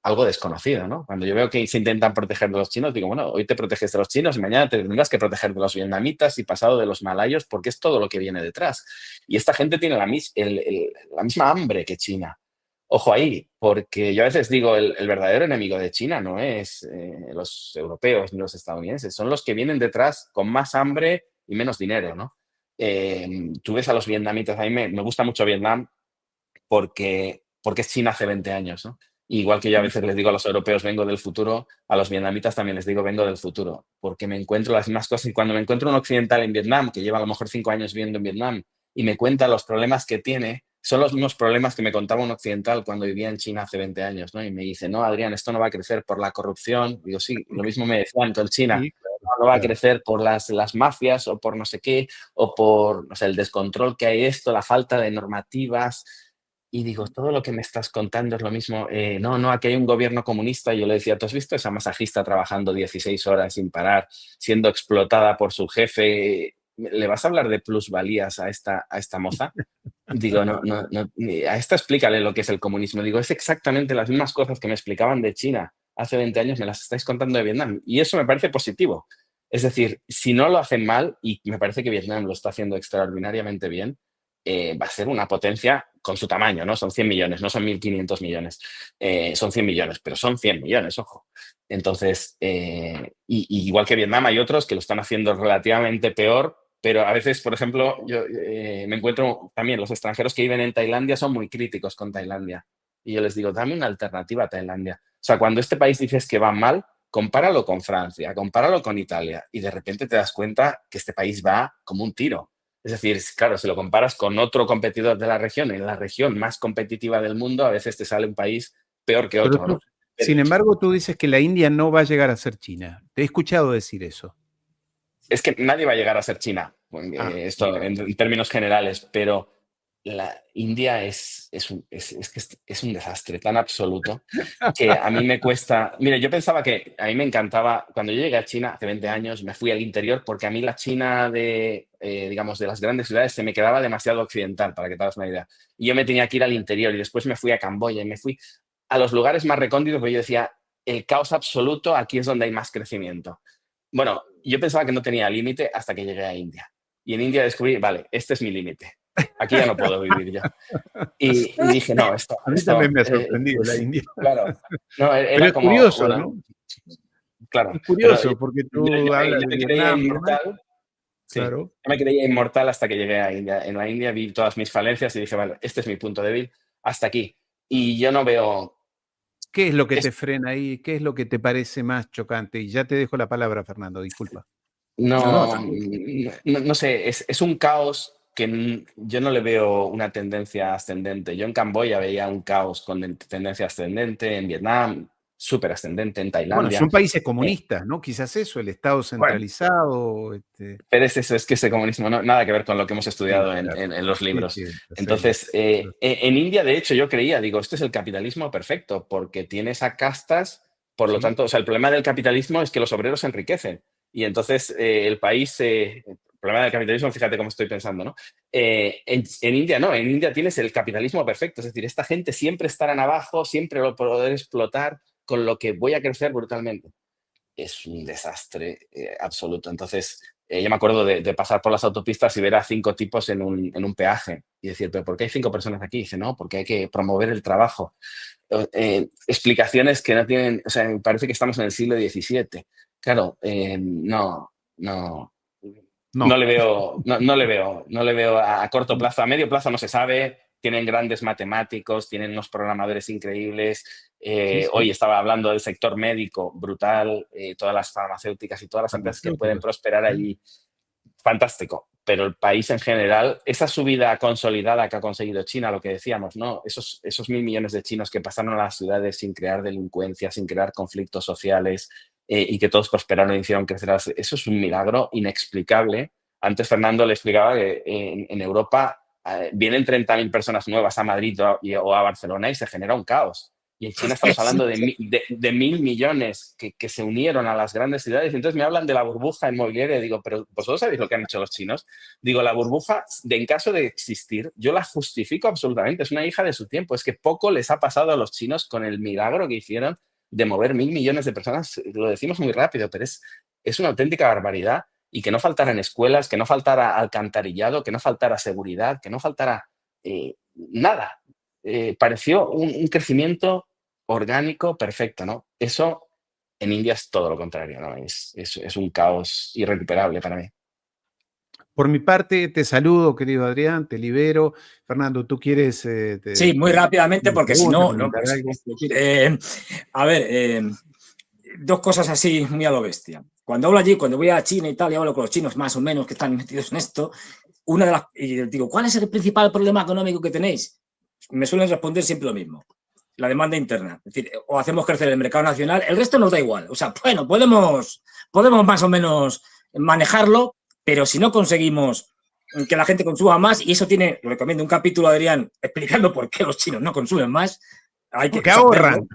algo desconocido, ¿no? Cuando yo veo que se intentan proteger de los chinos, digo, bueno, hoy te proteges de los chinos y mañana te tendrás que proteger de los vietnamitas y pasado de los malayos, porque es todo lo que viene detrás. Y esta gente tiene la misma hambre que China. Ojo ahí, porque yo a veces digo, el verdadero enemigo de China no es los europeos ni los estadounidenses, son los que vienen detrás con más hambre y menos dinero, ¿no? Tú ves a los vietnamitas, a mí me gusta mucho Vietnam porque es China hace 20 años, ¿no? Igual que yo a veces les digo a los europeos vengo del futuro, a los vietnamitas también les digo vengo del futuro, porque me encuentro las mismas cosas y cuando me encuentro un occidental en Vietnam, que lleva a lo mejor 5 años viviendo en Vietnam, y me cuenta los problemas que tiene, son los mismos problemas que me contaba un occidental cuando vivía en China hace 20 años, ¿no? Y me dice, no, Adrián, esto no va a crecer por la corrupción. Digo, sí, lo mismo me decían con China, Sí, claro, no va a claro. crecer por las mafias o por no sé qué, o por, no sé, el descontrol que hay esto, la falta de normativas. Y digo, todo lo que me estás contando es lo mismo. No, no, aquí hay un gobierno comunista. Y yo le decía, ¿tú has visto esa masajista trabajando 16 horas sin parar, siendo explotada por su jefe? ¿Le vas a hablar de plusvalías a esta moza? Digo, no, no, no, a esta explícale lo que es el comunismo. Digo, es exactamente las mismas cosas que me explicaban de China hace 20 años, me las estáis contando de Vietnam. Y eso me parece positivo. Es decir, si no lo hacen mal, y me parece que Vietnam lo está haciendo extraordinariamente bien, va a ser una potencia con su tamaño, ¿no? Son 100 millones, no son 1.500 millones. Son 100 millones, pero son 100 millones, ojo. Entonces, igual que Vietnam, hay otros que lo están haciendo relativamente peor, pero a veces, por ejemplo, yo me encuentro también, los extranjeros que viven en Tailandia son muy críticos con Tailandia. Y yo les digo, dame una alternativa a Tailandia. O sea, cuando este país dices que va mal, compáralo con Francia, compáralo con Italia, y de repente te das cuenta que este país va como un tiro. Es decir, claro, si lo comparas con otro competidor de la región, en la región más competitiva del mundo, a veces te sale un país peor que Pero otro, ¿no? sin embargo, tú dices que la India no va a llegar a ser China. Te he escuchado decir eso. Es que nadie va a llegar a ser China, Ah, esto mira. en términos generales, pero la India es un desastre tan absoluto que a mí me cuesta. Mire, yo pensaba que a mí me encantaba, cuando yo llegué a China hace 20 años, me fui al interior porque a mí la China digamos, de las grandes ciudades se me quedaba demasiado occidental, para que te hagas una idea. Y yo me tenía que ir al interior y después me fui a Camboya y me fui a los lugares más recónditos, porque yo decía, el caos absoluto, aquí es donde hay más crecimiento. Bueno, yo pensaba que no tenía límite hasta que llegué a India. Y en India descubrí, vale, este es mi límite. Aquí ya no puedo vivir yo. Y dije, no, A mí también me ha sorprendido la India. claro. No, Pero era es como, curioso, bueno, ¿no? claro. Es Pero curioso porque tú hablas yo de me creía Vietnam y demás. inmortal. Sí, Claro. yo me creía inmortal hasta que llegué a India. En la India vi todas mis falencias y dije, vale, este es mi punto débil, hasta aquí. Y yo no veo... ¿Qué es lo que es- te frena ahí? ¿Qué es lo que te parece más chocante? Y ya te dejo la palabra, Fernando, disculpa. No, no, tranquilo. no sé, es un caos que yo no le veo una tendencia ascendente. Yo en Camboya veía un caos con tendencia ascendente, en Vietnam súper ascendente, en Bueno, Tailandia. son países Eh, comunistas, ¿no? Quizás eso, el Estado Bueno, centralizado. Pero es que ese comunismo no, nada que ver con lo que hemos Sí, estudiado claro. en los Sí, libros. sí, lo sé, lo sé. Entonces, en India, de hecho, yo creía, digo, este es el capitalismo perfecto, porque tienes a castas, por lo Sí, tanto, o sea, el problema del capitalismo es que los obreros se enriquecen. Y entonces el país, el problema del capitalismo, fíjate cómo estoy pensando, ¿no? En India no, en India tienes el capitalismo perfecto, es decir, esta gente siempre estarán abajo, siempre lo poder explotar, con lo que voy a crecer brutalmente. Es un desastre absoluto. Entonces, yo me acuerdo de pasar por las autopistas y ver a 5 tipos en un peaje y decir, ¿pero por qué hay 5 personas aquí? Y dice, no, porque hay que promover el trabajo. Explicaciones que no tienen, o sea, me parece que estamos en el siglo XVII. Claro, no no. le veo, no le veo a corto plazo, a medio plazo no se sabe. Tienen grandes matemáticos, tienen unos programadores increíbles. Sí, Hoy sí. estaba hablando del sector médico, brutal, todas las farmacéuticas y todas las empresas que pueden Farmacéuticos. prosperar Sí. allí, fantástico. Pero el país en general, esa subida consolidada que ha conseguido China, lo que decíamos, ¿no? Esos 1.000 millones de chinos que pasaron a las ciudades sin crear delincuencia, sin crear conflictos sociales, y que todos prosperaron y hicieron crecer. Eso es un milagro inexplicable. Antes Fernando le explicaba que en Europa vienen 30.000 personas nuevas a Madrid o a Barcelona y se genera un caos. Y en China estamos hablando de 1.000 millones que se unieron a las grandes ciudades. Y entonces me hablan de la burbuja inmobiliaria y digo, pero ¿vosotros sabéis lo que han hecho los chinos? Digo, la burbuja, en caso de existir, yo la justifico absolutamente. Es una hija de su tiempo. Es que poco les ha pasado a los chinos con el milagro que hicieron de mover 1.000 millones de personas. Lo decimos muy rápido, pero es una auténtica barbaridad. Y que no faltaran escuelas, que no faltara alcantarillado, que no faltara seguridad, que no faltara nada. Pareció un crecimiento orgánico perfecto, ¿no? Eso en India es todo lo contrario, ¿no? Es un caos irrecuperable para mí. Por mi parte, te saludo, querido Adrián, te libero. Fernando, ¿tú quieres sí, muy rápidamente, una porque si pregunta, no, no, comentar pues, algo? es decir, a ver, dos cosas así muy a lo bestia. Cuando hablo allí, cuando voy a China y tal, y hablo con los chinos más o menos que están metidos en esto, una de las, y digo, ¿cuál es el principal problema económico que tenéis? Me suelen responder siempre lo mismo. La demanda interna. Es decir, o hacemos crecer el mercado nacional, el resto nos da igual. O sea, bueno, podemos más o menos manejarlo, pero si no conseguimos que la gente consuma más, y eso tiene, lo recomiendo, un capítulo, Adrián, explicando por qué los chinos no consumen más, hay que Porque ahorran. verlo,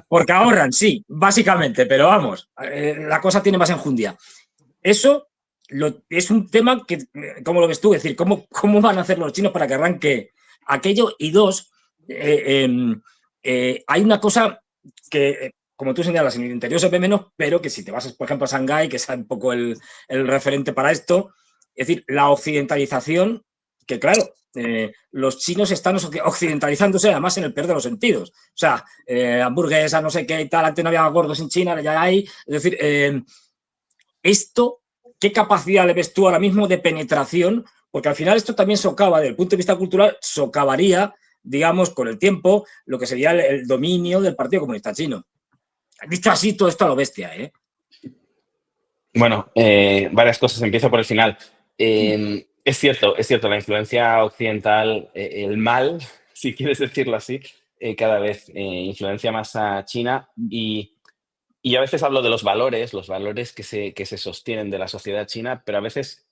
porque ahorran, sí, básicamente, pero vamos, la cosa tiene más enjundia. Eso es un tema que, ¿cómo lo ves tú? Es decir, ¿cómo van a hacer los chinos para que arranque aquello? Y dos, hay una cosa que, como tú señalas, en el interior se ve menos, pero que si te vas, por ejemplo, a Shanghái, que es un poco el referente para esto, es decir, la occidentalización, que claro, los chinos están occidentalizándose además en el peor de los sentidos. O sea, hamburguesa, no sé qué y tal, antes no había gordos en China, ya hay. Es decir, esto, ¿qué capacidad le ves tú ahora mismo de penetración? Porque al final esto también socava, desde el punto de vista cultural, socavaría, digamos, con el tiempo, lo que sería el dominio del Partido Comunista Chino. Dicho así, todo esto a lo bestia, ¿eh? Bueno, varias cosas. Empiezo por el final. Es cierto, la influencia occidental, el mal, si quieres decirlo así, cada vez influencia más a China y a veces hablo de los valores que se sostienen de la sociedad china, pero a veces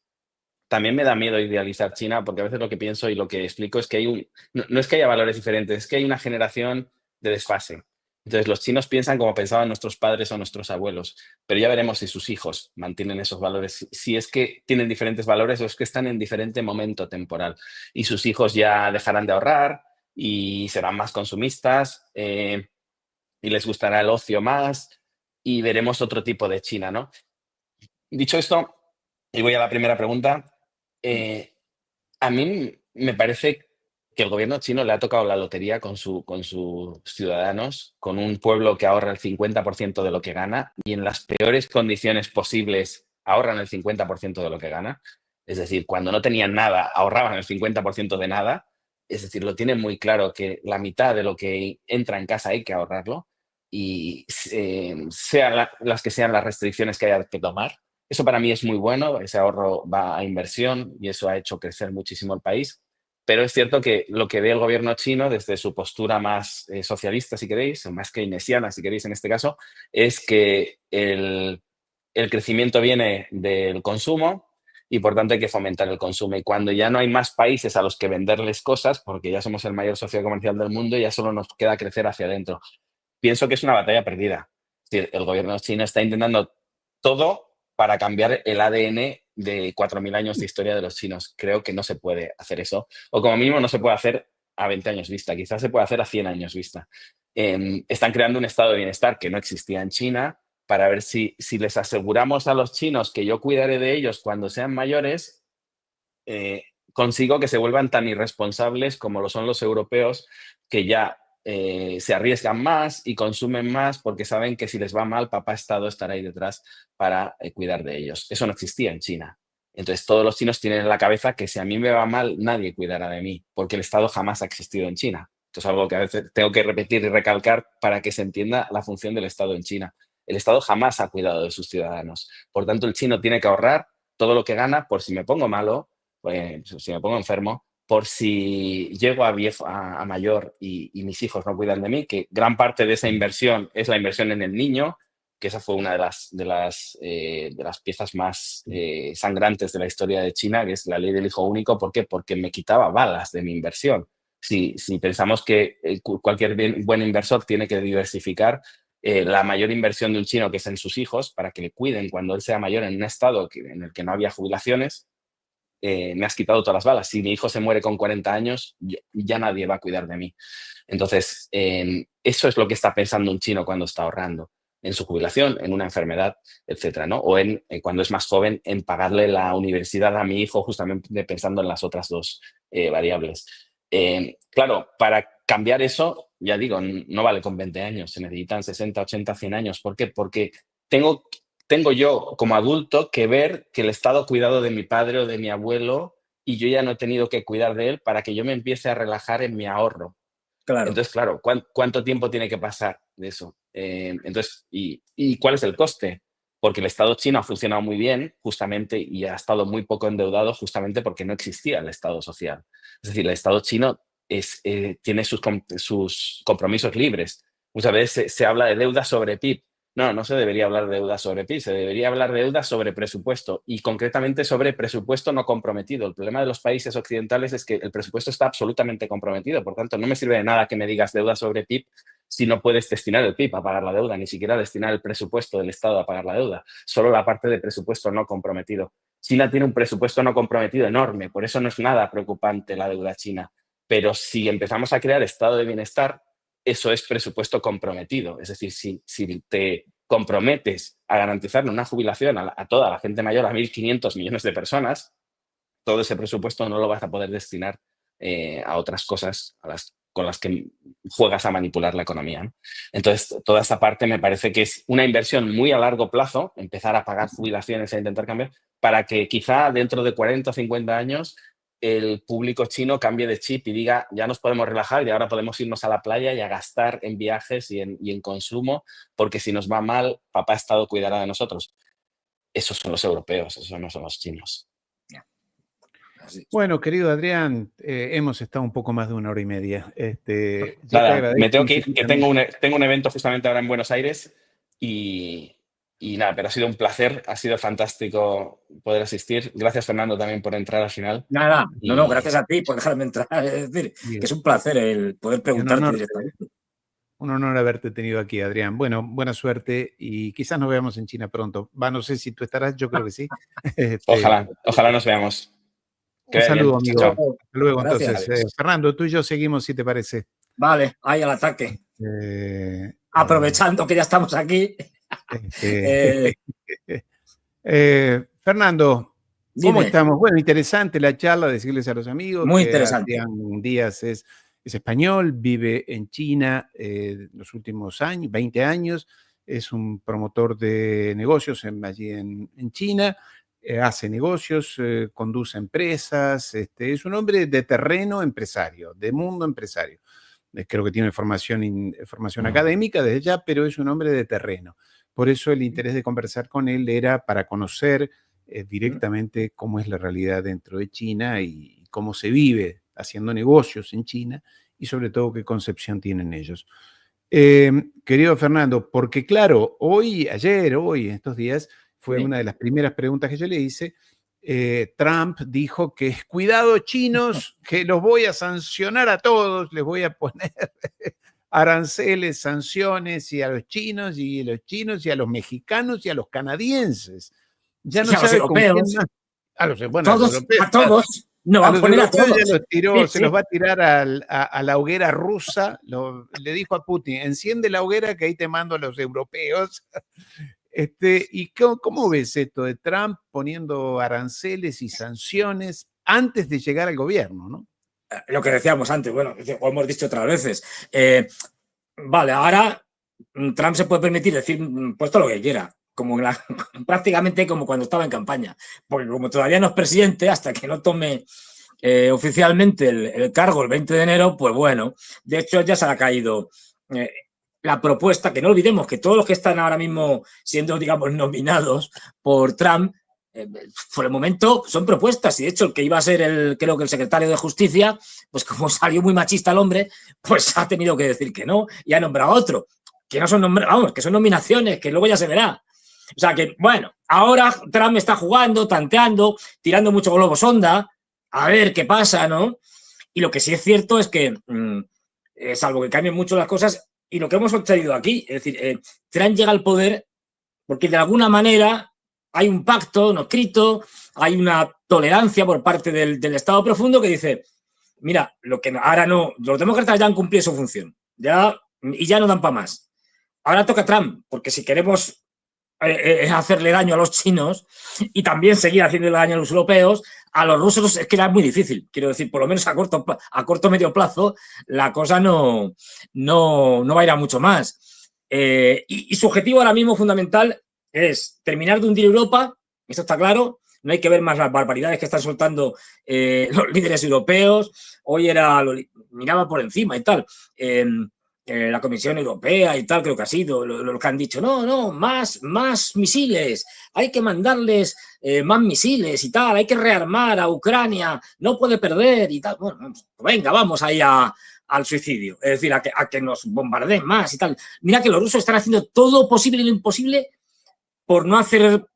también me da miedo idealizar China porque a veces lo que pienso y lo que explico es que no es que haya valores diferentes, es que hay una generación de desfase. Entonces los chinos piensan como pensaban nuestros padres o nuestros abuelos, pero ya veremos si sus hijos mantienen esos valores, si es que tienen diferentes valores o es que están en diferente momento temporal y sus hijos ya dejarán de ahorrar y serán más consumistas. y les gustará el ocio más y veremos otro tipo de China, ¿no? Dicho esto, y voy a la primera pregunta, eh, a mí me parece que el gobierno chino le ha tocado la lotería con sus ciudadanos, con un pueblo que ahorra el 50% de lo que gana y en las peores condiciones posibles ahorran el 50% de lo que gana. Es decir, cuando no tenían nada, ahorraban el 50% de nada. Es decir, lo tienen muy claro que la mitad de lo que entra en casa hay que ahorrarlo y sean las que sean las restricciones que haya que tomar. Eso para mí es muy bueno, ese ahorro va a inversión y eso ha hecho crecer muchísimo el país. Pero es cierto que lo que ve el gobierno chino desde su postura más socialista, si queréis, o más keynesiana, si queréis en este caso, es que el crecimiento viene del consumo y por tanto hay que fomentar el consumo. Y cuando ya no hay más países a los que venderles cosas, porque ya somos el mayor socio comercial del mundo, ya solo nos queda crecer hacia adentro. Pienso que es una batalla perdida. Es decir, el gobierno chino está intentando todo para cambiar el ADN de 4.000 años de historia de los chinos. Creo que no se puede hacer eso, o como mínimo no se puede hacer a 20 años vista, quizás se puede hacer a 100 años vista. Están creando un estado de bienestar que no existía en China para ver si les aseguramos a los chinos que yo cuidaré de ellos cuando sean mayores, consigo que se vuelvan tan irresponsables como lo son los europeos, que ya se arriesgan más y consumen más porque saben que si les va mal, papá Estado estará ahí detrás para cuidar de ellos. Eso no existía en China. Entonces, todos los chinos tienen en la cabeza que si a mí me va mal, nadie cuidará de mí, porque el Estado jamás ha existido en China. Esto es algo que a veces tengo que repetir y recalcar para que se entienda la función del Estado en China. El Estado jamás ha cuidado de sus ciudadanos. Por tanto, el chino tiene que ahorrar todo lo que gana por si me pongo malo, pues, si me pongo enfermo, por si llego a mayor y mis hijos no cuidan de mí, que gran parte de esa inversión es la inversión en el niño, que esa fue una de las piezas más sangrantes de la historia de China, que es la ley del hijo único. ¿Por qué? Porque me quitaba balas de mi inversión. Si pensamos que cualquier buen inversor tiene que diversificar, la mayor inversión de un chino, que es en sus hijos, para que le cuiden cuando él sea mayor en un estado en el que no había jubilaciones, me has quitado todas las balas. Si mi hijo se muere con 40 años, ya nadie va a cuidar de mí. Entonces, eso es lo que está pensando un chino cuando está ahorrando, en su jubilación, en una enfermedad, etcétera, ¿no? O cuando es más joven, en pagarle la universidad a mi hijo, justamente pensando en las otras dos variables. Claro, para cambiar eso, ya digo, no vale con 20 años, se necesitan 60, 80, 100 años. ¿Por qué? Porque tengo yo como adulto que ver que el Estado ha cuidado de mi padre o de mi abuelo y yo ya no he tenido que cuidar de él para que yo me empiece a relajar en mi ahorro. Claro. Entonces, claro, ¿cuánto tiempo tiene que pasar de eso? Entonces, ¿y cuál es el coste? Porque el Estado chino ha funcionado muy bien justamente y ha estado muy poco endeudado justamente porque no existía el Estado social. Es decir, el Estado chino tiene sus compromisos libres. Muchas veces se habla de deuda sobre PIB. No se debería hablar de deuda sobre PIB, se debería hablar de deuda sobre presupuesto y concretamente sobre presupuesto no comprometido. El problema de los países occidentales es que el presupuesto está absolutamente comprometido, por tanto, no me sirve de nada que me digas deuda sobre PIB si no puedes destinar el PIB a pagar la deuda, ni siquiera destinar el presupuesto del Estado a pagar la deuda, solo la parte de presupuesto no comprometido. China tiene un presupuesto no comprometido enorme, por eso no es nada preocupante la deuda china, pero si empezamos a crear estado de bienestar, eso es presupuesto comprometido. Es decir, si te comprometes a garantizarle una jubilación a toda la gente mayor, a 1.500 millones de personas, todo ese presupuesto no lo vas a poder destinar a otras cosas con las que juegas a manipular la economía, ¿no? Entonces, toda esta parte me parece que es una inversión muy a largo plazo, empezar a pagar jubilaciones e intentar cambiar, para que quizá dentro de 40 o 50 años el público chino cambie de chip y diga, ya nos podemos relajar y ahora podemos irnos a la playa y a gastar en viajes y en consumo, porque si nos va mal, papá Estado cuidará de nosotros. Esos son los europeos, esos no son los chinos. Bueno, querido Adrián, hemos estado un poco más de 1 hora y media. Yo te Nada, agradezco me tengo que ir, que infinitamente. tengo un evento justamente ahora en Buenos Aires y nada, pero ha sido un placer, ha sido fantástico poder asistir. Gracias, Fernando, también por entrar al final. Nada, no, Y gracias a ti por dejarme entrar. Es decir, Y que es un placer el poder un preguntarte honor, directamente. un honor haberte tenido aquí, Adrián. Bueno, buena suerte y quizás nos veamos en China pronto. No sé si tú estarás, yo creo que sí. ojalá nos veamos. Que Un vaya bien. saludo, Chao, amigo. chao. Hasta luego, Gracias. entonces. Fernando, tú y yo seguimos, si te parece. Vale, ahí al ataque. Eh, aprovechando que ya estamos aquí. Fernando, ¿cómo Dime, estamos? Bueno, interesante la charla, decirles a los amigos muy que interesante. Adrián Díaz es español, vive en China los últimos años, 20 años, es un promotor de negocios allí en China, hace negocios, conduce empresas, es un hombre de terreno empresario, de mundo empresario. Creo que tiene formación académica desde ya, pero es un hombre de terreno. Por eso el interés de conversar con él era para conocer directamente cómo es la realidad dentro de China y cómo se vive haciendo negocios en China y sobre todo qué concepción tienen ellos. Querido Fernando, porque claro, hoy, estos días, fue una de las primeras preguntas que yo le hice. Trump dijo que cuidado chinos, que los voy a sancionar a todos, les voy a poner aranceles, sanciones y a los chinos y a los mexicanos y a los canadienses. Ya no Y a los sabe con quién europeos, más. Bueno, a los todos, europeos, a todos, nos va a a los poner a europeos ya todos. los tiró, Sí, se sí. los va a tirar a la hoguera rusa. Le dijo a Putin, enciende la hoguera que ahí te mando a los europeos. ¿Y cómo ves esto de Trump poniendo aranceles y sanciones antes de llegar al gobierno, ¿no? Lo que decíamos antes, bueno, lo hemos dicho otras veces. Vale, ahora Trump se puede permitir decir pues todo lo que quiera, prácticamente como cuando estaba en campaña, porque como todavía no es presidente, hasta que no tome oficialmente el cargo el 20 de enero, pues bueno, de hecho ya se le ha caído la propuesta, que no olvidemos que todos los que están ahora mismo siendo, digamos, nominados por Trump, por el momento son propuestas, y de hecho el que iba a ser creo que el secretario de Justicia, pues como salió muy machista el hombre, pues ha tenido que decir que no y ha nombrado a otro, que no son vamos, que son nominaciones, que luego ya se verá. O sea que, bueno, ahora Trump está jugando, tanteando, tirando mucho globo sonda, a ver qué pasa, ¿no? Y lo que sí es cierto es que, salvo que cambien mucho las cosas, y lo que hemos obtenido aquí, es decir, Trump llega al poder porque de alguna manera hay un pacto no escrito, hay una tolerancia por parte del Estado profundo que dice, mira, lo que ahora no, los demócratas ya han cumplido su función, y ya no dan para más. Ahora toca Trump, porque si queremos hacerle daño a los chinos y también seguir haciéndole daño a los europeos, a los rusos es que era muy difícil. Quiero decir, por lo menos a corto medio plazo, la cosa no va a ir a mucho más. Y su objetivo ahora mismo fundamental es terminar de hundir Europa, eso está claro. No hay que ver más las barbaridades que están soltando los líderes europeos. Hoy miraba por encima y tal. La Comisión Europea y tal, creo que ha sido, lo que han dicho, no, más misiles, hay que mandarles más misiles y tal, hay que rearmar a Ucrania, no puede perder y tal. Bueno, venga, vamos ahí al suicidio, es decir, a que nos bombardeen más y tal. Mira que los rusos están haciendo todo posible y lo imposible por no hacer,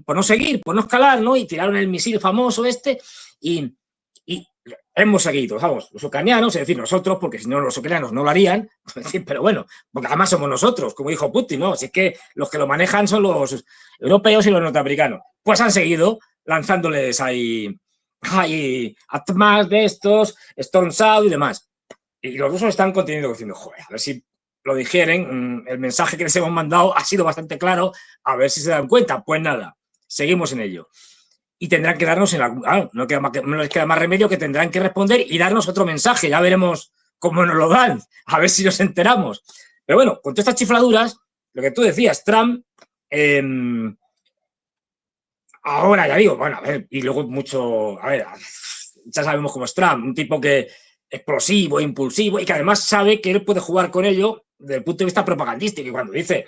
por no seguir, por no escalar, ¿no? Y tiraron el misil famoso y hemos seguido, vamos, los ucranianos, es decir, nosotros, porque si no los ucranianos no lo harían, pero bueno, porque además somos nosotros, como dijo Putin, ¿no? Así que los que lo manejan son los europeos y los norteamericanos. Pues han seguido lanzándoles ahí más de estos, Storm Shadow y demás. Y los rusos están continuando diciendo, joder, a ver si lo digieren, el mensaje que les hemos mandado ha sido bastante claro, a ver si se dan cuenta. Pues nada, seguimos en ello. Y tendrán que darnos, no les queda más remedio que tendrán que responder y darnos otro mensaje. Ya veremos cómo nos lo dan, a ver si nos enteramos. Pero bueno, con todas estas chifladuras, lo que tú decías, Trump, ahora ya digo, bueno, a ver, y luego ya sabemos cómo es Trump, un tipo que explosivo, impulsivo y que además sabe que él puede jugar con ello desde el punto de vista propagandístico. Y cuando dice,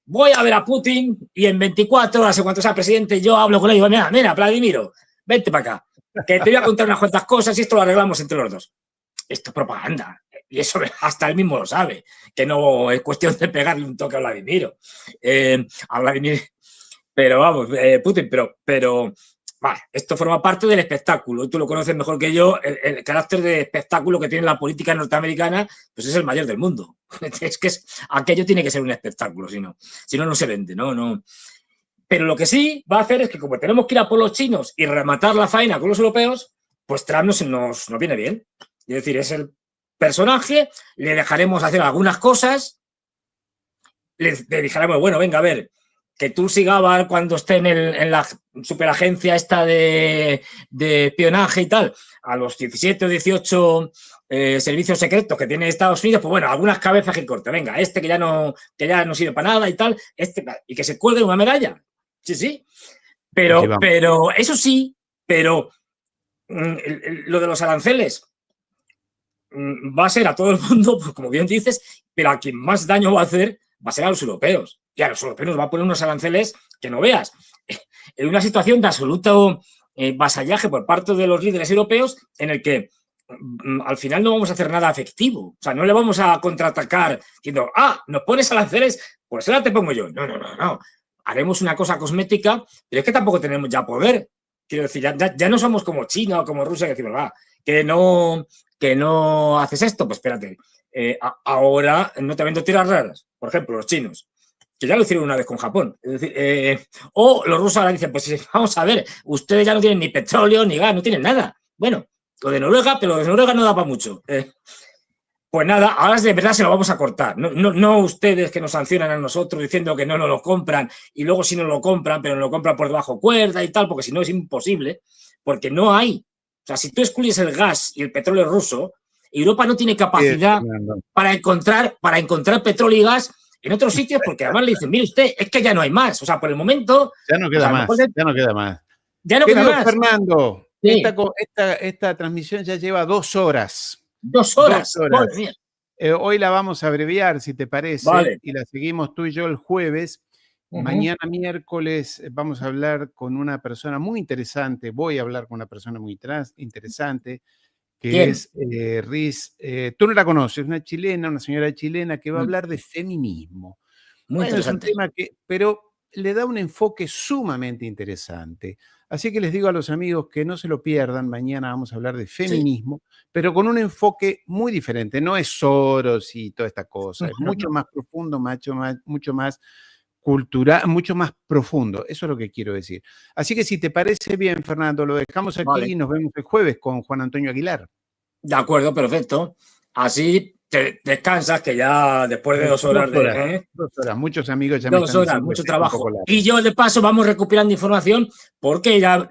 voy a ver a Putin y en 24 horas, en cuanto sea presidente, yo hablo con él y digo, mira, Vladimiro, vente para acá, que te voy a contar unas cuantas cosas y esto lo arreglamos entre los dos. Esto es propaganda. Y eso hasta él mismo lo sabe, que no es cuestión de pegarle un toque a Vladimiro. Pero vamos, Putin, pero vale, esto forma parte del espectáculo. Y tú lo conoces mejor que yo. El carácter de espectáculo que tiene la política norteamericana, pues es el mayor del mundo. Es que aquello tiene que ser un espectáculo, si no se vende, ¿no? Pero lo que sí va a hacer es que como tenemos que ir a por los chinos y rematar la faena con los europeos, pues Trump nos viene bien. Es decir, es el personaje, le dejaremos hacer algunas cosas, le dijéramos, bueno, venga, a ver, que Tulsi Gabbard cuando esté en la superagencia esta de espionaje y tal, a los 17 o 18 servicios secretos que tiene Estados Unidos, pues bueno, algunas cabezas que corte, venga, que ya no sirve para nada y tal, y que se cuelgue una medalla. Sí, sí. Pero eso sí, pero lo de los aranceles va a ser a todo el mundo, pues, como bien dices, pero a quien más daño va a hacer va a ser a los europeos. Y a los europeos nos va a poner unos aranceles que no veas. En una situación de absoluto vasallaje por parte de los líderes europeos en el que al final no vamos a hacer nada efectivo. O sea, no le vamos a contraatacar diciendo, nos pones aranceles, pues ahora te pongo yo. No. Haremos una cosa cosmética, pero es que tampoco tenemos ya poder. Quiero decir, ya no somos como China o como Rusia que decimos, que no haces esto, pues espérate. Ahora no te vendo tiras raras. Por ejemplo, los chinos, que ya lo hicieron una vez con Japón. Es decir, o los rusos ahora dicen, pues vamos a ver, ustedes ya no tienen ni petróleo ni gas, no tienen nada. Bueno, lo de Noruega, pero lo de Noruega no da para mucho. Pues nada, ahora de verdad se lo vamos a cortar. No ustedes que nos sancionan a nosotros diciendo que no nos lo compran y luego sí nos lo compran, pero nos lo compran por debajo cuerda y tal, porque si no es imposible, porque no hay. O sea, si tú excluyes el gas y el petróleo ruso, Europa no tiene capacidad para encontrar petróleo y gas en otros sitios, porque además le dicen, mire usted, es que ya no hay más. O sea, por el momento... Ya no queda más, ya no queda más. Ya no queda más. Fernando, sí. Esta transmisión ya lleva 2 horas. 2 horas. Hoy la vamos a abreviar, si te parece, vale. Y la seguimos tú y yo el jueves. Mañana miércoles vamos a hablar con una persona muy interesante. Voy a hablar con una persona muy interesante, que ¿quién? Es Riz. Tú no la conoces, una señora chilena que va a hablar de feminismo. Muy interesante. Es un tema pero le da un enfoque sumamente interesante. Así que les digo a los amigos que no se lo pierdan. Mañana vamos a hablar de feminismo, pero con un enfoque muy diferente. No es Soros y toda esta cosa. Es mucho más profundo, mucho más cultural, mucho más profundo. Eso es lo que quiero decir. Así que si te parece bien, Fernando, lo dejamos aquí y nos vemos el jueves con Juan Antonio Aguilar. De acuerdo, perfecto. Así te descansas, que ya después de 2 horas de... 2 horas, muchos amigos ya 2 horas, mucho trabajo. Y yo de paso vamos recuperando información porque ya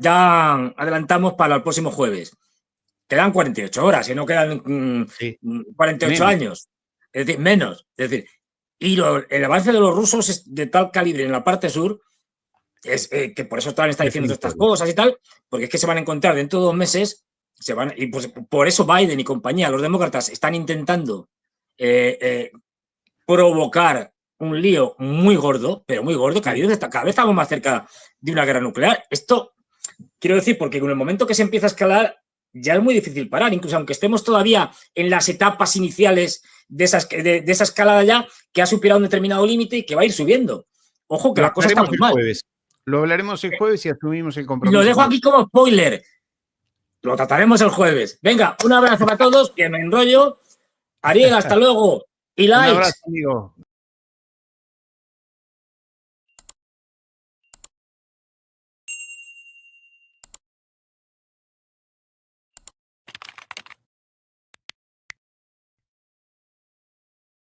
adelantamos para el próximo jueves. Quedan 48 horas, y no quedan 48 menos. Años. Es decir, menos. Es decir, y el avance de los rusos es de tal calibre en la parte sur, es que por eso están diciendo estas cosas y tal, porque es que se van a encontrar dentro de 2 meses, y pues por eso Biden y compañía, los demócratas, están intentando provocar un lío muy gordo, pero muy gordo, cada vez estamos más cerca de una guerra nuclear. Esto, quiero decir, porque en el momento que se empieza a escalar, ya es muy difícil parar, incluso aunque estemos todavía en las etapas iniciales de esa escalada ya, que ha superado un determinado límite y que va a ir subiendo. Ojo, que la cosa está muy mal. Lo hablaremos el jueves y asumimos el compromiso. Lo dejo aquí como spoiler. Lo trataremos el jueves. Venga, un abrazo para todos, que me enrollo. Ariel, hasta luego. Y likes. Un abrazo, amigo.